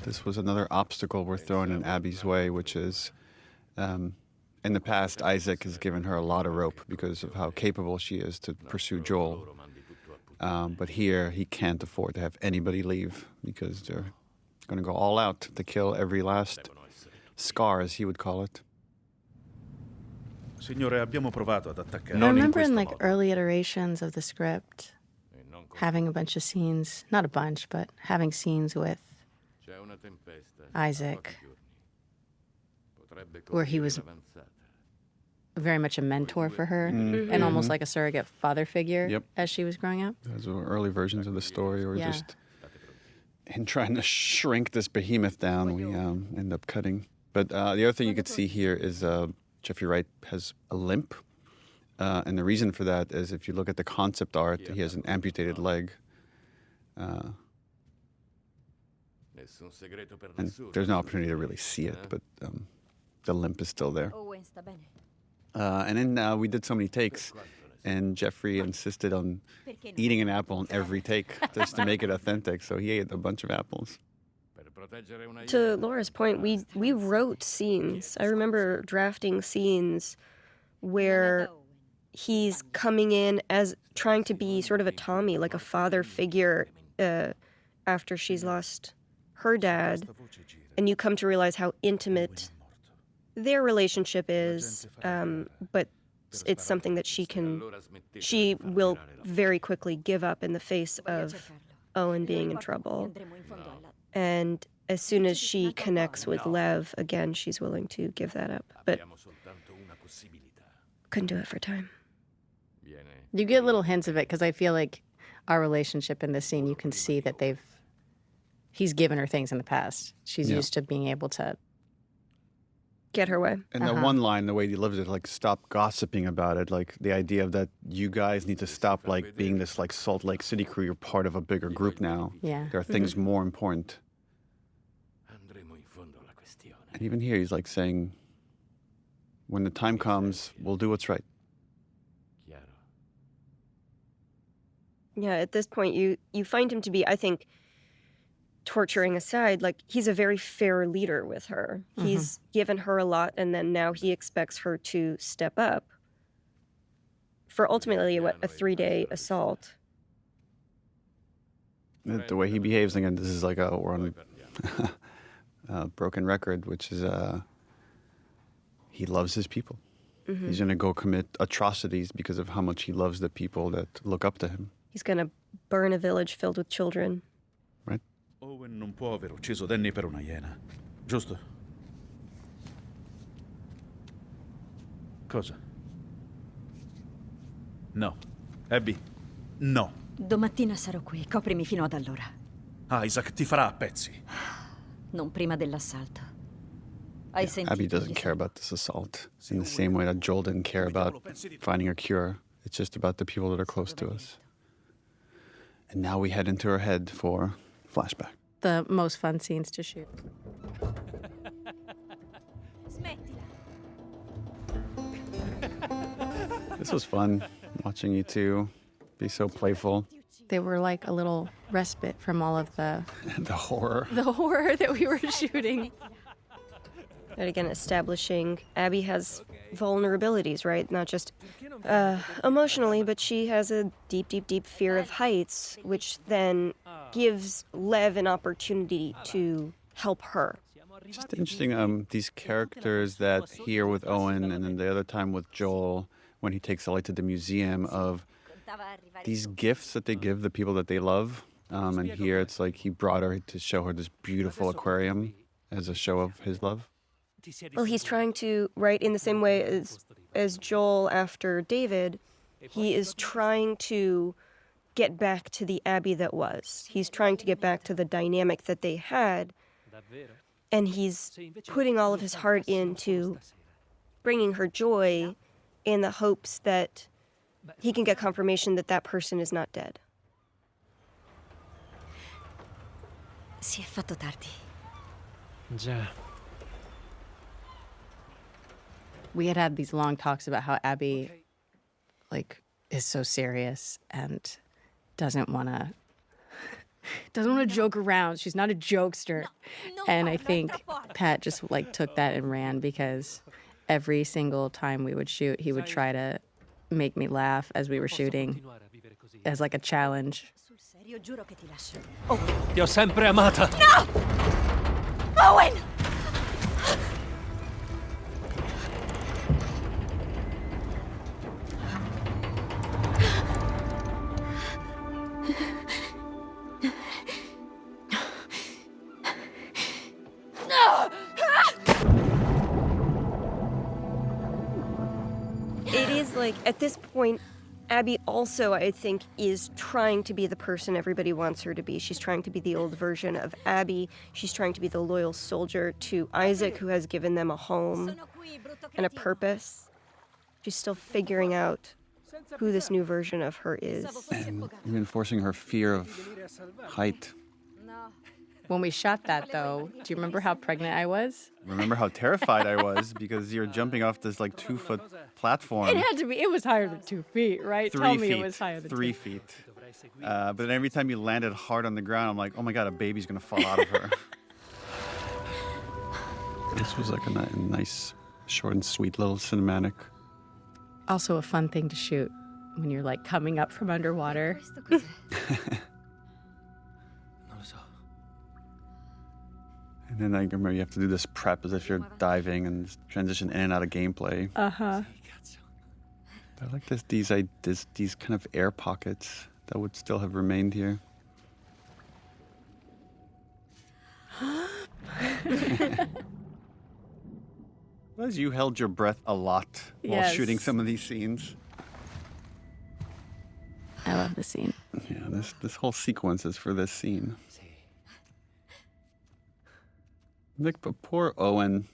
This was another obstacle we're throwing in Abby's way, which is, in the past, Isaac has given her a lot of rope because of how capable she is to pursue Joel. But here, he can't afford to have anybody leave because they're going to go all out to kill every last scar, as he would call it. Signore, abbiamo provato ad attaccare. I remember in like early iterations of the script, having a bunch of scenes, not a bunch, but having scenes with Isaac, where he was very much a mentor for her and almost like a surrogate father figure as she was growing up. Those were early versions of the story, or Yeah. just in trying to shrink this behemoth down, we end up cutting. But the other thing you could see here is Jeffrey Wright has a limp. And the reason for that is if you look at the concept art, he has an amputated leg. And there's no opportunity to really see it, but the limp is still there. And then we did so many takes, and Jeffrey insisted on eating an apple in every take just to make it authentic, so he ate a bunch of apples. To Laura's point, we wrote scenes. I remember drafting scenes where he's coming in as trying to be sort of a Tommy, like a father figure after she's lost her dad, and you come to realize how intimate their relationship is, but it's something that she will very quickly give up in the face of Owen being in trouble. And as soon as she connects with Lev, again, she's willing to give that up. But couldn't do it for time. You get little hints of it because I feel like our relationship in this scene, you can see that he's given her things in the past. She's used to being able to get her way. And the one line, the way he lives it, like, stop gossiping about it. Like, the idea of that you guys need to stop, like, being this, like, Salt Lake City crew. You're part of a bigger group now. Yeah. There are things more important. And even here, he's, like, saying, when the time comes, we'll do what's right. Yeah, at this point, you find him to be, I think, torturing aside, like, he's a very fair leader with her. He's given her a lot, and then now he expects her to step up for ultimately, a 3-day assault. The way he behaves, again, this is like we're on a broken record, which is he loves his people. He's going to go commit atrocities because of how much he loves the people that look up to him. He's going to burn a village filled with children. Right. Owen non può aver ucciso Danny per una iena, giusto? Cosa? No. Abby, no. Domattina sarò qui, coprimi fino ad allora. Isaac ti farà a pezzi. Non prima dell'assalto. Hai sentito? Abby doesn't care about this assault in the same way that Joel didn't care about finding a cure. It's just about the people that are close to us. And now we head into her head for flashback. The most fun scenes to shoot. This was fun, watching you two be so playful. They were like a little respite from all of the The horror. that we were shooting. And again, establishing Abby has vulnerabilities, right? Not just emotionally, but she has a deep, deep, deep fear of heights, which then gives Lev an opportunity to help her. Just interesting, these characters that here with Owen and then the other time with Joel when he takes Ellie to the museum of these gifts that they give the people that they love. And here it's like he brought her to show her this beautiful aquarium as a show of his love. Well, he's trying to, right, in the same way as Joel after David, he is trying to get back to the Abby that was. He's trying to get back to the dynamic that they had, and he's putting all of his heart into bringing her joy in the hopes that he can get confirmation that that person is not dead. Si è fatto tardi. Già. We had these long talks about how Abby, like, is so serious and doesn't want to joke around. She's not a jokester. And I think Pat just, like, took that and ran because every single time we would shoot, he would try to make me laugh as we were shooting as, like, a challenge. Ti ho sempre amata. No! Owen! It is like, at this point, Abby also, I think, is trying to be the person everybody wants her to be. She's trying to be the old version of Abby. She's trying to be the loyal soldier to Isaac, who has given them a home and a purpose. She's still figuring out who this new version of her is. And even forcing her fear of height. When we shot that, though, do you remember how pregnant I was? Remember how terrified I was because you're jumping off this like 2-foot platform. It had to be. It was higher than 2 feet, right? 3 Tell feet. me it was higher than 3 feet. But then every time you landed hard on the ground, I'm like, oh my God, a baby's gonna fall out of her. This was like a nice, short and sweet little cinematic. Also a fun thing to shoot when you're like coming up from underwater. And then I remember you have to do this prep as if you're diving and transition in and out of gameplay. Uh-huh. I like these kind of air pockets that would still have remained here. As you held your breath a lot while shooting some of these scenes. I love the scene. Yeah, this whole sequence is for this scene. Like, but poor Owen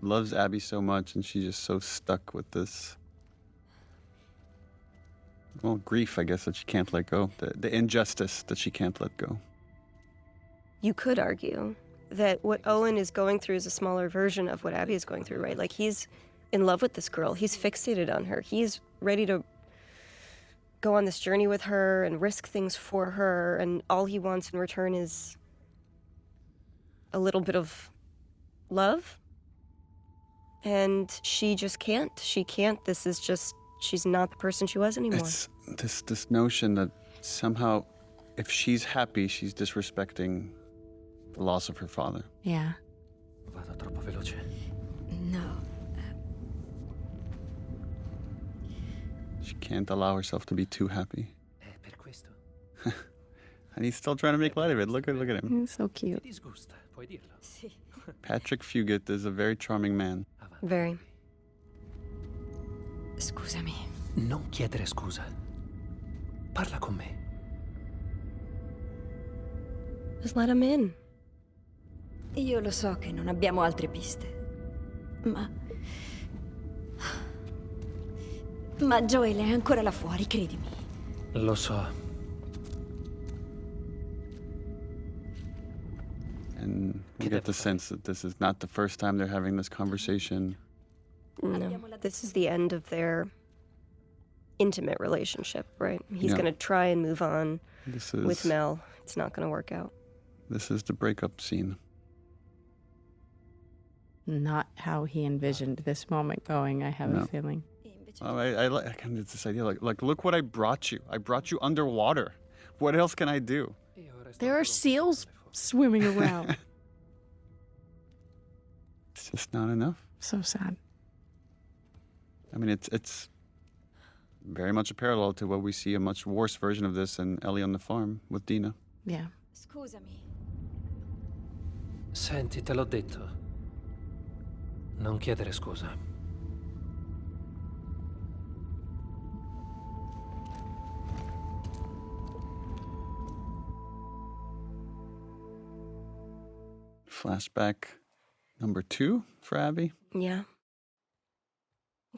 loves Abby so much, and she's just so stuck with this, well, grief, I guess, that she can't let go. The injustice that she can't let go. You could argue that what Owen is going through is a smaller version of what Abby is going through, right? Like, he's in love with this girl. He's fixated on her. He's ready to go on this journey with her and risk things for her, and all he wants in return is a little bit of love. And she just can't. She can't. This is just, she's not the person she was anymore. It's this notion that somehow, if she's happy, she's disrespecting the loss of her father. Yeah. Vado troppo veloce. No. She can't allow herself to be too happy. È per questo. And he's still trying to make light of it. Look at him. He's so cute. Ti disgusta, puoi dirlo. Patrick Fugit is a very charming man. Very. Scusami. Non chiedere scusa. Parla con me. Just let him in. Io lo so che non abbiamo altre piste, ma Joel è ancora là fuori, credimi. Lo so. And we get the sense that this is not the first time they're having this conversation. No, this is the end of their intimate relationship, right? He's Yeah. going to try and move on This is with Mel. It's not going to work out. This is the breakup scene. Not how he envisioned this moment going, I have No. a feeling. Oh, I kind of this idea like look what I brought you. I brought you underwater. What else can I do? There are seals swimming around. It's just not enough. So sad. I mean, it's very much a parallel to what we see a much worse version of this in Ellie on the farm with Dina. Yeah. Scusami. Senti, te l'ho detto. Non chiedere scusa. Flashback number 2 for Abby. Yeah.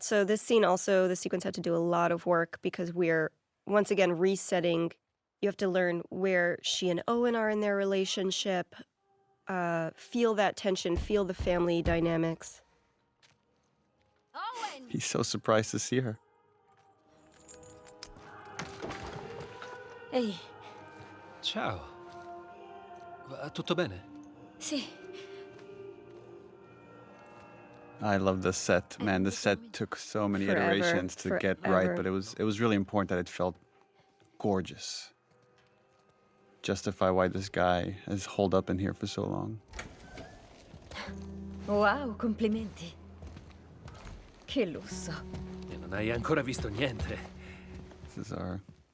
So this scene also, the sequence had to do a lot of work because we're once again resetting. You have to learn where she and Owen are in their relationship, feel that tension, feel the family dynamics. He's so surprised to see her. Ehi, Ciao. Va tutto bene? sì. I love the set, man. The set took so many Forever, iterations to get right, but it was really important that it felt gorgeous. Justify why this guy has holed up in here for so long. Wow, complimenti. Che lusso. E non hai ancora visto niente. This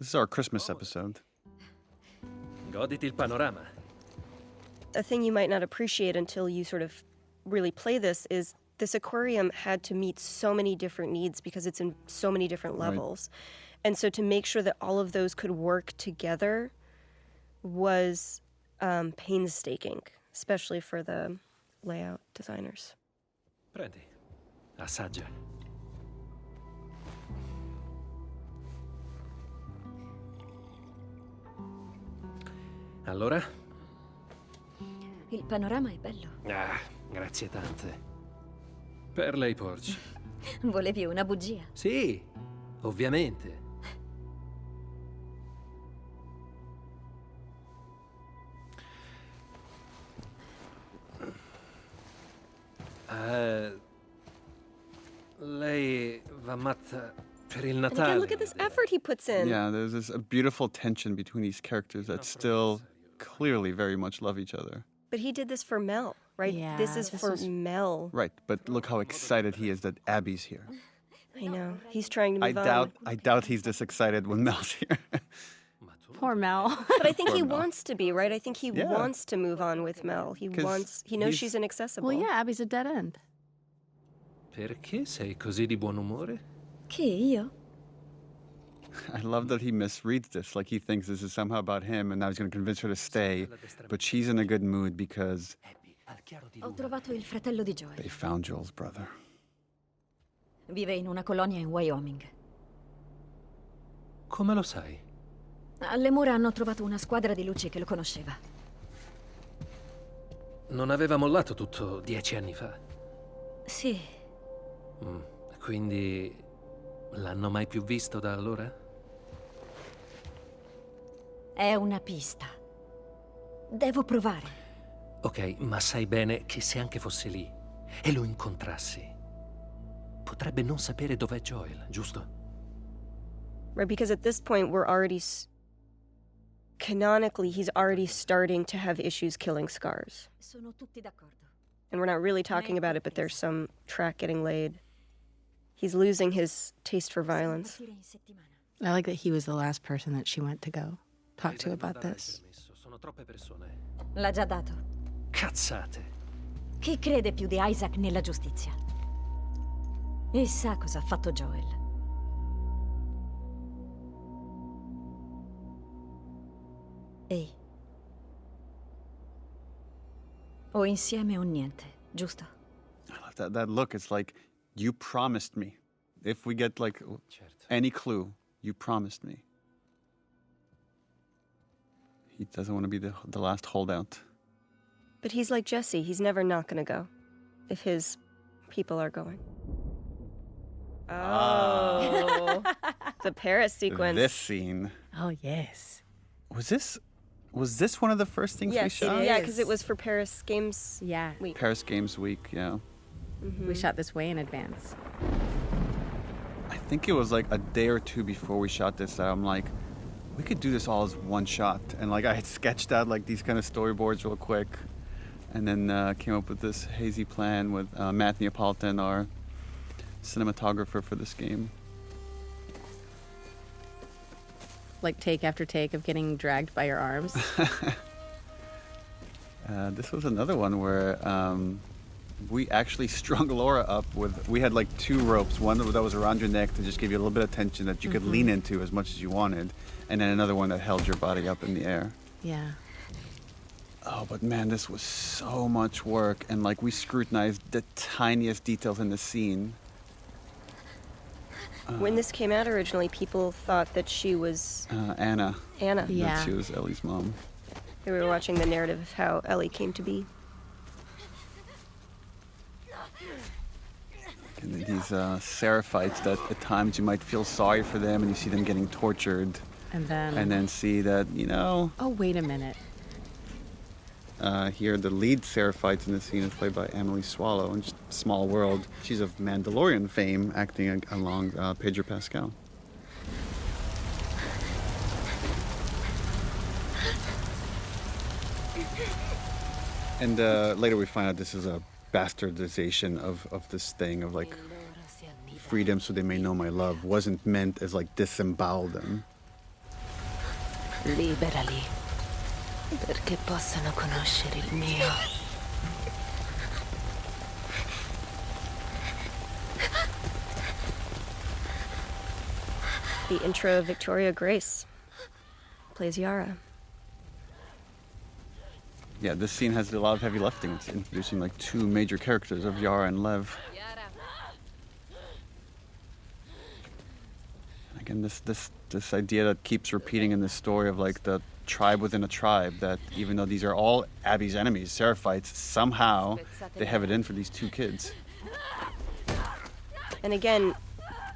is our Christmas episode. Goditi il panorama. A thing you might not appreciate until you sort of really play this is this aquarium had to meet so many different needs because it's in so many different Right. levels. And so to make sure that all of those could work together was painstaking, especially for the layout designers. Prendi. Assaggia. Allora? Il panorama è bello. Ah, grazie tante. Per lei porci. Volevi una bugia? Sì, ovviamente. Lei va matta per il And Natale. again, look at this effort he puts in. Yeah, there's this a beautiful tension between these characters that still clearly very much love each other. But he did this for Mel, right? Yeah, this is this for was- Mel. Right, but look how excited he is that Abby's here. I know. He's trying to move on. I doubt he's this excited when Mel's here. Poor Mel. But I think he Poor Mel. wants to be, right? I think he Yeah. wants to move on with Mel. He 'Cause knows he's- she's inaccessible. Well, yeah, Abby's a dead end. Perché sei così di buon umore? Chi, io? I love that he misreads this. Like he thinks this is somehow about him and now he's going to convince her to stay. But she's in a good mood because Ho trovato il fratello di Joel. they found Joel's brother. Vive in una colonia in Wyoming. Come lo sai? Alle mura hanno trovato una squadra di luci che lo conosceva. Non aveva mollato tutto 10 anni fa. Sì, Quindi l'hanno mai più visto da allora? è una pista. Devo provare. Ok, ma sai bene che se anche fosse lì e lo incontrassi, potrebbe non sapere dov'è Joel, giusto? Right, because at this point we're already canonically he's already starting to have issues killing scars. Sono tutti d'accordo. And we're not really talking about it, but there's some track getting laid. He's losing his taste for violence. I like that he was the last person that she went to go talk to about this. Sono troppe persone. L'ha già dato. Cazzate. Chi crede più di Isaac nella giustizia? E sa cosa ha fatto Joel. Ehi. O insieme o niente, giusto? I love that look. It's like, you promised me. If we get like any clue, you promised me. He doesn't want to be the last holdout. But he's like Jesse. He's never not going to go if his people are going. Oh. The Paris sequence. This scene. Oh, yes. Was this one of the first things we shot? Yeah, because it was for Paris Games Week. Paris Games Week, yeah. We shot this way in advance. I think it was like a day or two before we shot this that I'm like, we could do this all as one shot. And like I had sketched out like these kind of storyboards real quick, and then came up with this hazy plan with Matt Neapolitan, our cinematographer for this game. Like take after take of getting dragged by your arms. This was another one where we actually strung Laura up with, we had like 2 ropes, one that was around your neck to just give you a little bit of tension that you could lean into as much as you wanted, and then another one that held your body up in the air. Yeah. Oh, but man, this was so much work, and like we scrutinized the tiniest details in the scene. When this came out originally, people thought that she was Anna. Anna. That she was Ellie's mom. We were watching the narrative of how Ellie came to be. And these seraphites that at times you might feel sorry for them, and you see them getting tortured. And then see that, you know... Oh, wait a minute. Here, the lead Seraphites in the scene is played by Emily Swallow in just Small World. She's of Mandalorian fame, acting along Pedro Pascal. And later we find out this is a bastardization of this thing of like freedom so they may know my love wasn't meant as like disembowel them. Liberali, perché possano conoscere il mio. The intro of Victoria Grace plays Yara. Yeah, this scene has a lot of heavy lifting. It's introducing like 2 major characters of Yara and Lev. Again, this idea that keeps repeating in this story of like the tribe within a tribe, that even though these are all Abby's enemies, Seraphites, somehow they have it in for these 2 kids. And again,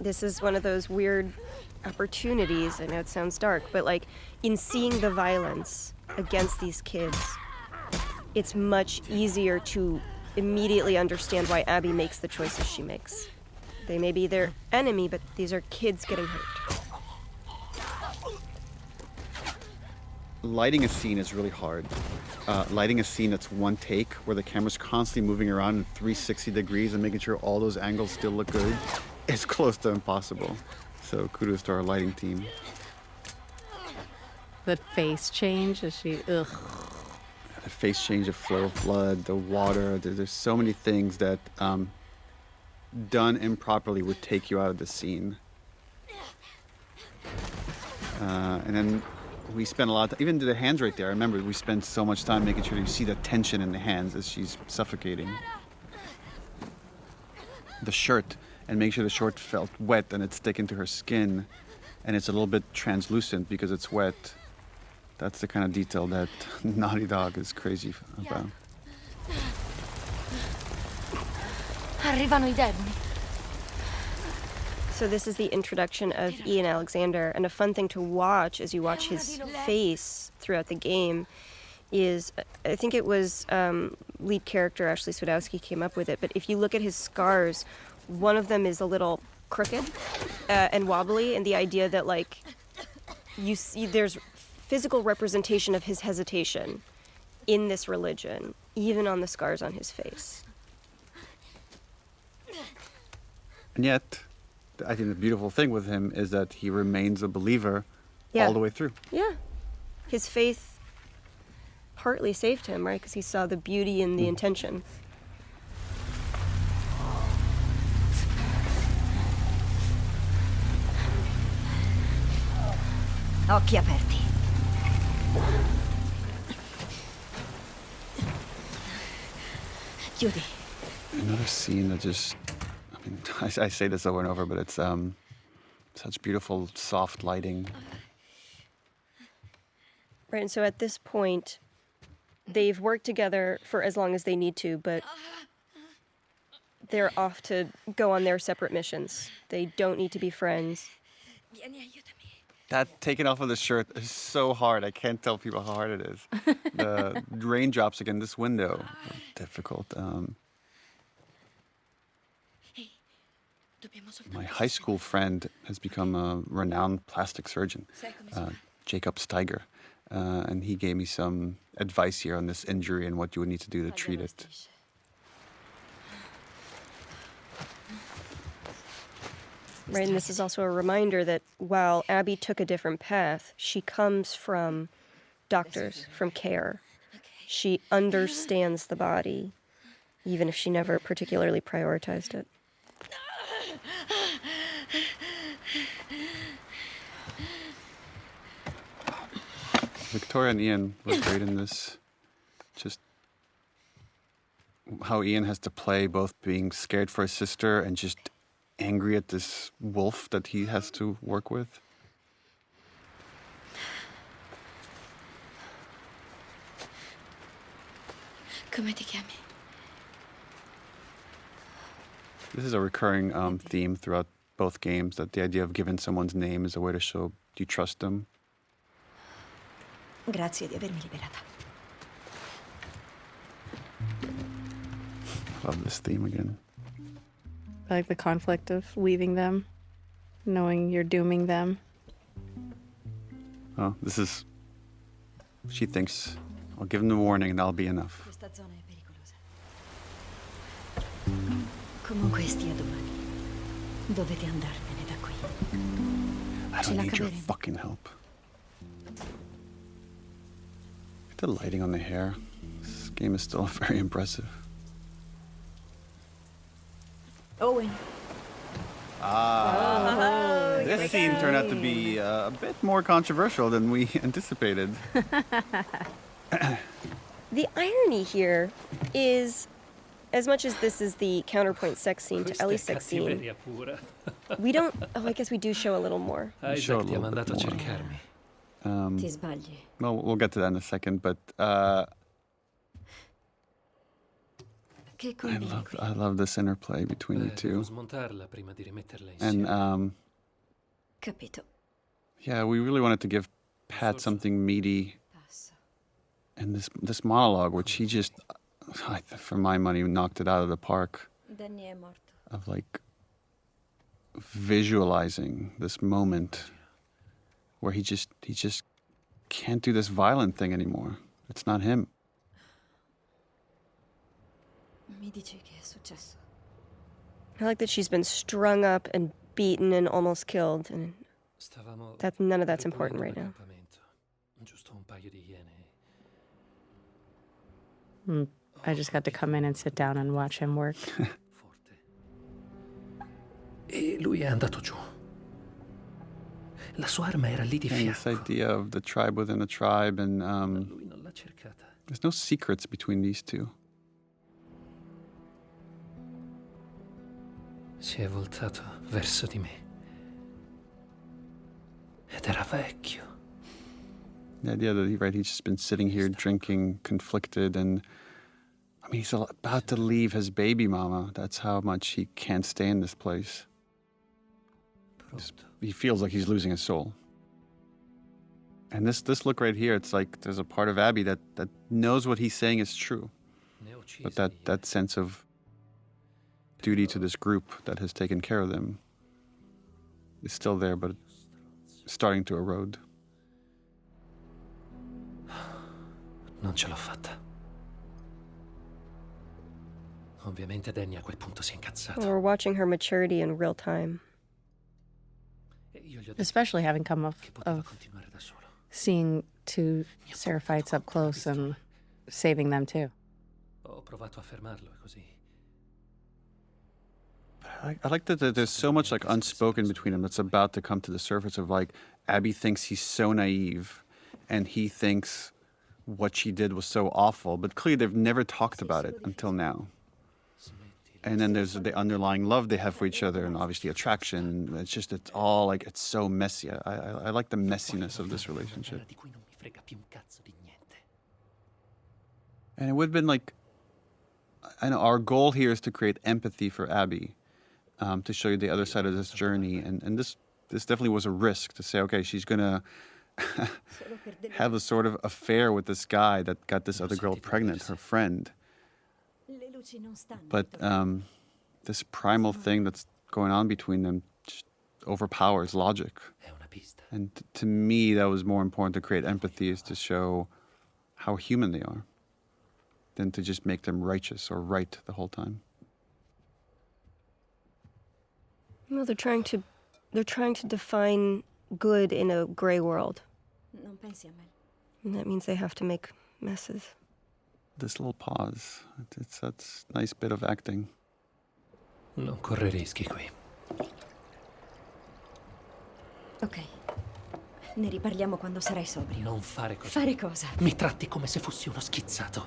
this is one of those weird opportunities, I know it sounds dark, but like in seeing the violence against these kids, it's much easier to immediately understand why Abby makes the choices she makes. They may be their enemy, but these are kids getting hurt. Lighting a scene is really hard. Lighting a scene that's one take, where the camera's constantly moving around in 360 degrees and making sure all those angles still look good, is close to impossible. So kudos to our lighting team. The face change as she, ugh. The face change, the flow of blood, the water, there's so many things that done improperly would take you out of the scene. And then we spent a lot of time, even to the hands right there, I remember we spent so much time making sure you see the tension in the hands as she's suffocating. The shirt, and make sure the shirt felt wet and it's sticking to her skin, and it's a little bit translucent because it's wet. That's the kind of detail that Naughty Dog is crazy about. Arrivano I demoni. So this is the introduction of Ian Alexander, and a fun thing to watch as you watch his face throughout the game is, I think it was lead character Ashley Swedowski came up with it, but if you look at his scars, one of them is a little crooked and wobbly, and the idea that like you see there's physical representation of his hesitation in this religion, even on the scars on his face. And yet, I think the beautiful thing with him is that he remains a believer all the way through. Yeah. His faith partly saved him, right? Because he saw the beauty in the intention. Occhi aperti. Chiudi. Another scene that just, I mean, I say this over and over, but it's such beautiful, soft lighting. Right, and so at this point, they've worked together for as long as they need to, but they're off to go on their separate missions. They don't need to be friends. That taking off of the shirt is so hard. I can't tell people how hard it is. The raindrops again, this window, are difficult. My high school friend has become a renowned plastic surgeon, Jacob Steiger. And he gave me some advice here on this injury and what you would need to do to treat it. Right, and this is also a reminder that while Abby took a different path, she comes from doctors, from care. She understands the body, even if she never particularly prioritized it. Victoria and Ian were great in this. Just how Ian has to play both being scared for his sister and just angry at this wolf that he has to work with. Come ti chiami? This is a recurring theme throughout both games, that the idea of giving someone's name is a way to show you trust them. Grazie di avermi liberata. Love this theme again. I like the conflict of leaving them, knowing you're dooming them. Oh, this is... She thinks, I'll give them the warning and that'll be enough. Questa zona è pericolosa. Comunque stia domani. Dovete andarvene da qui. I don't need your fucking help. The lighting on the hair. This game is still very impressive. Owen. This scene turned out to be a bit more controversial than we anticipated. The irony here is, as much as this is the counterpoint sex scene to Ellie's sex scene, we don't... Oh, I guess we do show a little more. Isaac ti ha mandato a cercarmi. Ti sbagli. Well, we'll get to that in a second, but I love this interplay between the two. And Capito. yeah, we really wanted to give Pat something meaty. And this monologue, which he just, for my money, knocked it out of the park. Danny è morto. Of like visualizing this moment where he just can't do this violent thing anymore. It's not him. Mi dici che è successo? I like that she's been strung up and beaten and almost killed, and none of that's important right now. I just got to come in and sit down and watch him work. E lui è andato giù. La sua arma era lì di And this fianco. idea of the tribe within a tribe, and Lui non l'ha cercata. there's no secrets between these two. Si è voltato verso di me. Ed era vecchio. The idea that he's just been sitting here drinking, conflicted, and I mean, he's about to leave his baby mama. That's how much he can't stay in this place. He feels like he's losing his soul. And this look right here, it's like there's a part of Abby that knows what he's saying is true. But that sense of duty to this group that has taken care of them is still there, but starting to erode. Non ce l'ho fatta. Ovviamente Danny a quel punto si è incazzato. We're watching her maturity in real time. Especially having come off of seeing two seraphites up close and saving them too. Ho provato a fermarlo e così. I like that there's so much like unspoken between them that's about to come to the surface of like Abby thinks he's so naive and he thinks what she did was so awful, but clearly they've never talked about it until now. And then there's the underlying love they have for each other, and obviously attraction. It's all like, it's so messy. I like the messiness of this relationship. And it would have been like, I know our goal here is to create empathy for Abby, to show you the other side of this journey. And this definitely was a risk to say, okay, she's gonna have a sort of affair with this guy that got this other girl pregnant, her friend. But this primal thing that's going on between them just overpowers logic. And to me, that was more important to create empathy, is to show how human they are, than to just make them righteous or right the whole time. No, they're trying to define good in a gray world. And that means they have to make messes. This little pause, it's a nice bit of acting. Non corre rischi qui. Ok. Ne riparliamo quando sarai sobrio. Non fare così. Fare cosa? Mi tratti come se fossi uno schizzato.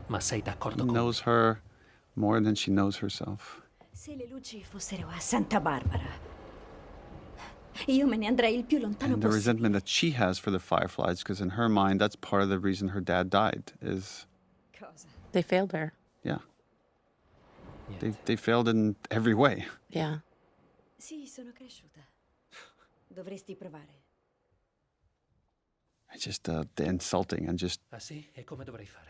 Ma sei d'accordo con me? Knows her more than she knows herself. Se le luci fossero a Santa Barbara, io me ne andrei il più lontano And the possibile. resentment that she has for the Fireflies, because in her mind, that's part of the reason her dad died, is... They failed her. Yeah. They failed in every way. Yeah. Sì, sono cresciuta. Dovresti provare. It's just the insulting and just... Ah sì? E come dovrei fare?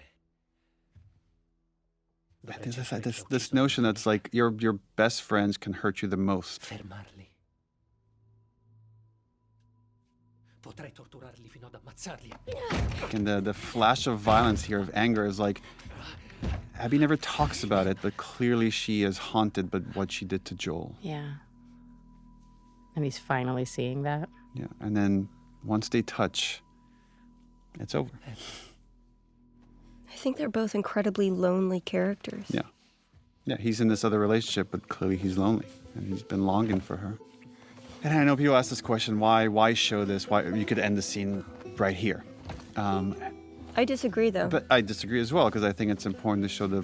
I think this notion that's like your best friends can hurt you the most. Fermarli. Potrei torturarli fino ad ammazzarli. And the flash of violence here, of anger, is like, Abby never talks about it, but clearly she is haunted by what she did to Joel. Yeah. And he's finally seeing that. Yeah, and then once they touch, it's over. I think they're both incredibly lonely characters. Yeah. Yeah, he's in this other relationship, but clearly he's lonely, and he's been longing for her. And I know people ask this question, why show this? Why you could end the scene right here. I disagree, though. But I disagree as well, because I think it's important to show the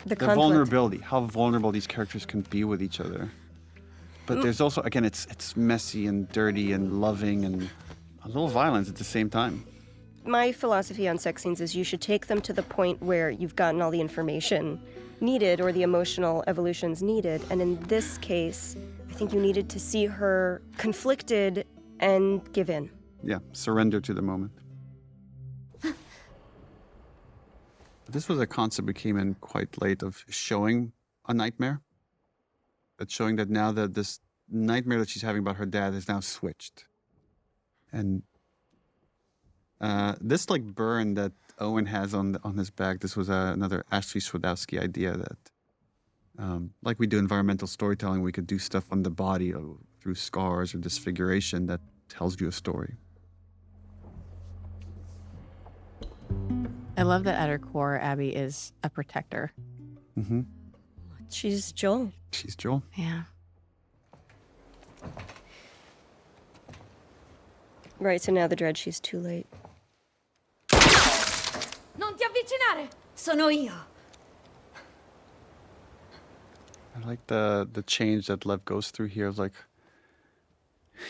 conflict. vulnerability, how vulnerable these characters can be with each other. But there's also, again, it's messy and dirty and loving and a little violence at the same time. My philosophy on sex scenes is you should take them to the point where you've gotten all the information needed or the emotional evolutions needed. And in this case, I think you needed to see her conflicted and give in. Yeah, surrender to the moment. This was a concept we came in quite late, of showing a nightmare. But showing that now that this nightmare that she's having about her dad is now switched. And this like burn that Owen has on his back, this was another Ashley Swedowski idea that, like we do environmental storytelling, we could do stuff on the body through scars or disfiguration that tells you a story. I love that at her core, Abby is a protector. Mm-hmm. She's Joel. She's Joel. Yeah. Right, so now the dread, she's too late. Non ti avvicinare! Sono io. I like the change that Lev goes through here. Like,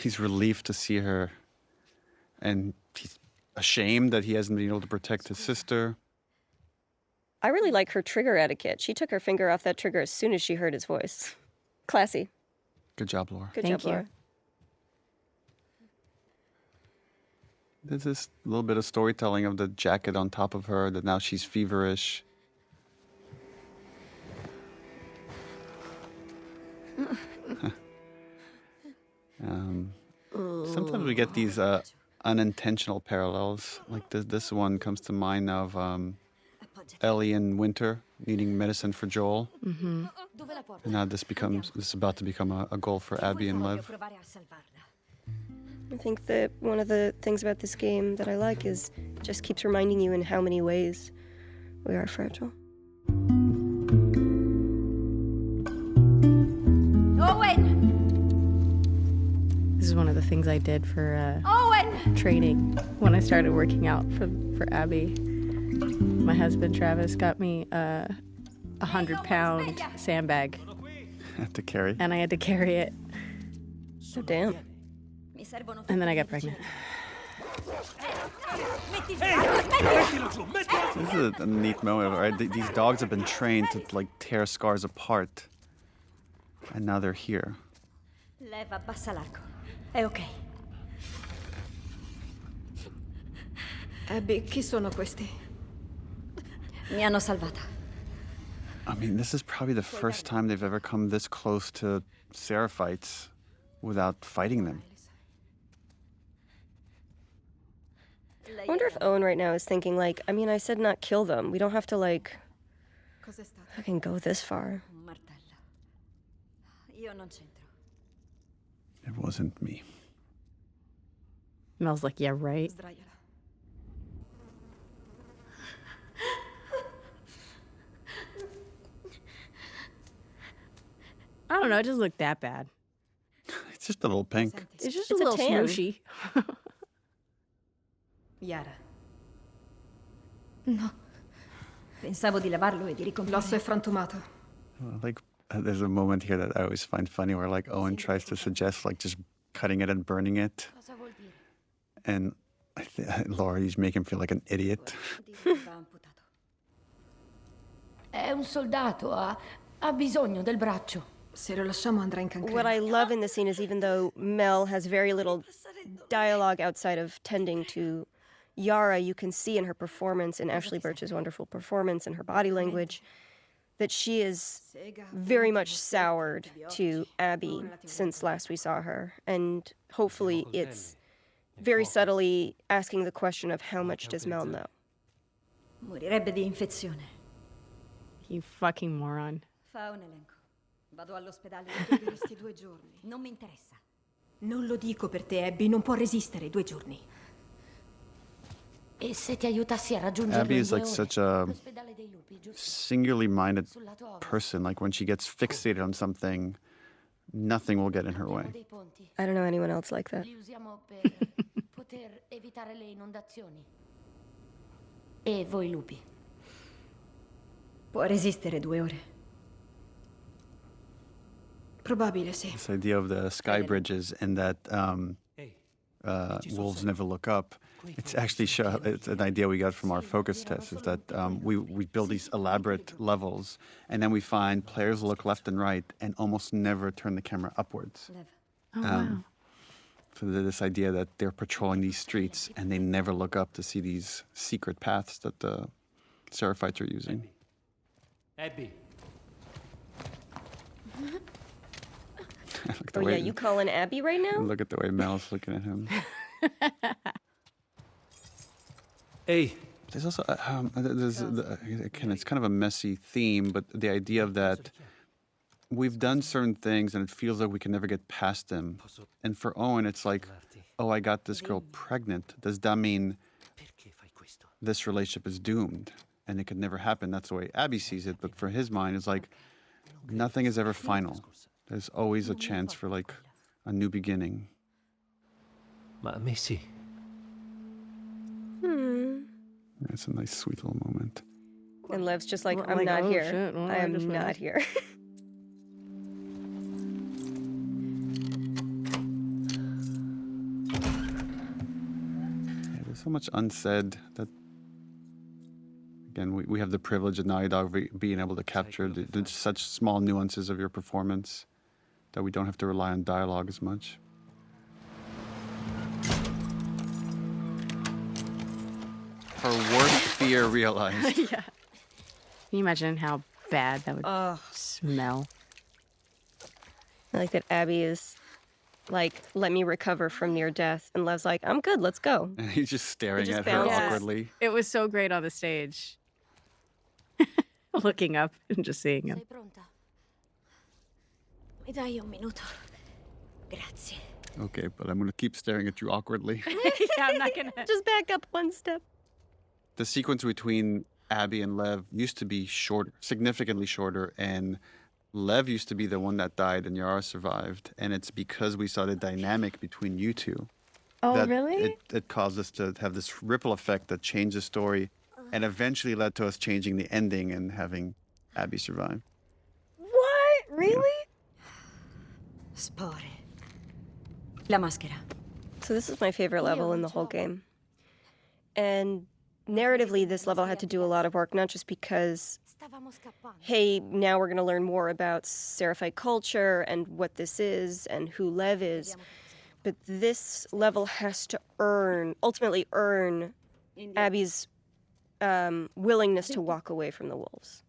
he's relieved to see her, and he's ashamed that he hasn't been able to protect his sister. I really like her trigger etiquette. She took her finger off that trigger as soon as she heard his voice. Classy. Good job, Laura. Good job, Laura. There's this little bit of storytelling of the jacket on top of her, that now she's feverish. Sometimes we get these unintentional parallels. Like this one comes to mind of Ellie in Winter needing medicine for Joel. Mm-hmm. And now this is about to become a goal for Abby and Lev. I think that one of the things about this game that I like is it just keeps reminding you in how many ways we are fragile. Owen! This is one of the things I did for Owen! training when I started working out for Abby. My husband Travis got me 100-pound sandbag. Have to carry. And I had to carry it. So damn. And then I got pregnant. This is a neat moment, right? These dogs have been trained to like tear scars apart, and now they're here. Leva, abbassa l'arco. È ok. Abby, chi sono questi? Mi hanno salvata. I mean, this is probably the first time they've ever come this close to seraphites without fighting them. I wonder if Owen right now is thinking, like, I mean, I said not kill them. We don't have to, like, fucking go this far. Un martello. Io non c'entro. It wasn't me. Mel's like, yeah, right. I don't know, it doesn't look that bad. It's just a little pink. It's just It's a a little tan. smooshy. Yara. No. Pensavo di lavarlo e di ricomporlo. L'osso è frantumato. Like, there's a moment here that I always find funny where, like, Owen tries to suggest, like, just cutting it and burning it. And Laura, you just make him feel like an idiot. È un soldato, ha bisogno del braccio. Se lo lasciamo andrà in cancrena. What I love in the scene is even though Mel has very little dialogue outside of tending to Yara, you can see in her performance, in Ashley Birch's wonderful performance and her body language, that she is very much soured to Abby since last we saw her. And hopefully it's very subtly asking the question of how much does Mel know? Morirebbe di infezione. You fucking moron. Fa un elenco. Vado all'ospedale. Questi 2 giorni. Non mi interessa. Non lo dico per te, Abby, non può resistere 2 giorni. E se ti aiutassi a raggiungerlo Abby in is 2 like ore? such a L'ospedale dei lupi, giusto? singularly minded Sul lato ovest. person. Like, when she gets fixated on something, nothing will get in her way. Dei ponti. I don't know anyone else like that. Li usiamo per poter evitare le inondazioni. E voi lupi. Può resistere 2 ore. Probabile, sì. This idea of the sky bridges and that wolves never look up. It's actually it's an idea we got from our focus test, is that we build these elaborate levels, and then we find players look left and right and almost never turn the camera upwards. Oh, wow. So there's this idea that they're patrolling these streets and they never look up to see these secret paths that the seraphites are using. Abby. Look at the Oh, way- yeah, you calling Abby right now? Look at the way Mel's looking at him. Ehi, There's also, again, it's kind of a messy theme, but the idea of that we've done certain things and it feels like we can never get past them. And for Owen, it's like, oh, I got this girl pregnant. Does that mean this relationship is doomed and it could never happen? That's the way Abby sees it. But for his mind, it's like nothing is ever final. There's always a chance for like a new beginning. ma a me sì. It's a nice, sweet little moment. And Lev's just like, Well, I'm like, not oh, here. shit, well, I I am just not realized. here. Yeah, there's so much unsaid that, again, we have the privilege of Naughty Dog being able to capture such small nuances of your performance that we don't have to rely on dialogue as much. Her worst fear realized. Yeah. Can you imagine how bad that would smell? I like that Abby is like, let me recover from near death. And Lev's like, I'm good, let's go. And he's just staring just at her bounces. awkwardly. It was so great on the stage. Looking up and just seeing him. Sei pronta? Mi dai un minuto? Grazie. Okay, but I'm going to keep staring at you awkwardly. Yeah, I'm not gonna. Just back up one step. The sequence between Abby and Lev used to be shorter, significantly shorter, and Lev used to be the one that died and Yara survived, and it's because we saw the dynamic between you two. Oh, that really? It caused us to have this ripple effect that changed the story and eventually led to us changing the ending and having Abby survived. What? Really? Spore. La maschera. So this is my favorite level in the whole game. And narratively, this level had to do a lot of work, not just because, hey, now we're going to learn more about Seraphite culture and what this is and who Lev is, but this level has to ultimately earn Abby's willingness to walk away from the wolves.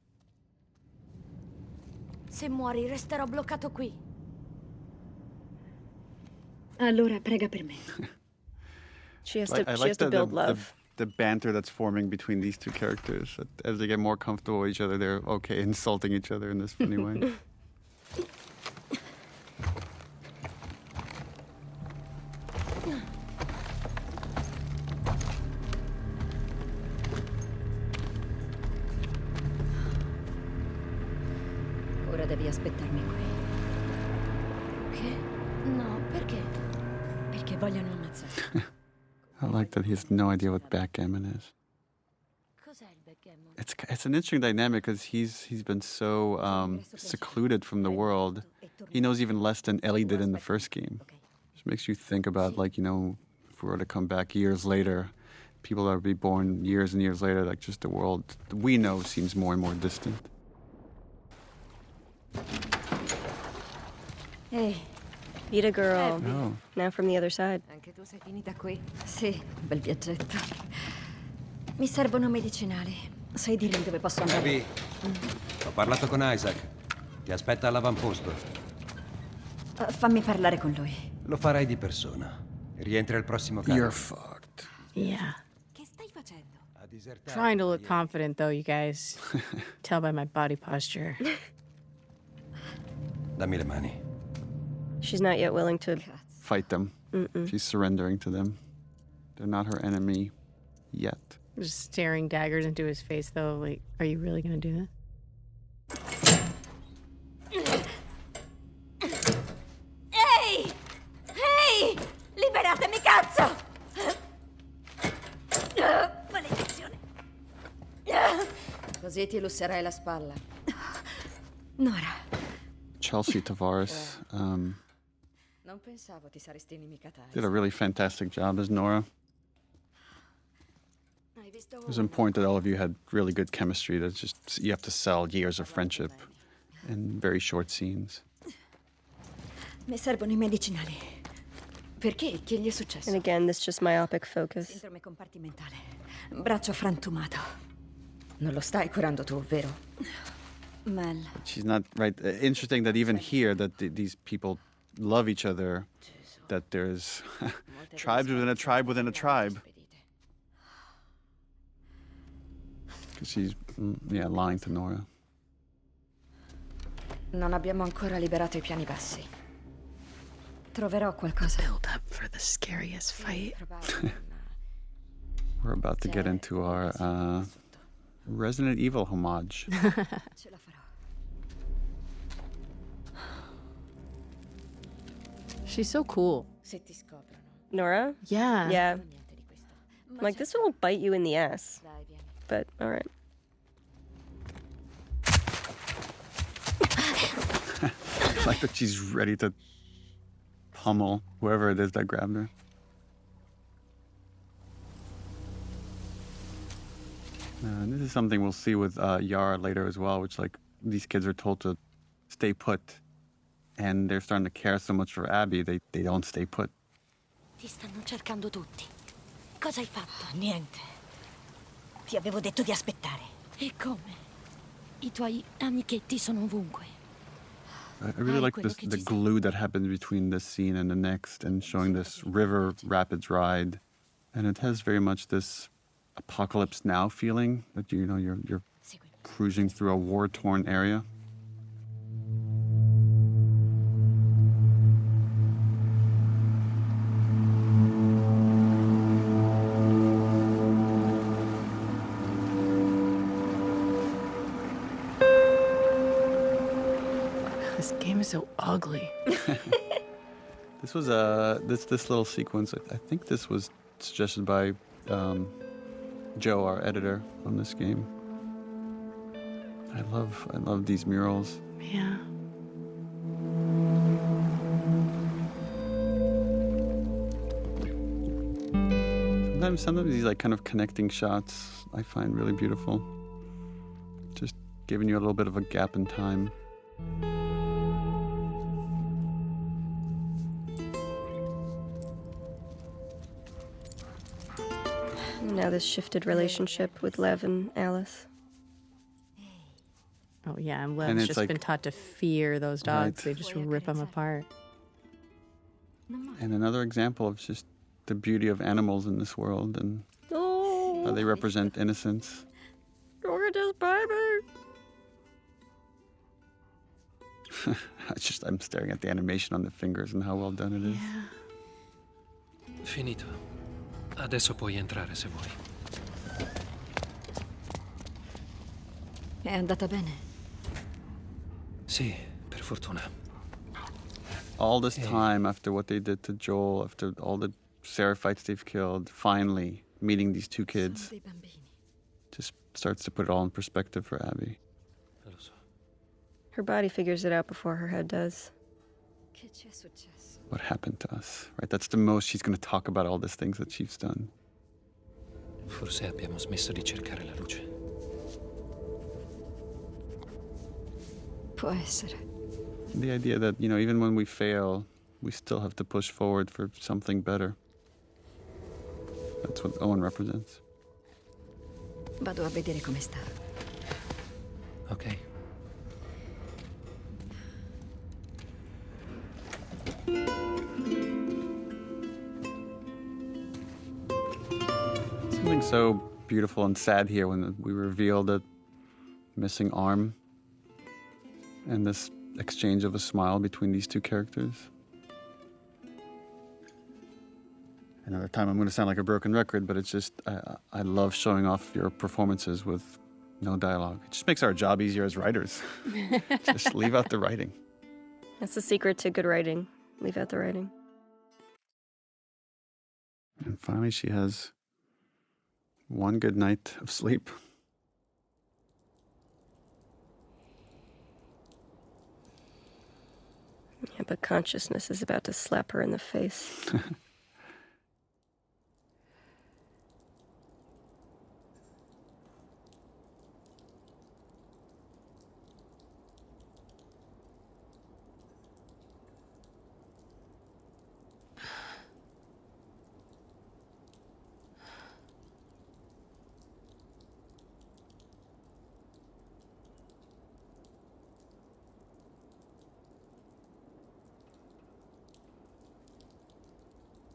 Se muori, resterò bloccato qui. Allora prega per me. She has to build love. The banter that's forming between these two characters. That as they get more comfortable with each other, they're okay insulting each other in this funny way. Ora devi aspettarmi qui. Che? No, perché? Perché vogliono ammazzarti. I like that he has no idea what backgammon is. Cos'è il backgammon? It's an interesting dynamic because he's been so secluded from the world. He knows even less than Ellie did in the first game. Just makes you think about, like, you know, if we were to come back years later, people that would be born years and years later, like, just the world we know seems more and more distant. Ehi. Vita girl. Oh. Now from the other side. Anche tu sei finita qui? Sì, bel viaggetto. Mi servono medicinali. Sai dirmi dove posso andare? Abby, ho parlato con Isaac. Ti aspetta all'avamposto. Fammi parlare con lui. Lo farai di persona. Rientri al prossimo carico. You're fucked. Yeah. Che stai facendo? Trying to look confident, though, you guys. Tell by my body posture. Dammi le mani. She's not yet willing to Fight them. She's surrendering to them. They're not her enemy yet. Just staring daggers into his face, though. Like, are you really gonna do that? Ehi! Ehi! Liberatemi, cazzo! Maledizione. Così ti lusserai la spalla. Nora. Chelsea Tavares Non pensavo ti saresti inimicata. did a really fantastic job as Nora. It was important that all of you had really good chemistry. That's just, you have to sell years of friendship in very short scenes. Mi servono i medicinali. Perché? Che gli è successo? And again, this just myopic focus. Sindrome compartimentale. Braccio frantumato. Non lo stai curando tu, vero? Mel. She's not right. Interesting that even here, that these people love each other. That there's tribes within a tribe within a tribe. Because she's, lying to Nora. Non abbiamo ancora liberato i piani bassi. Troverò qualcosa. Build up for the scariest fight. We're about to get into our Resident Evil homage. Ce la farò. She's so cool. Se ti scoprono. Nora? Yeah. Yeah. Like, this one will bite you in the ass. But, alright. Like that she's ready to pummel whoever it is that grabbed her. And this is something we'll see with Yara later as well, which, like, these kids are told to stay put. And they're starting to care so much for Abby, they don't stay put. Ti stanno cercando tutti. Cosa hai fatto? Niente. Ti avevo detto di aspettare. E come? I tuoi amichetti sono ovunque. I really like the glue that happens between this scene and the next, and showing this river rapids ride. And it has very much this Apocalypse Now feeling, that you're cruising through a war-torn area. This game is so ugly. This was this little sequence. I think this was suggested by Joe, our editor on this game. I love these murals. Yeah. Sometimes these like kind of connecting shots I find really beautiful. Just giving you a little bit of a gap in time. Now this shifted relationship with Lev and Alice. Oh yeah, and And Lev's it's just like- been taught to fear those dogs. Right. They just rip them apart. And another example of just the beauty of animals in this world and how they represent innocence. Look at this baby. I'm staring at the animation on the fingers and how well done it is. Finito. Adesso puoi entrare se vuoi. È andata bene? Sì, per fortuna. All this time after what they did to Joel, after all the seraphites they've killed, finally meeting these two kids just starts to put it all in perspective for Abby. Her body figures it out before her head does. Che ci è successo? What happened to us, right? That's the most she's going to talk about all these things that she's done. Forse abbiamo smesso di cercare la luce. Può essere. The idea that, even when we fail, we still have to push forward for something better. That's what Owen represents. Vado a vedere come sta. Ok. Something so beautiful and sad here when we reveal the missing arm and this exchange of a smile between these two characters. Another time I'm going to sound like a broken record, but it's just, I love showing off your performances with no dialogue. It just makes our job easier as writers. Just leave out the writing. That's the secret to good writing. Leave out the writing. And finally, she has one good night of sleep. Yeah, but consciousness is about to slap her in the face.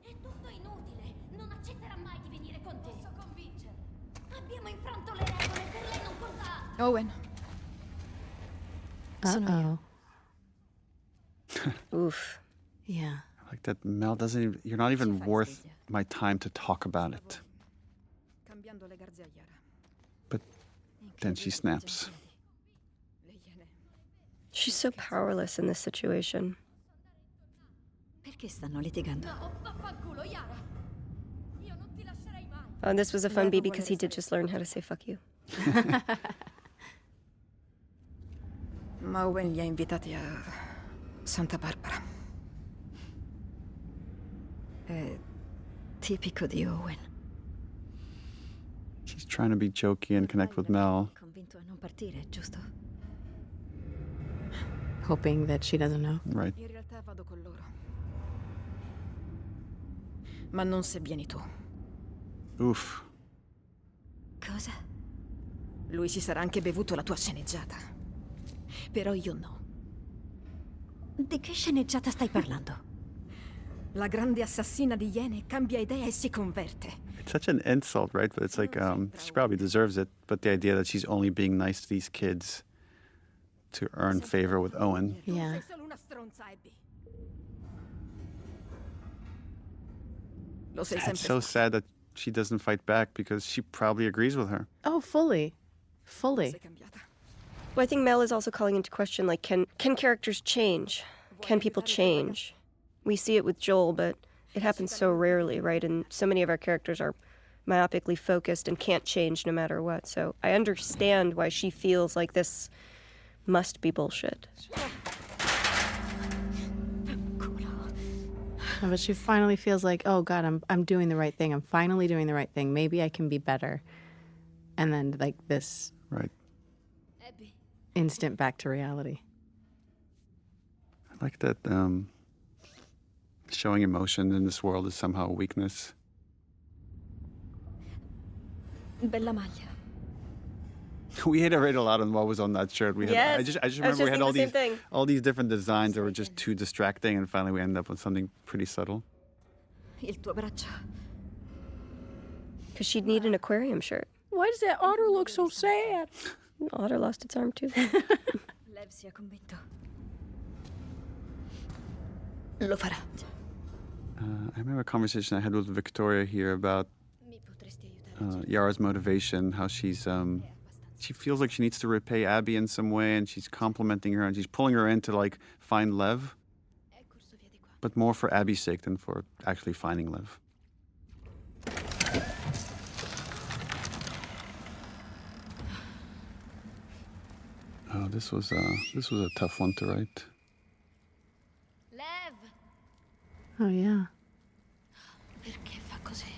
È tutto inutile. Non accetterà mai di venire con te. Posso convincerla. Abbiamo infranto le regole, per lei non conta. Owen. Uh-oh. Oof. Yeah. Like that Mel doesn't even, you're not even worth my time to talk about it. Cambiando le garze a Yara. But then she snaps. She's so powerless in this situation. Perché stanno litigando? No, vaffanculo, Yara. Io non ti lascerei mai. Oh, and this was a fun beat because he did just learn how to say fuck you. Ma Owen li ha invitati a Santa Barbara. È tipico di Owen. She's trying to be jokey and connect with Mel. Convinto a non partire, giusto? Hoping that she doesn't know. Right. In realtà vado con loro. Ma non se vieni tu. Oof. Cosa? Lui si sarà anche bevuto la tua sceneggiata. Però io no. Di che sceneggiata stai parlando? La grande assassina di Iene cambia idea e si converte. It's such an insult, right? But it's like, she probably deserves it. But the idea that she's only being nice to these kids to earn favor with Owen. Yeah. Sei solo una stronza, Abby. Lo sei It's sempre so stato. sad that she doesn't fight back because she probably agrees with her. Oh, fully. Fully. Well, I think Mel is also calling into question, like, can characters change? Can people change? We see it with Joel, but it happens so rarely, right? And so many of our characters are myopically focused and can't change no matter what. So I understand why she feels like this must be bullshit. But she finally feels like, oh God, I'm doing the right thing. I'm finally doing the right thing. Maybe I can be better. And then like this instant back to reality. I like that showing emotion in this world is somehow a weakness. Bella maglia. We had already a lot on what was on that shirt. We had, Yes. I just I was remember just we had thinking the same thing. all these different designs that were just too distracting, and finally we ended up with something pretty subtle. Il tuo braccio. Because she'd need an aquarium shirt. Why does that otter look so sad? Otter lost its arm too. Lev si è convinto. Lo farà. I remember a conversation I had with Victoria here about Yara's motivation, how she's she feels like she needs to repay Abby in some way, and she's complimenting her and she's pulling her in to like find Lev, but more for Abby's sake than for actually finding Lev. Oh, this was a tough one to write. Lev! Oh yeah. Perché fa così?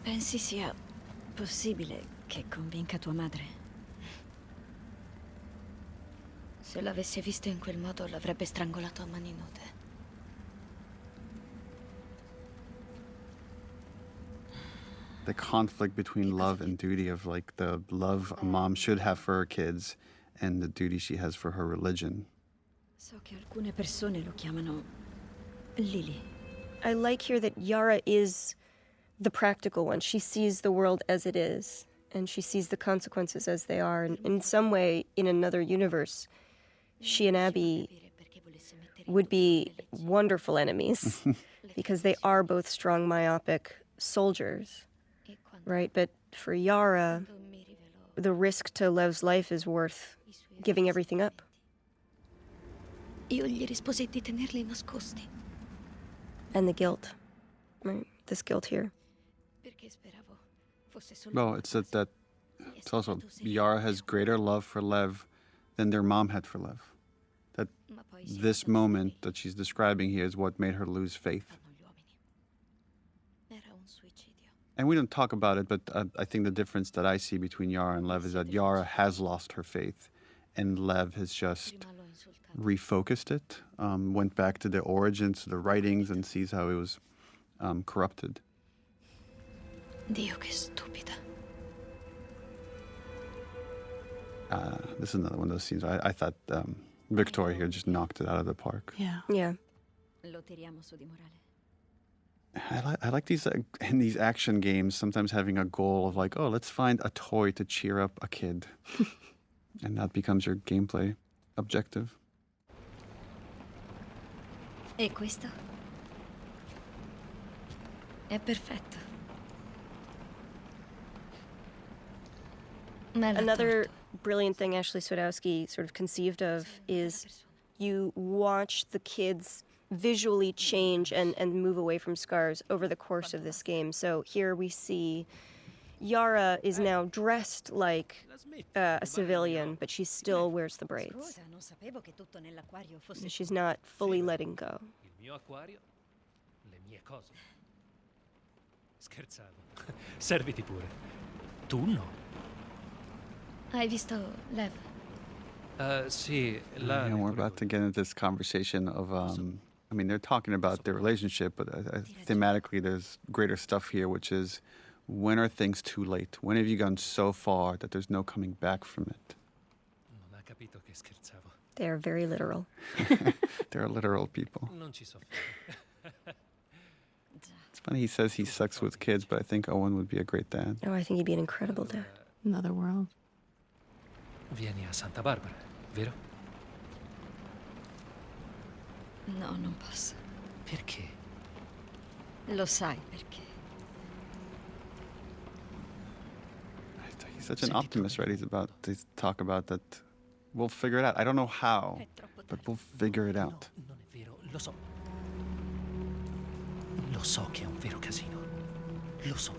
Pensi sia possibile che convinca tua madre? Se l'avesse visto in quel modo l'avrebbe strangolato a mani nude. The conflict between love and duty, of like the love a mom should have for her kids and the duty she has for her religion. So che alcune persone lo chiamano Lily. I like here that Yara is the practical one. She sees the world as it is, and she sees the consequences as they are. And in some way, in another universe, she and Abby would be wonderful enemies because they are both strong, myopic soldiers, right? But for Yara, the risk to Lev's life is worth giving everything up. Io gli risposi di tenerli nascosti. And the guilt, right? This guilt here. Perché speravo fosse solo. No, it's that it's also Yara has greater love for Lev than their mom had for Lev. That this moment that she's describing here is what made her lose faith. And we don't talk about it, but I think the difference that I see between Yara and Lev is that Yara has lost her faith, and Lev has just refocused it, went back to the origins, to the writings, and sees how it was corrupted. Dio, che stupida. This is another one of those scenes. I thought Victoria here just knocked it out of the park. Yeah. Yeah. Lo tiriamo su di morale. I like these in these action games, sometimes having a goal of like, oh, let's find a toy to cheer up a kid. And that becomes your gameplay objective. E questo? È perfetto. Another brilliant thing Ashley Swedowski sort of conceived of is you watch the kids visually change and move away from scars over the course of this game. So here we see Yara is now dressed like a civilian, but she still wears the braids. She's not fully letting go. Il mio acquario, le mie cose. Scherzavo. Serviti pure. Tu no. Hai visto Lev? Sì, Yeah, we're about to get into this conversation of, I mean, they're talking about their relationship, but thematically there's greater stuff here, which is, when are things too late? When have you gone so far that there's no coming back from it? Non ha capito che scherzavo. They are very literal. They're literal people. Non ci so. It's funny, he says he sucks with kids, but I think Owen would be a great dad. Oh, I think he'd be an incredible dad. Another world. Vieni a Santa Barbara, vero? No, non posso. Perché? Lo sai perché. He's such an optimist, right? He's about to talk about that. We'll figure it out. I don't know how, but we'll figure it out. Non è vero, lo so. Lo so che è un vero casino. Lo so.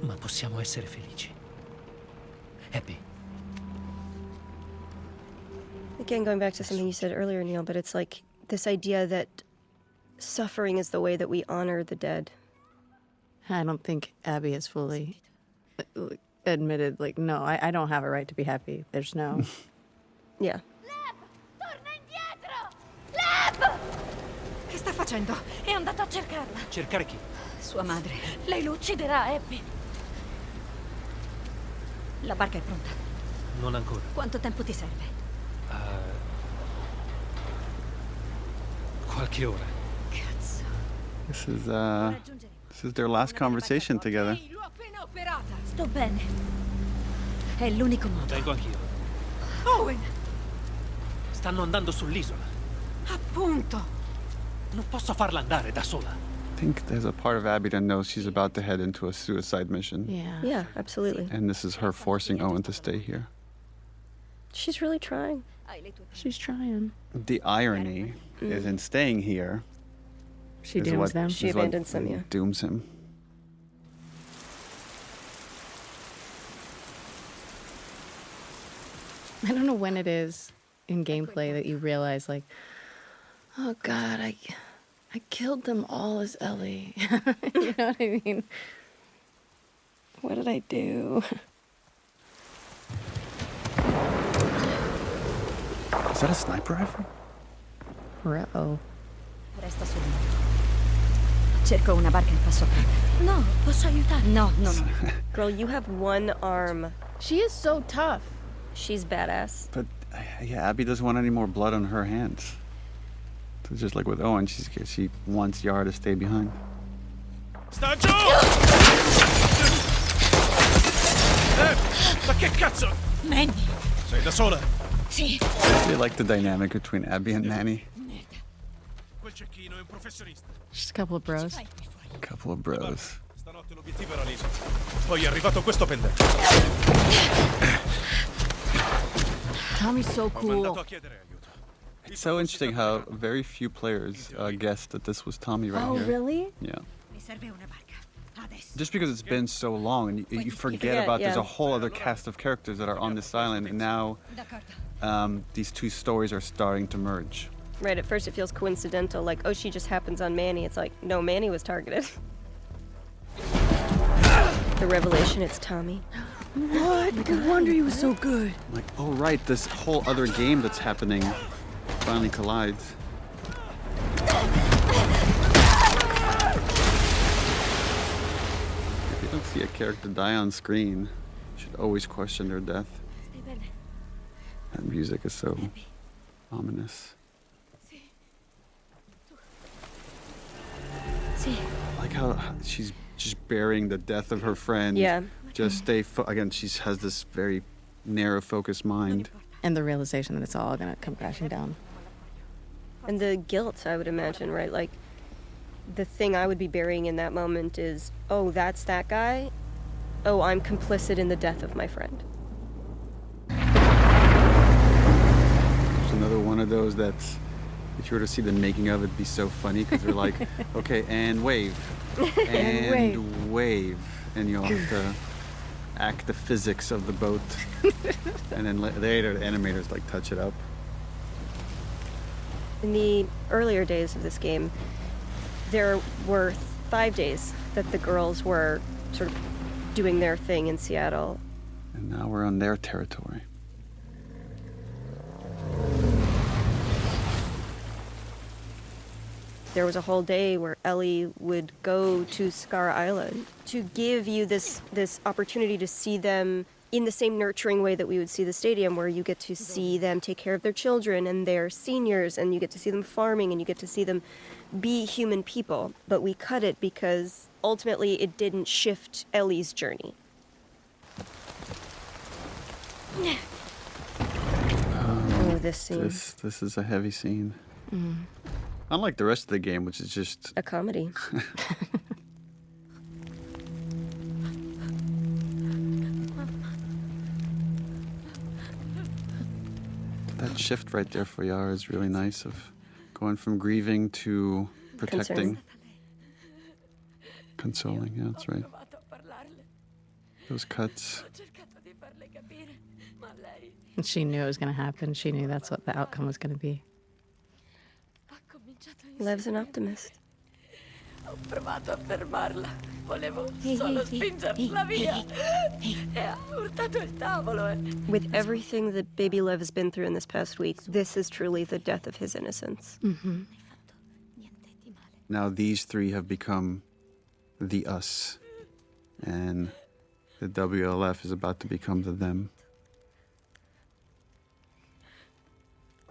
Ma possiamo essere felici. Abby. Again, going back to something you said earlier, Neil, but it's like this idea that suffering is the way that we honor the dead. I don't think Abby has fully admitted, like, no, I don't have a right to be happy. There's no... Yeah. Che sta facendo? È andato a cercarla. Cercare chi? Sua madre. Lei lo ucciderà, Abby. La barca è pronta. Non ancora. Quanto tempo ti serve? Qualche ora. Cazzo. This is their last conversation together. L'ho appena operata. Sto bene. È l'unico modo. Vengo anch'io. Owen! Stanno andando sull'isola. Appunto. Non posso farla andare da sola. I think there's a part of Abby that knows she's about to head into a suicide mission. Yeah. Yeah, absolutely. And this is her forcing Owen to stay here. She's really trying. She's trying. The irony is in staying here. She is dooms what- them. She is what abandons them, yeah. Dooms him. I don't know when it is in gameplay that you realize, like, oh God, I killed them all as Ellie. You know what I mean? What did I do? Is that a sniper rifle? Uh-oh. Resta sul muro. Cerco una barca in passo a prendere. No, posso aiutarti? No, no, no. Girl, you have one arm. She is so tough. She's badass. But yeah, Abby doesn't want any more blood on her hands. So just like with Owen, she wants Yara to stay behind. Sta giù! Ma che cazzo? Manny. Sei da sola? Sì. They like the dynamic between Abby and Manny. Quel cecchino è un professionista. Just a couple of bros. A couple of bros. Stanotte l'obiettivo era l'isola. Poi è arrivato questo pendente. Tommy's so Ho cool. mandato a chiedere aiuto. It's so interesting how very few players guessed that this was Tommy right Oh, here. really? Yeah. Mi serve una barca. Adesso. Just because it's been so long and you forget forget, about there's yeah. a whole other cast of characters that are on this island, and now these two stories are starting to merge. Right, at first it feels coincidental, like, oh, she just happens on Manny. It's like, no, Manny was targeted. The revelation, it's Tommy. What? No wonder he was so good. Like, oh right, this whole other game that's happening finally collides. If you don't see a character die on screen, you should always question their death. That music is so ominous. Sì. Like how she's just burying the death of her friend. Yeah. Just stay, again, she has this very narrow focused mind. And the realization that it's all gonna come crashing down. And the guilt, I would imagine, right? Like, the thing I would be burying in that moment is, oh, that's that guy? Oh, I'm complicit in the death of my friend. It's another one of those that's, if you were to see the making of it, it'd be so funny because they're like, okay, and wave. And wave. And you'll have to act the physics of the boat. And then later the animators like touch it up. In the earlier days of this game, there were 5 days that the girls were sort of doing their thing in Seattle. And now we're on their territory. There was a whole day where Ellie would go to Scar Island to give you this opportunity to see them in the same nurturing way that we would see the stadium, where you get to see them take care of their children and their seniors, and you get to see them farming, and you get to see them be human people. But we cut it because ultimately it didn't shift Ellie's journey. Oh, this scene. This is a heavy scene. Mm. Unlike the rest of the game, which is just A comedy. that shift right there for Yara is really nice, of going from grieving to protecting. Concern. consoling. Yeah, that's right. Those cuts. And she knew it was going to happen. She knew that's what the outcome was going to be. Lev's an optimist. Ho provato a fermarla. Volevo solo spingerla via. E ha urtato il tavolo. With everything that baby Lev has been through in this past week, this is truly the death of his innocence. Mm-hmm. Now these three have become the us, and the WLF is about to become the them.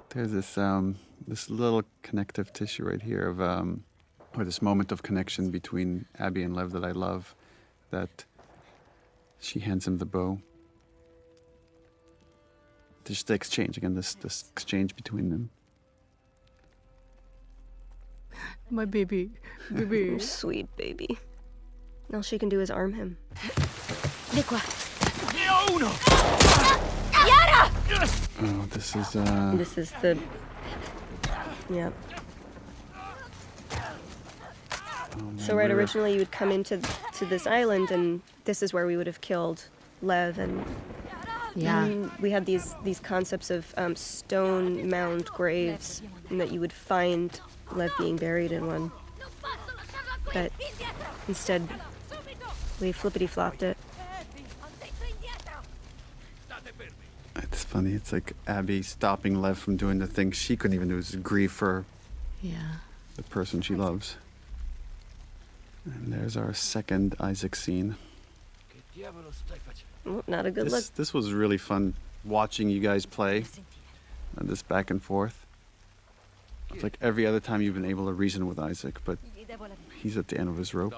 There's this little connective tissue right here of or this moment of connection between Abby and Lev that I love, that she hands him the bow. Just the exchange, again, this exchange between them. My baby. Baby. Sweet baby. All she can do is arm him. Di qua. Yara! Oh, this is This is the... Yep. So right, originally you would come into this island, and this is where we would have killed Lev, and we had these concepts of stone mound graves, and that you would find Lev being buried in one. But instead, we flippity-flopped it. It's funny. It's like Abby stopping Lev from doing the thing she couldn't even do, is grieve for the person she loves. And there's our second Isaac scene. Oh, not a good look. This was really fun watching you guys play this back and forth. It's like every other time you've been able to reason with Isaac, but he's at the end of his rope.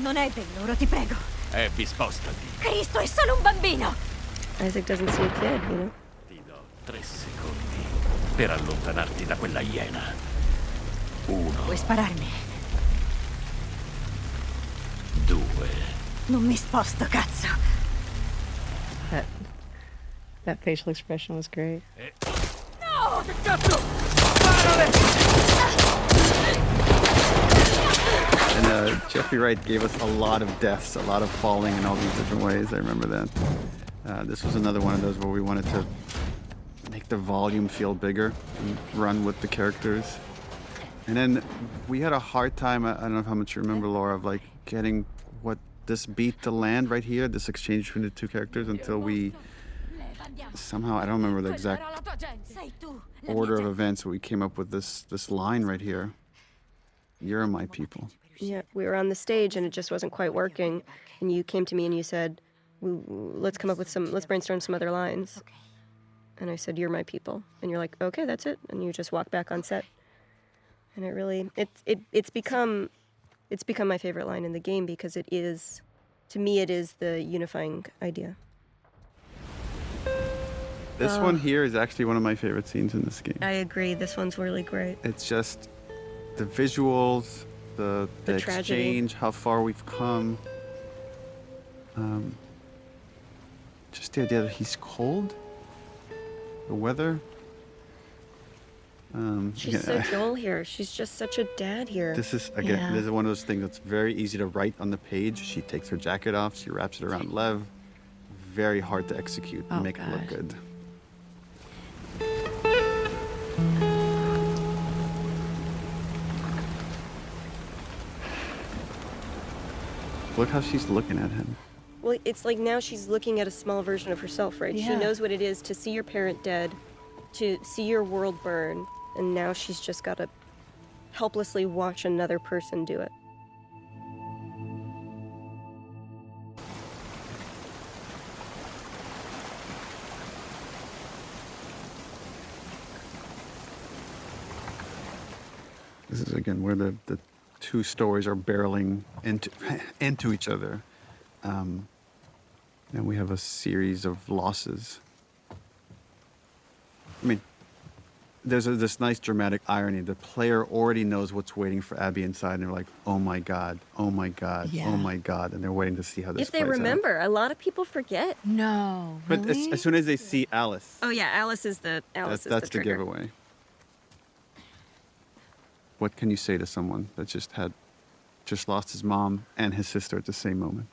Non è vero, ti prego. Abby, spostati. Cristo, è solo un bambino. Isaac doesn't see a kid, you know? Ti do 3 secondi per allontanarti da quella iena. 1. Puoi spararmi. 2. Non mi sposto, cazzo. That facial expression was great. No! Che cazzo? Sparale! And Jeffrey Wright gave us a lot of deaths, a lot of falling in all these different ways. I remember that. This was another one of those where we wanted to make the volume feel bigger and run with the characters. And then we had a hard time, I don't know how much you remember, Laura, of like getting this beat to land right here, this exchange between the two characters, until we somehow, I don't remember the exact order of events, but we came up with this line right here. You're my people. Yeah, we were on the stage and it just wasn't quite working. And you came to me and you said, let's brainstorm some other lines. And I said, you're my people. And you're like, okay, that's it. And you just walk back on set. And it really, it's become my favorite line in the game, because it is, to me, it is the unifying idea. This one here is actually one of my favorite scenes in this game. I agree. This one's really great. It's just the visuals, the exchange, how far we've come. Just the idea that he's cold, the weather. She's so Joel here. She's just such a dad here. This is, again, this is one of those things that's very easy to write on the page. She takes her jacket off, she wraps it around Lev. Very hard to execute and make it look good. Look how she's looking at him. Well, it's like now she's looking at a small version of herself, right? Yeah. She knows what it is to see your parent dead, to see your world burn, and now she's just got to helplessly watch another person do it. This is, again, where the two stories are barreling into each other. And we have a series of losses. I mean, there's this nice dramatic irony. The player already knows what's waiting for Abby inside, and they're like, oh my God, oh my God, oh my God. And they're waiting to see how this If they plays remember, a lot of people forget. No, But as soon as they see Alice, Oh yeah, Alice is the that's the the trigger. giveaway. What can you say to someone that just had just lost his mom and his sister at the same moment.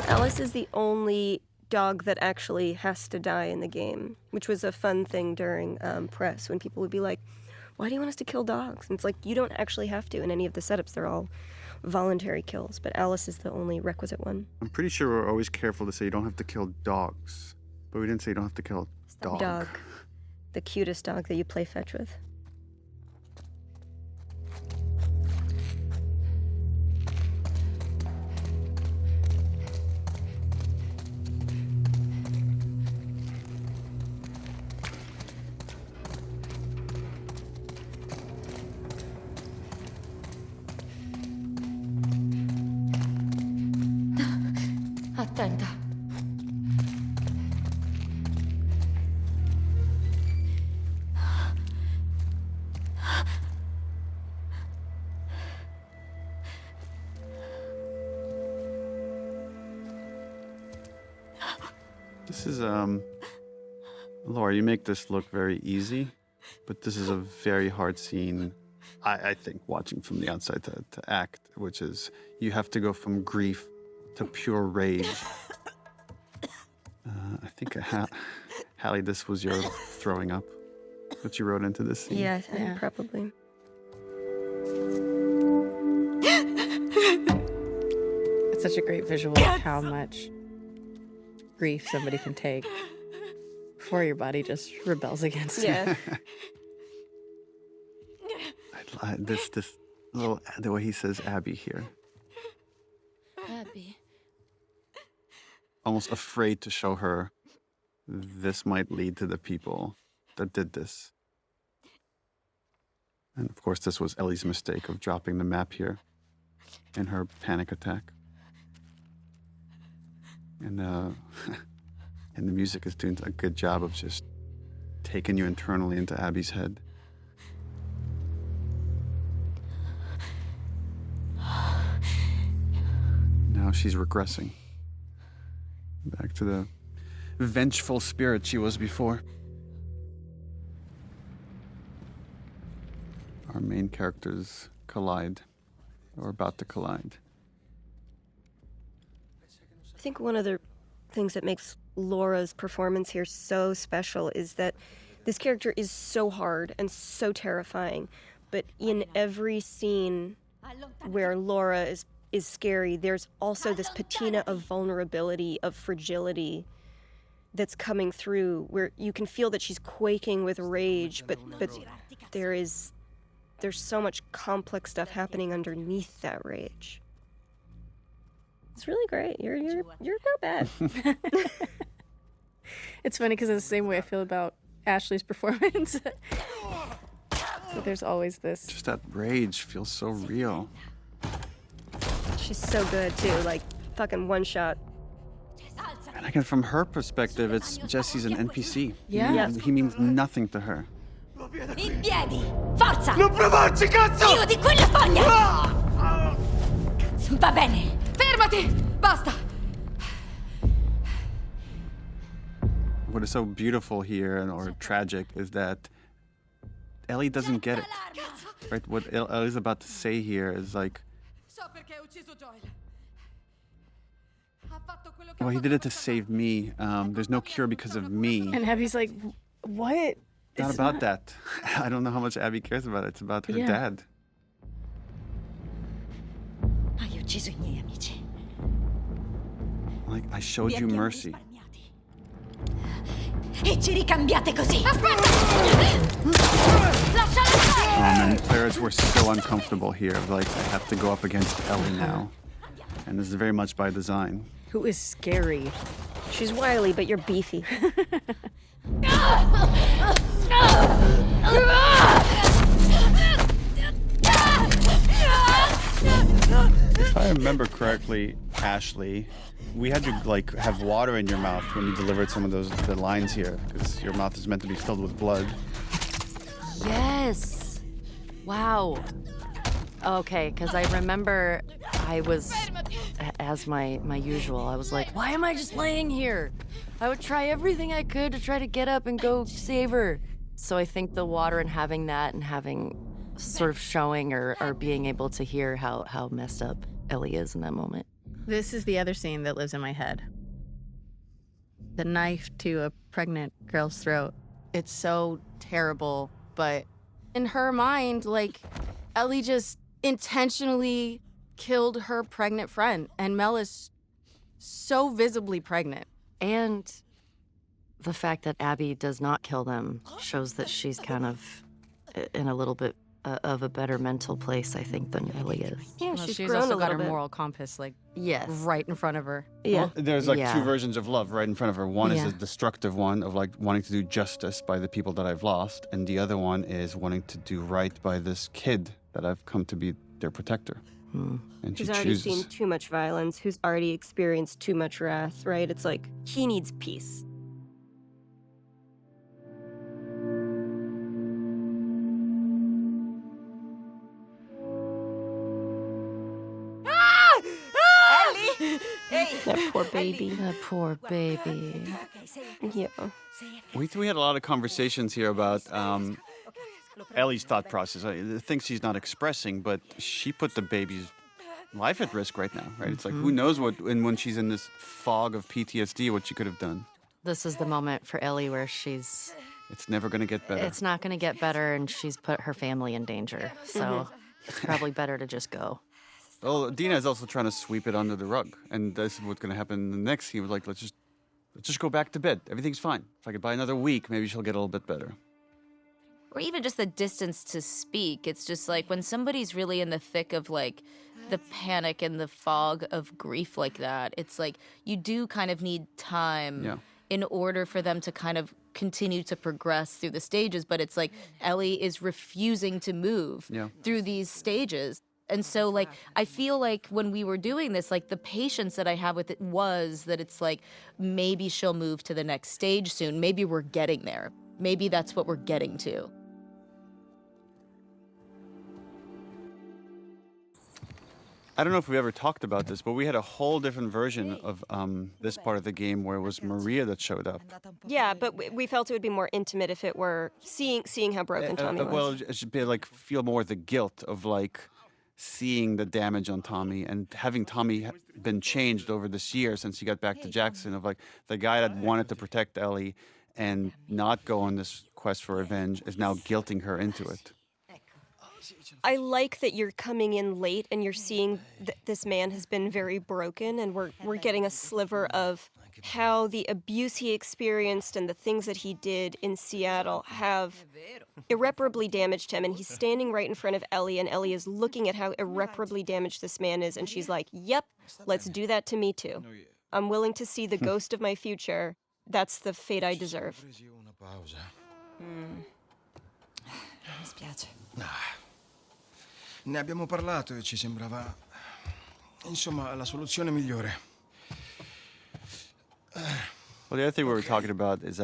Alice is the only dog that actually has to die in the game, which was a fun thing during press when people would be like, why do you want us to kill dogs? And it's like, you don't actually have to in any of the setups. They're all voluntary kills, but Alice is the only requisite one. I'm pretty sure we're always careful to say you don't have to kill dogs, but we didn't say you don't have to kill a dog. Dog. The cutest dog that you play fetch with. Attenta. This is, Laura, you make this look very easy, but this is a very hard scene, I think, watching from the outside to act, which is you have to go from grief to pure rage. I think, Hallie, this was your throwing up that you wrote into this scene. Yeah, probably. It's such a great visual of how much grief somebody can take before your body just rebels against it. This little, the way he says Abby here. Abby. Almost afraid to show her this might lead to the people that did this. And of course, this was Ellie's mistake of dropping the map here in her panic attack. And and the music is doing a good job of just taking you internally into Abby's head. Now she's regressing back to the vengeful spirit she was before. Our main characters collide, or about to collide. I think one of the things that makes Laura's performance here so special is that this character is so hard and so terrifying, but in every scene where Laura is scary, there's also this patina of vulnerability, of fragility that's coming through, where you can feel that she's quaking with rage, but there's so much complex stuff happening underneath that rage. It's really great. You're not bad. It's funny because it's the same way I feel about Ashley's performance. So there's always this. Just that rage feels so real. She's so good too, like fucking one shot. And again, from her perspective, it's Jesse's an NPC. Yeah. He means nothing to her. In piedi! Forza! Non provarci, cazzo! Dio di quella foglia! Va bene! Fermati! Basta! What is so beautiful here, or tragic, is that Ellie doesn't get it. Right? What Ellie's about to say here is like, well, he did it to save me. There's no cure because of me. And Abby's like, what? Not It's about that. I don't know how much Abby cares about it. It's about her dad. Hai ucciso I miei amici. Like, I showed you mercy. E ci ricambiate così. Oh man, players were so uncomfortable here. Like, I have to go up against Ellie now. And this is very much by design. Who is scary. She's wily, but you're beefy. If I remember correctly, Ashley, we had to like have water in your mouth when you delivered some of the lines here, because your mouth is meant to be filled with blood. Yes. Wow. Okay, because I remember I was, as my usual, I was like, why am I just laying here? I would try everything I could to try to get up and go save her. So I think the water and having that and having sort of showing or being able to hear how messed up Ellie is in that moment. This is the other scene that lives in my head. The knife to a pregnant girl's throat. It's so terrible, but in her mind, like, Ellie just intentionally killed her pregnant friend, and Mel is so visibly pregnant. And the fact that Abby does not kill them shows that she's kind of in a little bit of a better mental place, I think, than Ellie is. Yeah, Well, she's she's grown also a got little her bit. moral compass, like, yes, right in front of her. Yeah. Well, there's like Yeah. two versions of love right in front of her. One Yeah. is a destructive one of like wanting to do justice by the people that I've lost, and the other one is wanting to do right by this kid that I've come to be their protector. And she Who's already chooses. seen too much violence, who's already experienced too much wrath, right? It's like he needs peace. Ellie! Ehi! That poor baby. That poor baby. Yeah. We had a lot of conversations here about Ellie's thought process, the things she's not expressing, but she put the baby's life at risk right now, right? It's like, who knows what, and when she's in this fog of PTSD, what she could have done. This is the moment for Ellie where she's... It's never going to get better. It's not going to get better, and she's put her family in danger. So it's probably better to just go. Well, Dina is also trying to sweep it under the rug, and this is what's going to happen in the next. He was like, let's just go back to bed. Everything's fine. If I could buy another week, maybe she'll get a little bit better. Or even just the distance to speak. It's just like when somebody's really in the thick of like the panic and the fog of grief like that, it's like you do kind of need time in order for them to kind of continue to progress through the stages. But it's like Ellie is refusing to move through these stages. And so, like, I feel like when we were doing this, like, the patience that I have with it was that it's like, maybe she'll move to the next stage soon. Maybe we're getting there. Maybe that's what we're getting to. I don't know if we ever talked about this, but we had a whole different version of this part of the game where it was Maria that showed up. Yeah, but we felt it would be more intimate if it were seeing how broken Tommy was. Well, it should be like feel more the guilt of like seeing the damage on Tommy and having Tommy been changed over this year since he got back to Jackson, of like the guy that wanted to protect Ellie and not go on this quest for revenge is now guilting her into it. I like that you're coming in late and you're seeing that this man has been very broken, and we're getting a sliver of how the abuse he experienced and the things that he did in Seattle have irreparably damaged him. And he's standing right in front of Ellie, and Ellie is looking at how irreparably damaged this man is, and she's like, yep, let's do that to me too. I'm willing to see the ghost of my future. That's the fate I deserve. Mi spiace. Ne abbiamo parlato e ci sembrava, insomma, la soluzione migliore. Well, the other thing we were talking about is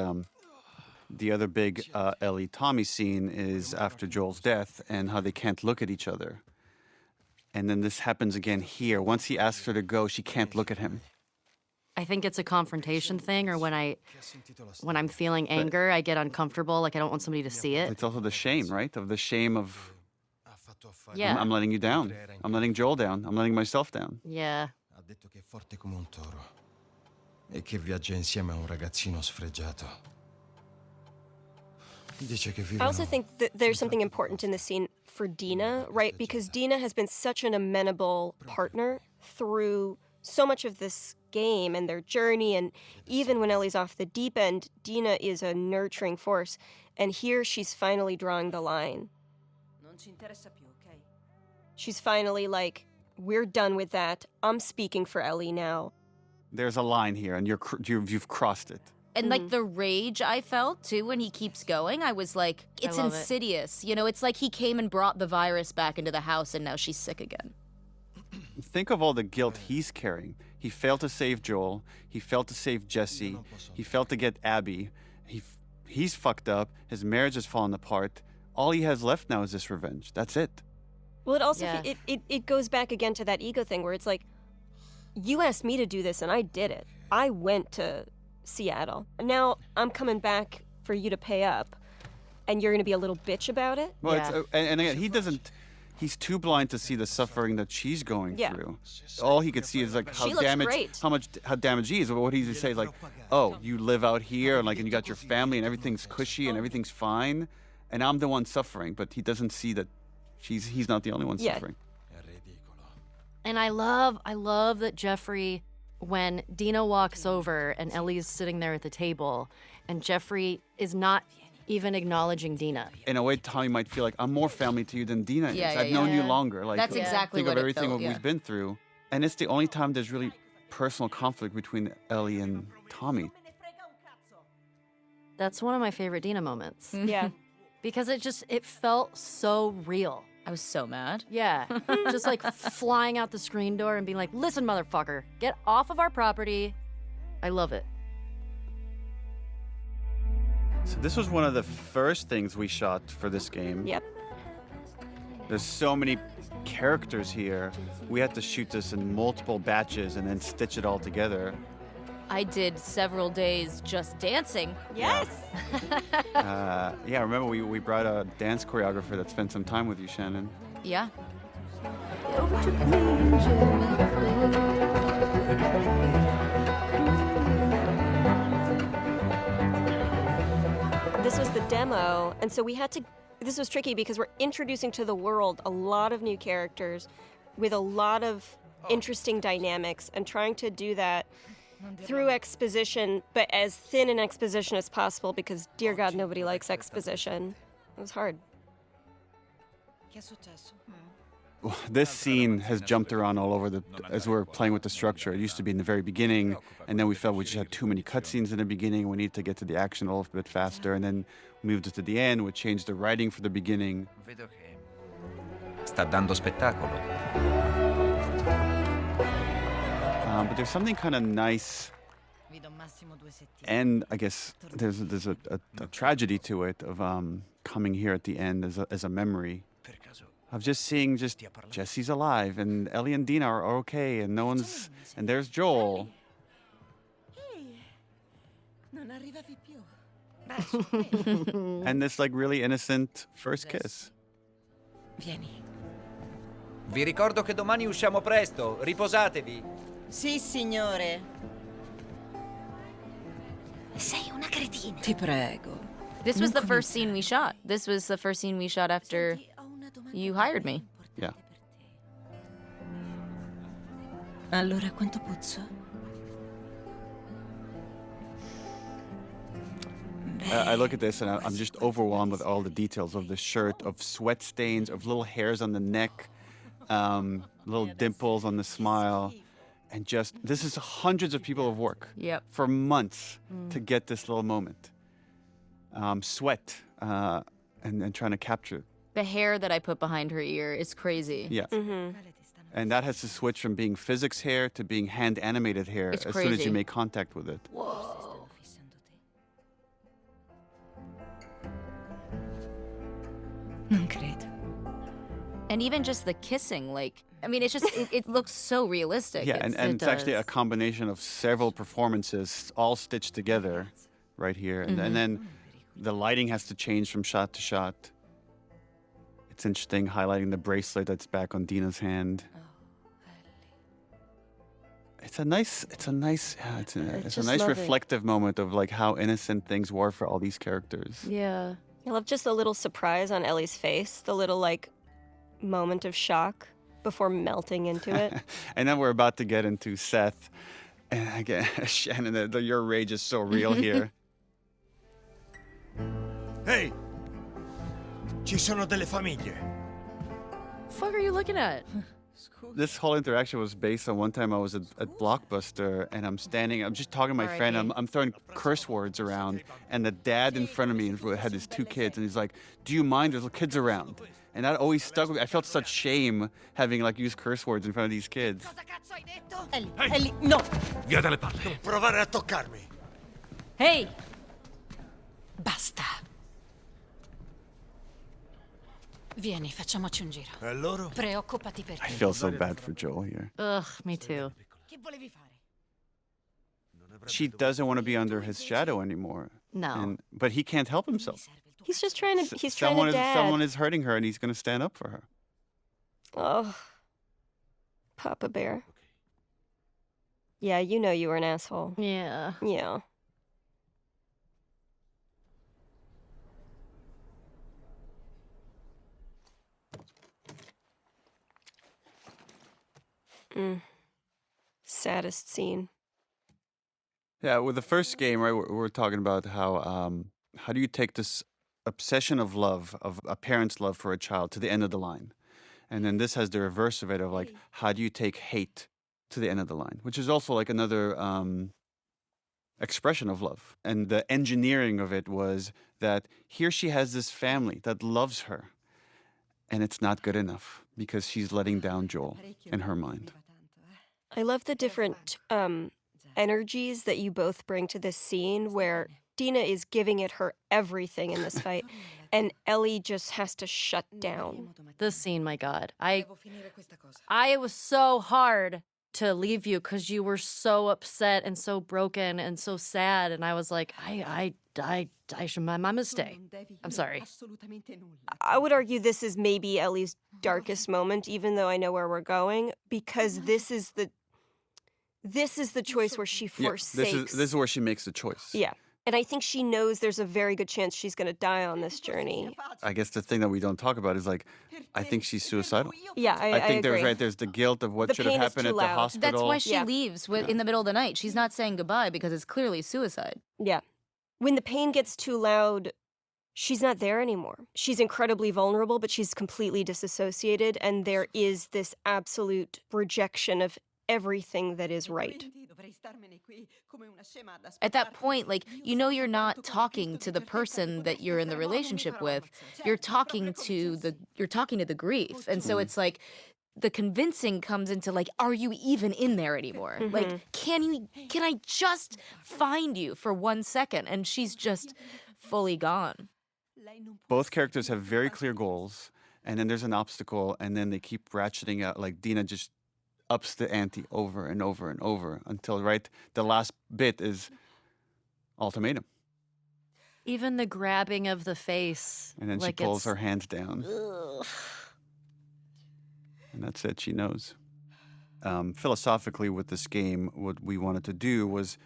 the other big Ellie-Tommy scene is after Joel's death and how they can't look at each other. And then this happens again here. Once he asks her to go, she can't look at him. I think it's a confrontation thing, or when I'm feeling anger, I get uncomfortable, like I don't want somebody to see it. It's also the shame, right? Of the shame of, Yeah. I'm letting you down. I'm letting Joel down. I'm letting myself down. Yeah. Ha detto che è forte come un toro e che viaggia insieme a un ragazzino sfregiato. Dice che I vivono. also think that there's something important in this scene for Dina, right? Because Dina has been such an amenable partner through so much of this game and their journey, and even when Ellie's off the deep end, Dina is a nurturing force. And here she's finally drawing the line. She's finally like, we're done with that. I'm speaking for Ellie now. There's a line here, and you've crossed it. And like the rage I felt too when he keeps going, I was like, it's love it. insidious. You know, it's like he came and brought the virus back into the house and now she's sick again. Think of all the guilt he's carrying. He failed to save Joel. He failed to save Jesse. He failed to get Abby. He's fucked up. His marriage has fallen apart. All he has left now is this revenge. That's it. Well, it also Yeah. it goes back again to that ego thing where it's like, you asked me to do this and I did it. I went to Seattle. Now I'm coming back for you to pay up. and you're going to be a little bitch about it. Well, and again, he doesn't. He's too blind to see the suffering that she's going through. All he could see is like how damaged he is. But what he's say is like, oh, you live out here, and you got your family, and everything's cushy, and everything's fine, and I'm the one suffering. But he doesn't see that he's not the only one suffering. And I love that Jeffrey, when Dina walks over and Ellie's sitting there at the table, and Jeffrey is not even acknowledging Dina. In a way, Tommy might feel like, I'm more family to you than Dina is. I've known you longer. That's exactly think what of everything it felt, we've been through. And it's the only time there's really personal conflict between Ellie and Tommy. That's one of my favorite Dina moments. Yeah. Because it felt so real. I was so mad. Yeah. Just like flying out the screen door and being like, listen, motherfucker, get off of our property. I love it. So this was one of the first things we shot for this game. Yep. There's so many characters here. We had to shoot this in multiple batches and then stitch it all together. I did several days just dancing. Yes. Yeah, remember we brought a dance choreographer that spent some time with you, Shannon. Yeah. This was the demo, and so we had to. This was tricky because we're introducing to the world a lot of new characters with a lot of interesting dynamics, and trying to do that through exposition, but as thin an exposition as possible because, dear God, nobody likes exposition. It was hard. This scene has jumped around all over as we're playing with the structure. It used to be in the very beginning, and then we felt we just had too many cutscenes in the beginning. We needed to get to the action a little bit faster, and then we moved it to the end. We changed the writing for the beginning. Sta dando spettacolo. But there's something kind of nice, and I guess there's a tragedy to it of coming here at the end as a memory. Of just seeing Jesse's alive and Ellie and Dina are okay and no one's and there's Joel. And this really innocent first kiss. Vieni. Vi ricordo che domani usciamo presto. Riposatevi. Sì, signore. Sei una cretina. Ti prego. This was the first scene we shot. This was the first scene we shot after you hired me. Yeah. Allora quanto puzzo? I look at this and I'm just overwhelmed with all the details of the shirt, of sweat stains, of little hairs on the neck, little dimples on the smile. And this is hundreds of people of work for months to get this little moment. Sweat and trying to capture. The hair that I put behind her ear is crazy. Yeah. Mm-hmm. And that has to switch from being physics hair to being hand animated hair as soon as you make contact with it. Whoa. Non credo. And even just the kissing, it looks so realistic. Yeah, and it's actually a combination of several performances all stitched together right here. And then the lighting has to change from shot to shot. It's interesting highlighting the bracelet that's back on Dina's hand. It's a nice reflective moment of how innocent things were for all these characters. Yeah. I love just the little surprise on Ellie's face, the little moment of shock before melting into it. And then we're about to get into Seth. And again, Shannon, your rage is so real here. Ehi! Ci sono delle famiglie. Fuck are you looking at? This whole interaction was based on one time I was at Blockbuster and I'm just talking to my friend. I'm throwing curse words around, and the dad in front of me had his two kids, and he's like, "Do you mind? There's kids around." And that always stuck with me. I felt such shame having used curse words in front of these kids. Ellie, no! Via dalle palle. Non provare a toccarmi. Ehi! Basta. Vieni, facciamoci un giro. E loro? Preoccupati per te. I feel so bad for Joel here. Ugh, me too. Che volevi fare? She doesn't want to be under his shadow anymore. No. But he can't help himself. He's just trying to. He's trying someone to is dad. someone is hurting her, and he's going to stand up for her. Oh, Papa Bear. Yeah, you know you were an asshole. Yeah. Yeah. Saddest scene. Yeah, with the first game, right, we're talking about how do you take this obsession of love, of a parent's love for a child, to the end of the line? And then this has the reverse of it, of like, how do you take hate to the end of the line? Which is also like another expression of love. And the engineering of it was that here she has this family that loves her, and it's not good enough because she's letting down Joel in her mind. I love the different energies that you both bring to this scene where Dina is giving it her everything in this fight, and Ellie just has to shut down. This scene, my God. I was so hard to leave you because you were so upset and so broken and so sad. And I was like, I should, my mistake. I'm sorry. I would argue this is maybe Ellie's darkest moment, even though I know where we're going, because this is the choice where she forsakes. This is where she makes the choice. Yeah. And I think she knows there's a very good chance she's going to die on this journey. I guess the thing that we don't talk about is like, I think she's suicidal. Yeah, I think agree. there's the guilt of what The should have pain is happened too at the loud. hospital. That's why she leaves in the middle of the night. She's not saying goodbye because it's clearly suicide. Yeah. When the pain gets too loud, she's not there anymore. She's incredibly vulnerable, but she's completely disassociated, and there is this absolute rejection of everything that is right. At that point, like, you know, you're not talking to the person that you're in the relationship with. You're talking to the grief. And so it's like the convincing comes into like, are you even in there anymore? Mm-hmm. Like, can I just find you for 1 second? And she's just fully gone. Both characters have very clear goals, and then there's an obstacle, and then they keep ratcheting out. Like Dina just ups the ante over and over and over until the last bit is ultimatum. Even the grabbing of the face. And then she pulls her hands down. Ugh. And that's it, she knows. Philosophically, with this game, what we wanted to do was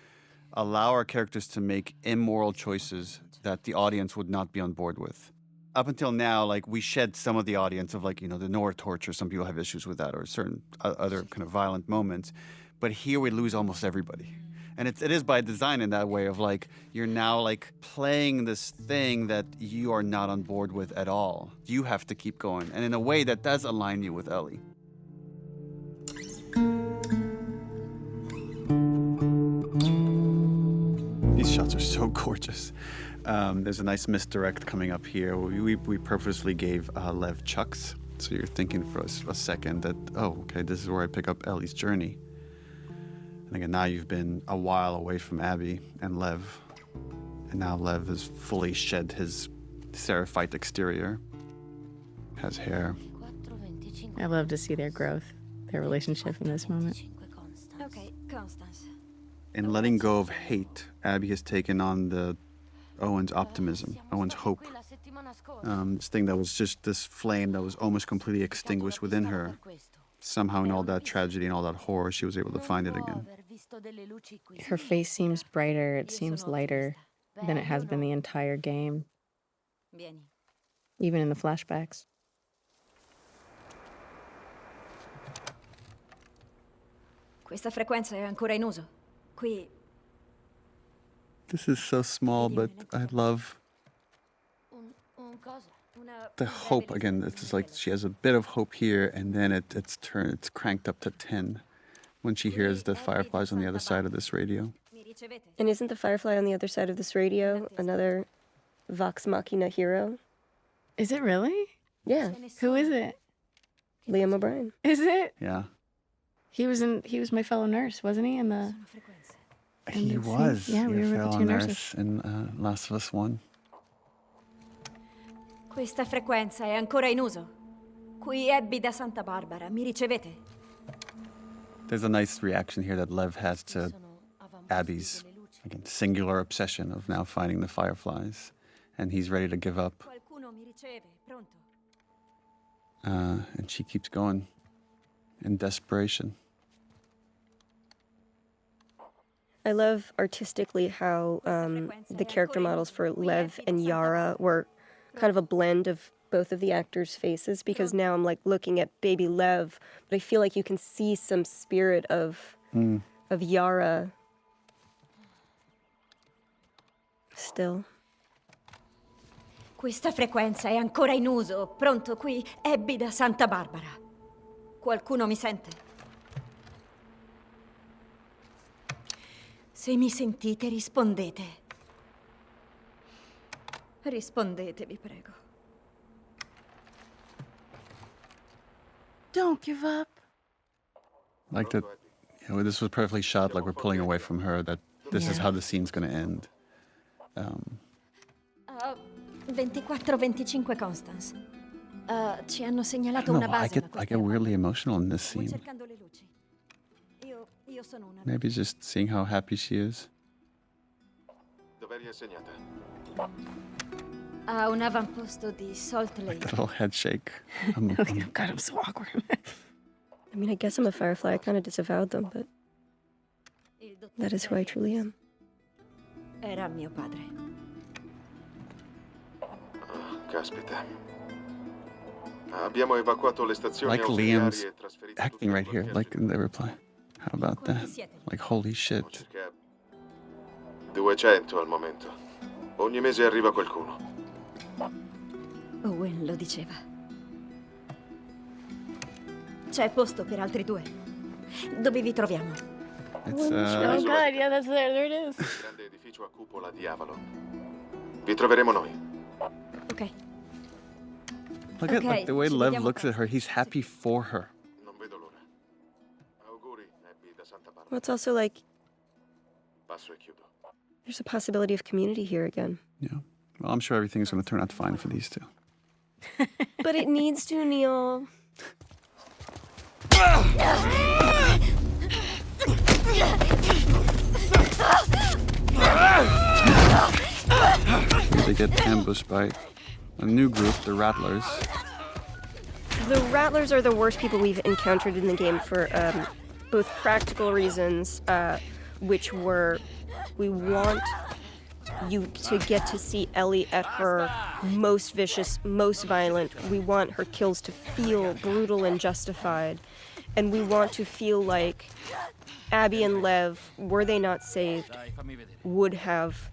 allow our characters to make immoral choices that the audience would not be on board with. Up until now, like, we shed some of the audience of, like, you know, the Nora torture. Some people have issues with that, or certain other kind of violent moments. But here we lose almost everybody. And it is by design in that way of, like, you're now, like, playing this thing that you are not on board with at all. You have to keep going. And in a way that does align you with Ellie. These shots are so gorgeous. There's a nice misdirect coming up here. We purposely gave Lev chucks. So you're thinking for a second that, oh, okay, this is where I pick up Ellie's journey. And again, now you've been a while away from Abby and Lev. And now Lev has fully shed his seraphite exterior. Has hair. I love to see their growth, their relationship in this moment. Okay, Constance. In letting go of hate, Abby has taken on Owen's optimism, Owen's hope. This thing that was just this flame that was almost completely extinguished within her. Somehow in all that tragedy and all that horror, she was able to find it again. Her face seems brighter, it seems lighter than it has been the entire game, even in the flashbacks. Questa frequenza è ancora in uso. Qui This is so small, but I love the hope. Again, it's just like she has a bit of hope here, and then it's cranked up to 10 when she hears the fireflies on the other side of this radio. And isn't the firefly on the other side of this radio another Vox Machina hero? Is it really? Yeah. Who is it? Liam O'Brien. Is it? Yeah. He was my fellow nurse, wasn't he? He was. Yeah, we your were with the fellow two nurse nurses. in Last of Us 1. questa frequenza è ancora in uso. Qui Abby da Santa Barbara, mi ricevete? There's a nice reaction here that Lev has to Abby's, again, singular obsession of now finding the fireflies. and he's ready to give up. Qualcuno mi riceve, pronto? And she keeps going in desperation. I love artistically how the character models for Lev and Yara were kind of a blend of both of the actors' faces, because now I'm like looking at baby Lev, but I feel like you can see some spirit of Yara still. Questa frequenza è ancora in uso. Pronto, qui Abby da Santa Barbara. Qualcuno mi sente? Se mi sentite, rispondete. Rispondete, vi prego. Don't give up. Like that, this was perfectly shot, like we're pulling away from her, that this is how the scene's going to end. 24-25 Constance. Ci hanno I segnalato don't una know why base. I get weirdly emotional in this scene. Cercando le luci. Io sono una... Maybe just seeing how happy she is. Dov'eri assegnata? A un avamposto di Salt Like Lake. that little head shake. God, I'm so awkward. I mean, I guess I'm a Firefly. I kind of disavowed them, but that is who I truly am. Era mio padre. Caspita. Abbiamo evacuato le stazioni Like ausiliari Liam's e trasferito acting right here, like in the reply. How about that? Like, holy shit. 200 al momento. Ogni mese arriva qualcuno. Owen lo diceva. C'è posto per altri 2. Dove vi troviamo? It's, Oh god, yeah, that's there it is. Grande edificio a cupola di Avalon. Vi troveremo noi. Ok. Look at like, the way Lev vediamo looks at her. He's happy for her. Non vedo l'ora. Auguri, Abby da Santa Barbara. Well, it's also like Passo e chiudo. there's a possibility of community here again. Yeah. Well, I'm sure everything's going to turn out fine for these two. But it needs to, Neil. They get ambushed by a new group, the Rattlers. The Rattlers are the worst people we've encountered in the game for both practical reasons, which were we want you to get to see Ellie at her most vicious, most violent. We want her kills to feel brutal and justified. And we want to feel like Abby and Lev, were they not saved, would have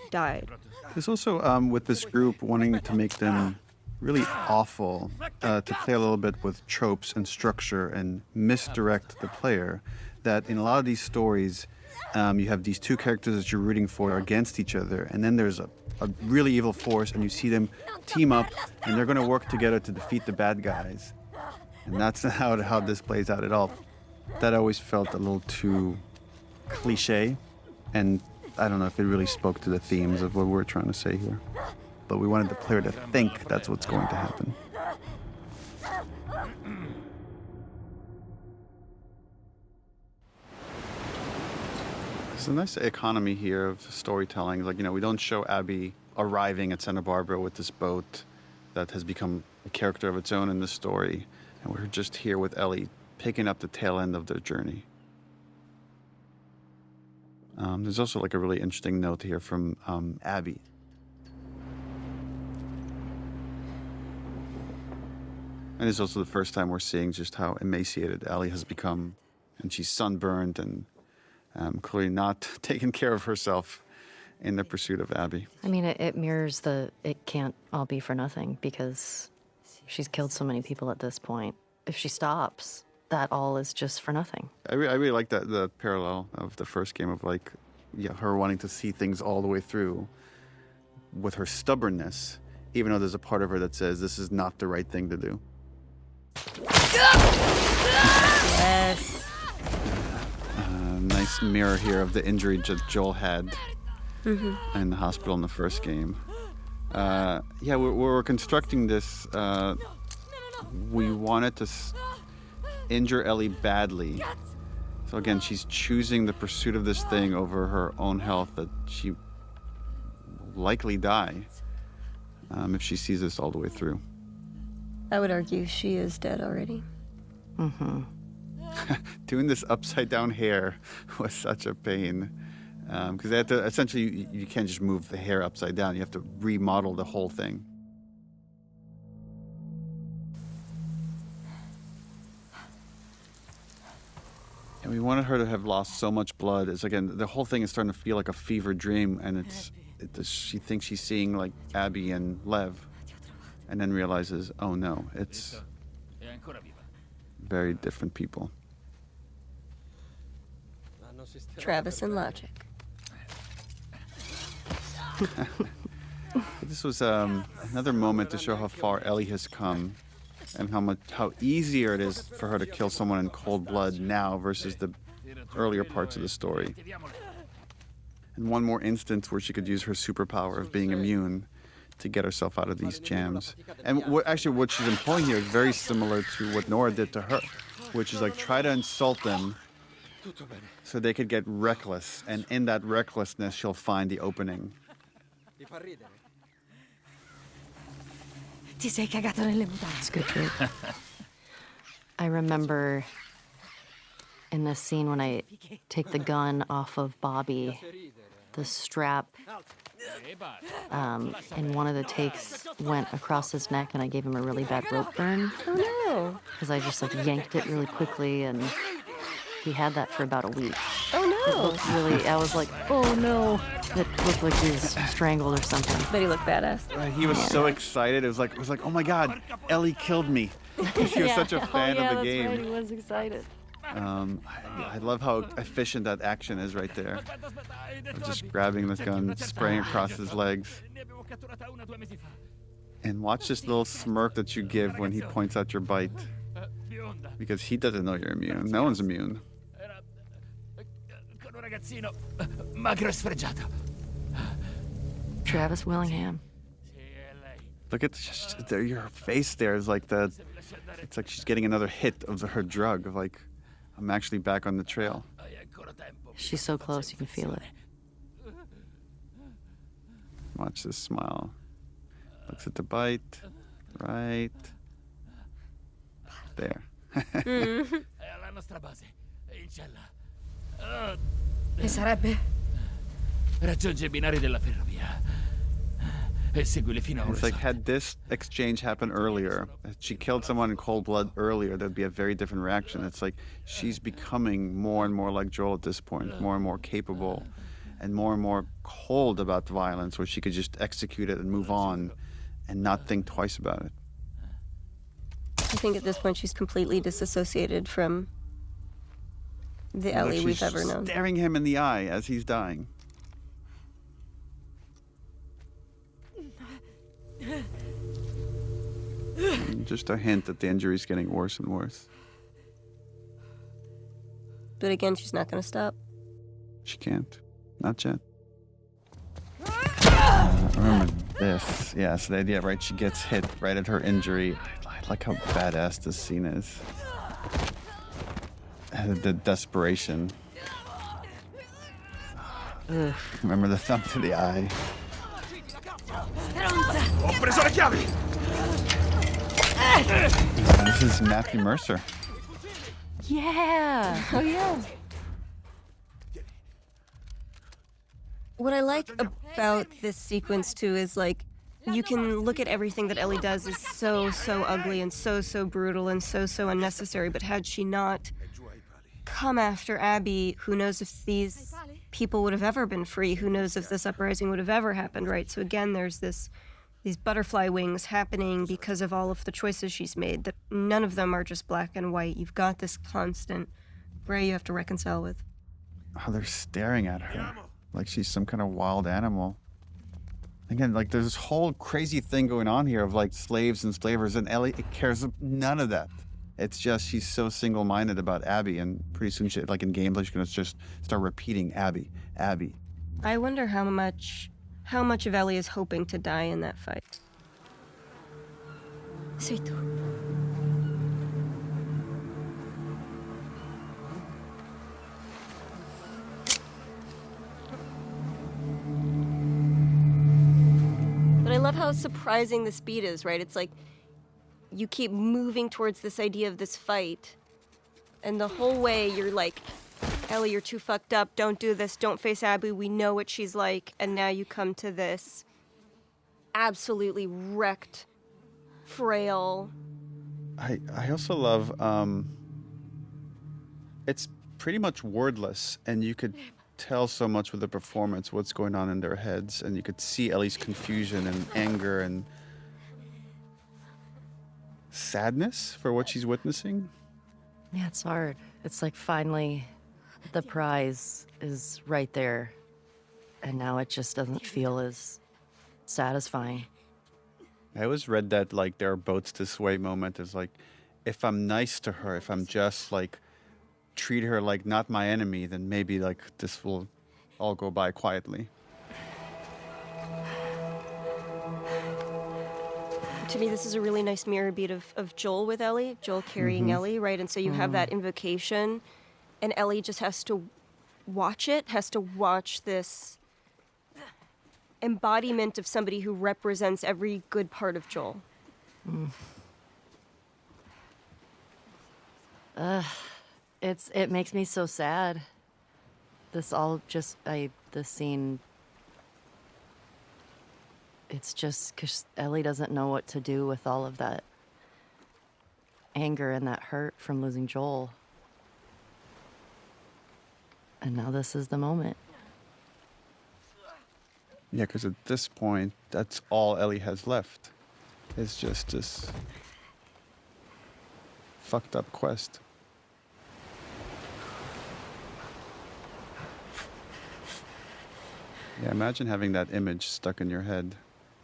died. There's also, with this group, wanting to make them really awful, to play a little bit with tropes and structure and misdirect the player, that in a lot of these stories, you have these two characters that you're rooting for against each other, and then there's a really evil force, and you see them team up, and they're going to work together to defeat the bad guys. And that's not how this plays out at all. That always felt a little too cliche, and I don't know if it really spoke to the themes of what we're trying to say here. But we wanted the player to think that's what's going to happen. There's a nice economy here of storytelling. Like, we don't show Abby arriving at Santa Barbara with this boat that has become a character of its own in the story. And we're just here with Ellie, picking up the tail end of their journey. There's also like a really interesting note here from Abby. And it's also the first time we're seeing just how emaciated Ellie has become. And she's sunburned and clearly not taking care of herself in the pursuit of Abby. I mean, it mirrors it can't all be for nothing, because she's killed so many people at this point. If she stops, that all is just for nothing. I really like that, the parallel of the first game of like, her wanting to see things all the way through with her stubbornness, even though there's a part of her that says this is not the right thing to do. Yes. Nice mirror here of the injury Joel had in the hospital in the first game. We're constructing this. We wanted to injure Ellie badly. So again, she's choosing the pursuit of this thing over her own health, that she will likely die. if she sees this all the way through. I would argue she is dead already. Mm-hmm. Doing this upside down hair was such a pain. Because they have to, essentially, you can't just move the hair upside down. You have to remodel the whole thing. And we wanted her to have lost so much blood. It's again, the whole thing is starting to feel like a fever dream, and she thinks she's seeing like Abby and Lev, and then realizes, oh no, it's very different people. Travis and Logic. This was another moment to show how far Ellie has come, and how easier it is for her to kill someone in cold blood now versus the earlier parts of the story. And one more instance where she could use her superpower of being immune to get herself out of these jams. And what she's employing here is very similar to what Nora did to her, which is like try to insult them so they could get reckless, and in that recklessness she'll find the opening. Ti sei cagato nelle mutande. Good trick. I remember in this scene when I take the gun off of Bobby, the strap in one of the takes went across his neck, and I gave him a really bad rope burn. Oh no! Because I just like yanked it really quickly, and he had that for about a week. Oh no! It looked really. I was like, oh no! It looked like he was strangled or something. But he looked badass. Right, he was so excited. It was like, oh my God, Ellie killed me. He was such a fan of the game. That's right. He was excited. I love how efficient that action is right there. Just grabbing this gun, spraying across his legs. And watch this little smirk that you give when he points out your bite. Because he doesn't know you're immune. No one's immune. Travis Willingham. Look at your face there. It's like it's like she's getting another hit of her drug. Of like, I'm actually back on the trail. She's so close, you can feel it. Watch this smile. Looks at the bite. Right there. E sarebbe? Raggiunge i binari della ferrovia e seguili fino a un It's like, had this exchange happened earlier, if she killed someone in cold blood earlier, there'd be a very different reaction. It's like she's becoming more and more like Joel at this point, more and more capable and more cold about the violence, where she could just execute it and move on and not think twice about it. I think at this point she's completely disassociated from the Ellie we've ever known. Staring him in the eye as he's dying. And just a hint that the injury's getting worse and worse. But again, she's not going to stop. She can't. Not yet. Remember this. Yeah, so the idea, right? She gets hit right at her injury. I like how badass this scene is. The desperation. Ugh. Remember the thumb to the eye. Ho preso le chiavi! This is Matthew Mercer. Yeah. Oh, yeah. What I like about this sequence, too, is, like, you can look at everything that Ellie does is so ugly and so brutal and so unnecessary, but had she not come after Abby, who knows if these people would have ever been free? Who knows if this uprising would have ever happened, right? So again, there's these butterfly wings happening because of all of the choices she's made, that none of them are just black and white. You've got this constant gray you have to reconcile with. Oh, they're staring at her like she's some kind of wild animal. Again, like there's this whole crazy thing going on here of like slaves and slavers, and Ellie cares none of that. It's just she's so single-minded about Abby, and pretty soon, like in gameplay, she's gonna just start repeating Abby, Abby. I wonder how much of Ellie is hoping to die in that fight. Sei tu. But I love how surprising the speed is, right? It's like you keep moving towards this idea of this fight, and the whole way you're like, Ellie, you're too fucked up. Don't do this. Don't face Abby. We know what she's like. And now you come to this absolutely wrecked, frail. I also love, it's pretty much wordless, and you could tell so much with the performance what's going on in their heads, and you could see Ellie's confusion and anger and sadness for what she's witnessing. Yeah, it's hard. It's like finally the prize is right there, and now it just doesn't feel as satisfying. I always read that like there are boats this way moment is like, if I'm nice to her, if I'm just like treat her like not my enemy, then maybe like this will all go by quietly. To me, this is a really nice mirror beat of Joel with Ellie, Joel carrying Ellie, right? And so you have that invocation, and Ellie just has to watch it, has to watch this embodiment of somebody who represents every good part of Joel. It makes me so sad. This scene. It's just because Ellie doesn't know what to do with all of that anger and that hurt from losing Joel. And now this is the moment. Yeah, because at this point, that's all Ellie has left. It's just this fucked up quest. Yeah, imagine having that image stuck in your head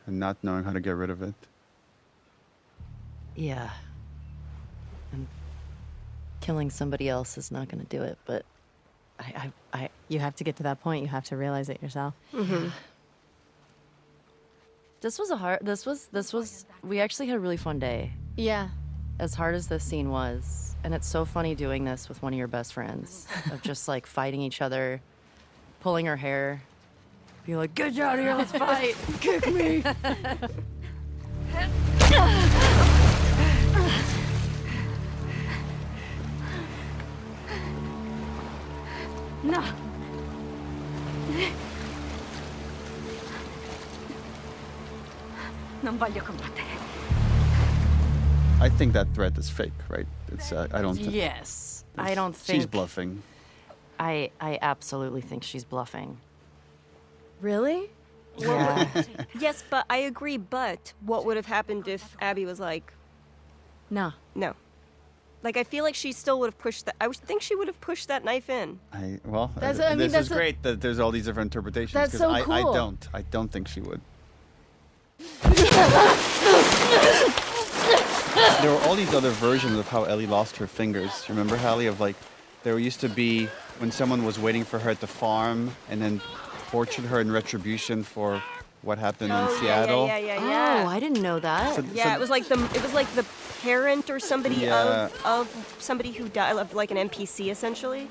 and not knowing how to get rid of it. Yeah. And killing somebody else is not going to do it, but You have to get to that point. You have to realize it yourself. We actually had a really fun day. Yeah. As hard as this scene was, and it's so funny doing this with one of your best friends, of just like fighting each other, pulling her hair, being like, get out of here, let's fight, kick me. No. Non voglio combattere. I think that threat is fake, right? It's I don't think. Yes. I don't think. She's bluffing. I absolutely think she's bluffing. Really? Yeah. Yes, but I agree, but what would have happened if Abby was like, No. no. Like, I feel like she still would have pushed that. I would think she would have pushed that knife in. This is great that there's all these different interpretations. That's 'cause so I cool. don't think she would. There were all these other versions of how Ellie lost her fingers. Remember, Hallie, of like, there used to be when someone was waiting for her at the farm and then tortured her in retribution for what happened in Seattle. Yeah. Oh, I didn't know that. It was like the parent or somebody Yeah. of somebody who died, of like an NPC essentially,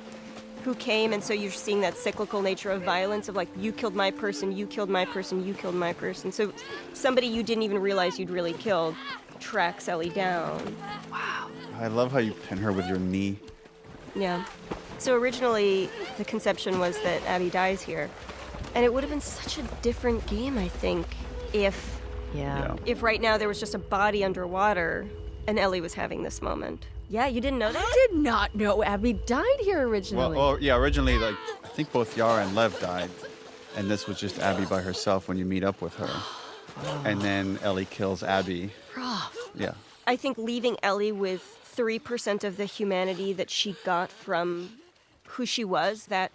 who came, and so you're seeing that cyclical nature of violence of like, you killed my person, you killed my person, you killed my person. So somebody you didn't even realize you'd really killed tracks Ellie down. Wow. I love how you pin her with your knee. Yeah. So originally the conception was that Abby dies here, and it would have been such a different game, I think, if right now there was just a body underwater and Ellie was having this moment. Yeah, you didn't know that? I did not know Abby died here originally. Originally, like, I think both Yara and Lev died, and this was just Abby by herself when you meet up with her. And then Ellie kills Abby. Rough. Yeah. I think leaving Ellie with 3% of the humanity that she got from who she was, that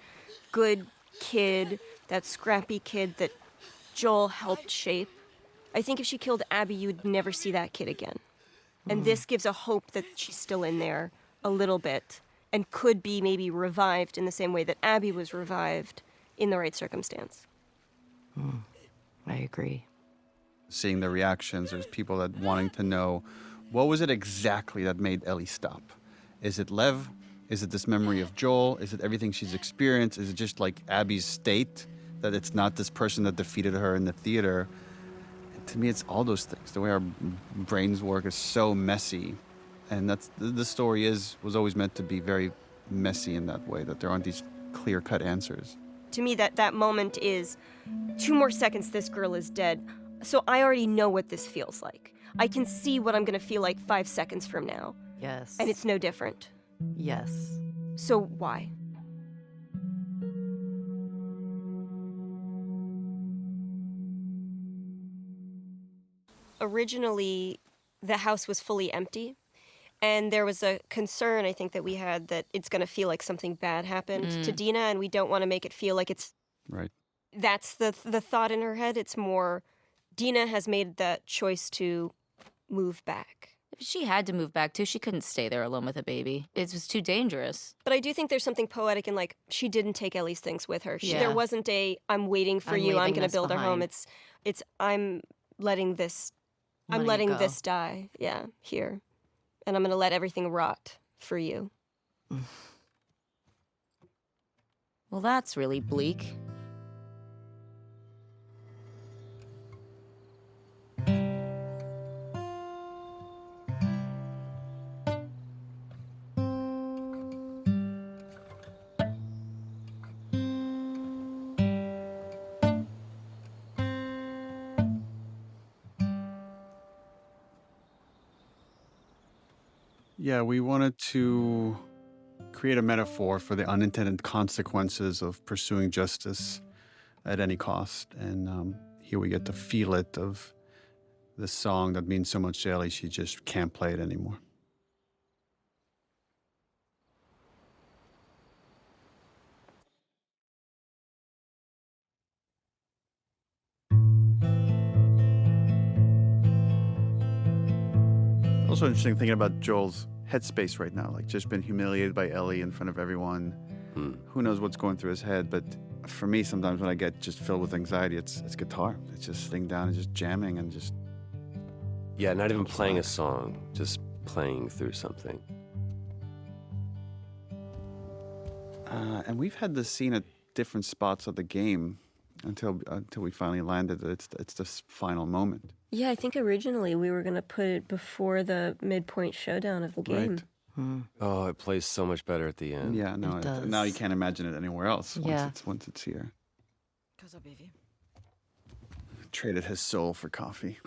good kid, that scrappy kid that Joel helped shape. I think if she killed Abby, you'd never see that kid again. And this gives a hope that she's still in there a little bit and could be maybe revived in the same way that Abby was revived in the right circumstance. I agree. Seeing the reactions, there's people that wanting to know, what was it exactly that made Ellie stop? Is it Lev? Is it this memory of Joel? Is it everything she's experienced? Is it just like Abby's state, that it's not this person that defeated her in the theater? to me, it's all those things. The way our brains work is so messy. And that's the story was always meant to be very messy in that way, that there aren't these clear-cut answers. To me, that moment is 2 more seconds, this girl is dead. So I already know what this feels like. I can see what I'm going to feel like 5 seconds from now. Yes. And it's no different. Yes. So why? Originally, the house was fully empty. And there was a concern, I think, that we had that it's going to feel like something bad happened to Dina, and we don't want to make it feel like it's... Right. That's the thought in her head. It's more, Dina has made that choice to move back. She had to move back, too. She couldn't stay there alone with a baby. It was too dangerous. But I do think there's something poetic in, like, she didn't take Ellie's things with her. Yeah. There wasn't a, I'm waiting for you, I'm going to build her home. It's I'm letting this, I'm letting this die, here. And I'm going to let everything rot for you. Well, that's really bleak. Yeah, we wanted to create a metaphor for the unintended consequences of pursuing justice at any cost. And here we get to feel it of this song that means so much to Ellie, she just can't play it anymore. Also interesting thinking about Joel's headspace right now, like just been humiliated by Ellie in front of everyone. Who knows what's going through his head, but for me, sometimes when I get just filled with anxiety, it's guitar. It's just sitting down and just jamming and just... Yeah, not even playing a song, just playing through something. And we've had this scene at different spots of the game until we finally landed. It's this final moment. Yeah, I think originally we were going to put it before the midpoint showdown of the game. Right. Oh, it plays so much better at the end. Yeah, no, now you can't imagine it anywhere else once it's here. Cosa bevi? Traded his soul for coffee.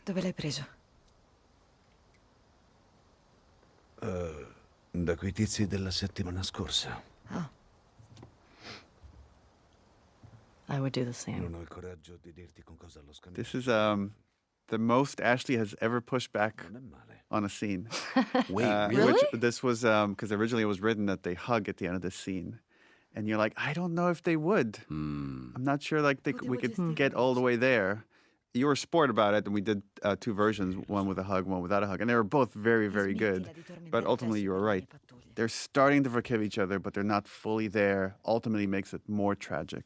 Dove l'hai preso? Da quei tizi della settimana scorsa. Ah. I would do the same. Non ho il coraggio di dirti con cosa l'ho scambiato. This is the most Ashley has ever pushed back on a scene. Wait, really? Which this was because originally it was written that they hug at the end of this scene, and you're like, I don't know if they would. I'm not sure like we could get all the way there. You were a sport about it, and we did 2 versions, one with a hug, one without a hug, and they were both very, very good. But ultimately, you were right. They're starting to forgive each other, but they're not fully there. Ultimately, makes it more tragic.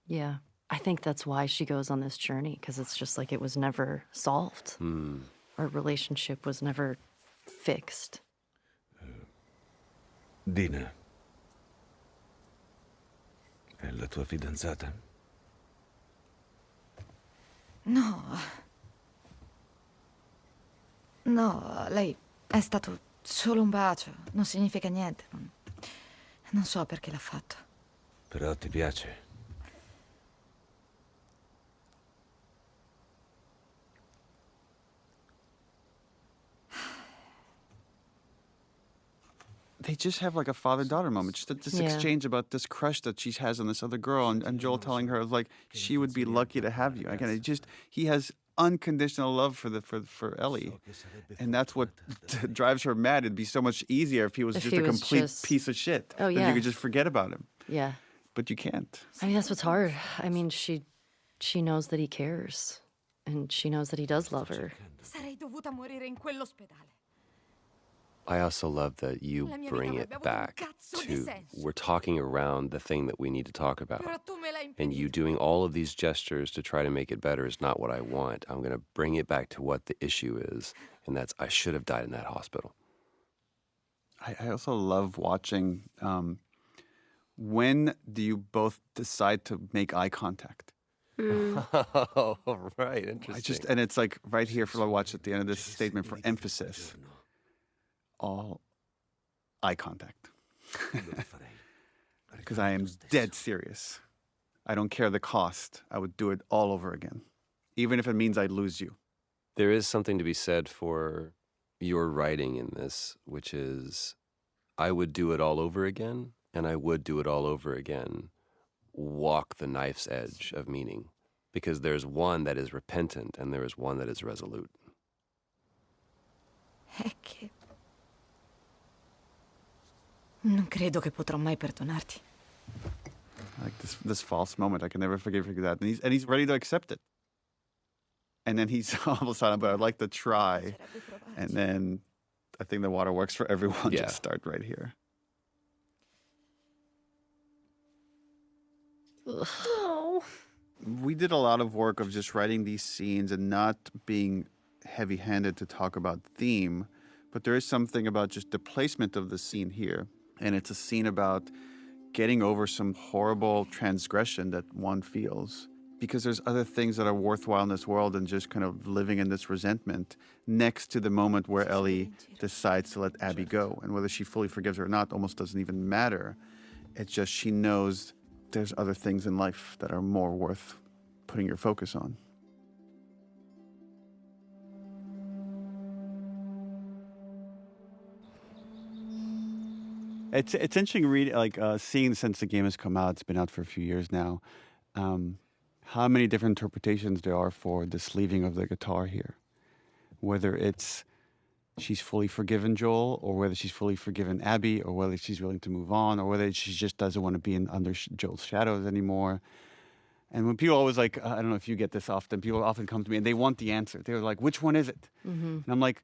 Yeah. I think that's why she goes on this journey, because it's just like it was never solved. Our relationship was never fixed. Dina. È la tua fidanzata? No. No, lei è stato solo un bacio. Non significa niente. Non so perché l'ha fatto. Però ti piace? They just have like a father-daughter moment. Just this exchange about this crush that she has on this other girl, and Joel telling her like she would be lucky to have you. Again, he has unconditional love for Ellie, and that's what drives her mad. It'd be so much easier if he was just a complete piece of shit. Oh yeah, then you could just forget about him. Yeah, but you can't. I mean, that's what's hard. I mean, she knows that he cares, and she knows that he does love her. Sarei dovuta morire in quell'ospedale. I also love that you bring it back to, we're talking around the thing that we need to talk about. And you doing all of these gestures to try to make it better is not what I want. I'm going to bring it back to what the issue is, and that's I should have died in that hospital. I also love watching when do you both decide to make eye contact? Oh, right. Interesting. And it's like right here for the watch at the end of this statement for emphasis. All eye contact. Because I am dead serious. I don't care the cost. I would do it all over again. Even if it means I'd lose you. There is something to be said for your writing in this, which is, I would do it all over again, and I would do it all over again. Walk the knife's edge of meaning, because there's one that is repentant and there is one that is resolute. È che non credo che potrò mai perdonarti. Like this false moment, I can never forgive you that. And he's ready to accept it. And then he's all of a sudden, but I'd like to try. And then I think the water works for everyone. Yeah. Just start right here. Oh. We did a lot of work of just writing these scenes and not being heavy-handed to talk about theme, but there is something about just the placement of the scene here. And it's a scene about getting over some horrible transgression that one feels, because there's other things that are worthwhile in this world than just kind of living in this resentment, next to the moment where Ellie decides to let Abby go. And whether she fully forgives her or not almost doesn't even matter. It's just she knows there's other things in life that are more worth putting your focus on. It's interesting seeing since the game has come out. It's been out for a few years now. How many different interpretations there are for this leaving of the guitar here. Whether it's she's fully forgiven Joel, or whether she's fully forgiven Abby, or whether she's willing to move on, or whether she just doesn't want to be under Joel's shadows anymore. And when people always I don't know if you get this often, people often come to me and they want the answer. They're like, which one is it? Mm-hmm. And I'm like,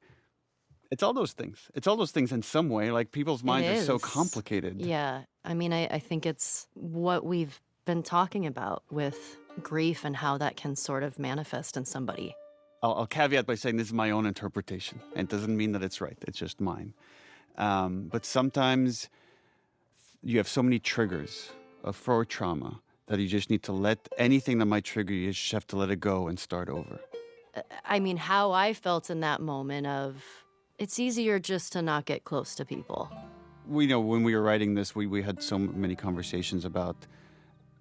it's all those things. It's all those things in some way. Like, people's minds are so complicated. Yeah. I mean, I think it's what we've been talking about with grief and how that can sort of manifest in somebody. I'll caveat by saying this is my own interpretation. And it doesn't mean that it's right. It's just mine. But sometimes you have so many triggers for trauma that you just need to let anything that might trigger you, you just have to let it go and start over. I mean, how I felt in that moment of, it's easier just to not get close to people. We know when we were writing this, we had so many conversations about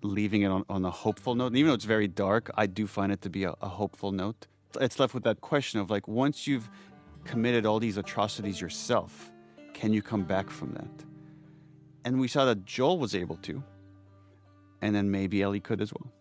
leaving it on a hopeful note. And even though it's very dark, I do find it to be a hopeful note. It's left with that question of once you've committed all these atrocities yourself, can you come back from that? And we saw that Joel was able to, and then maybe Ellie could as well.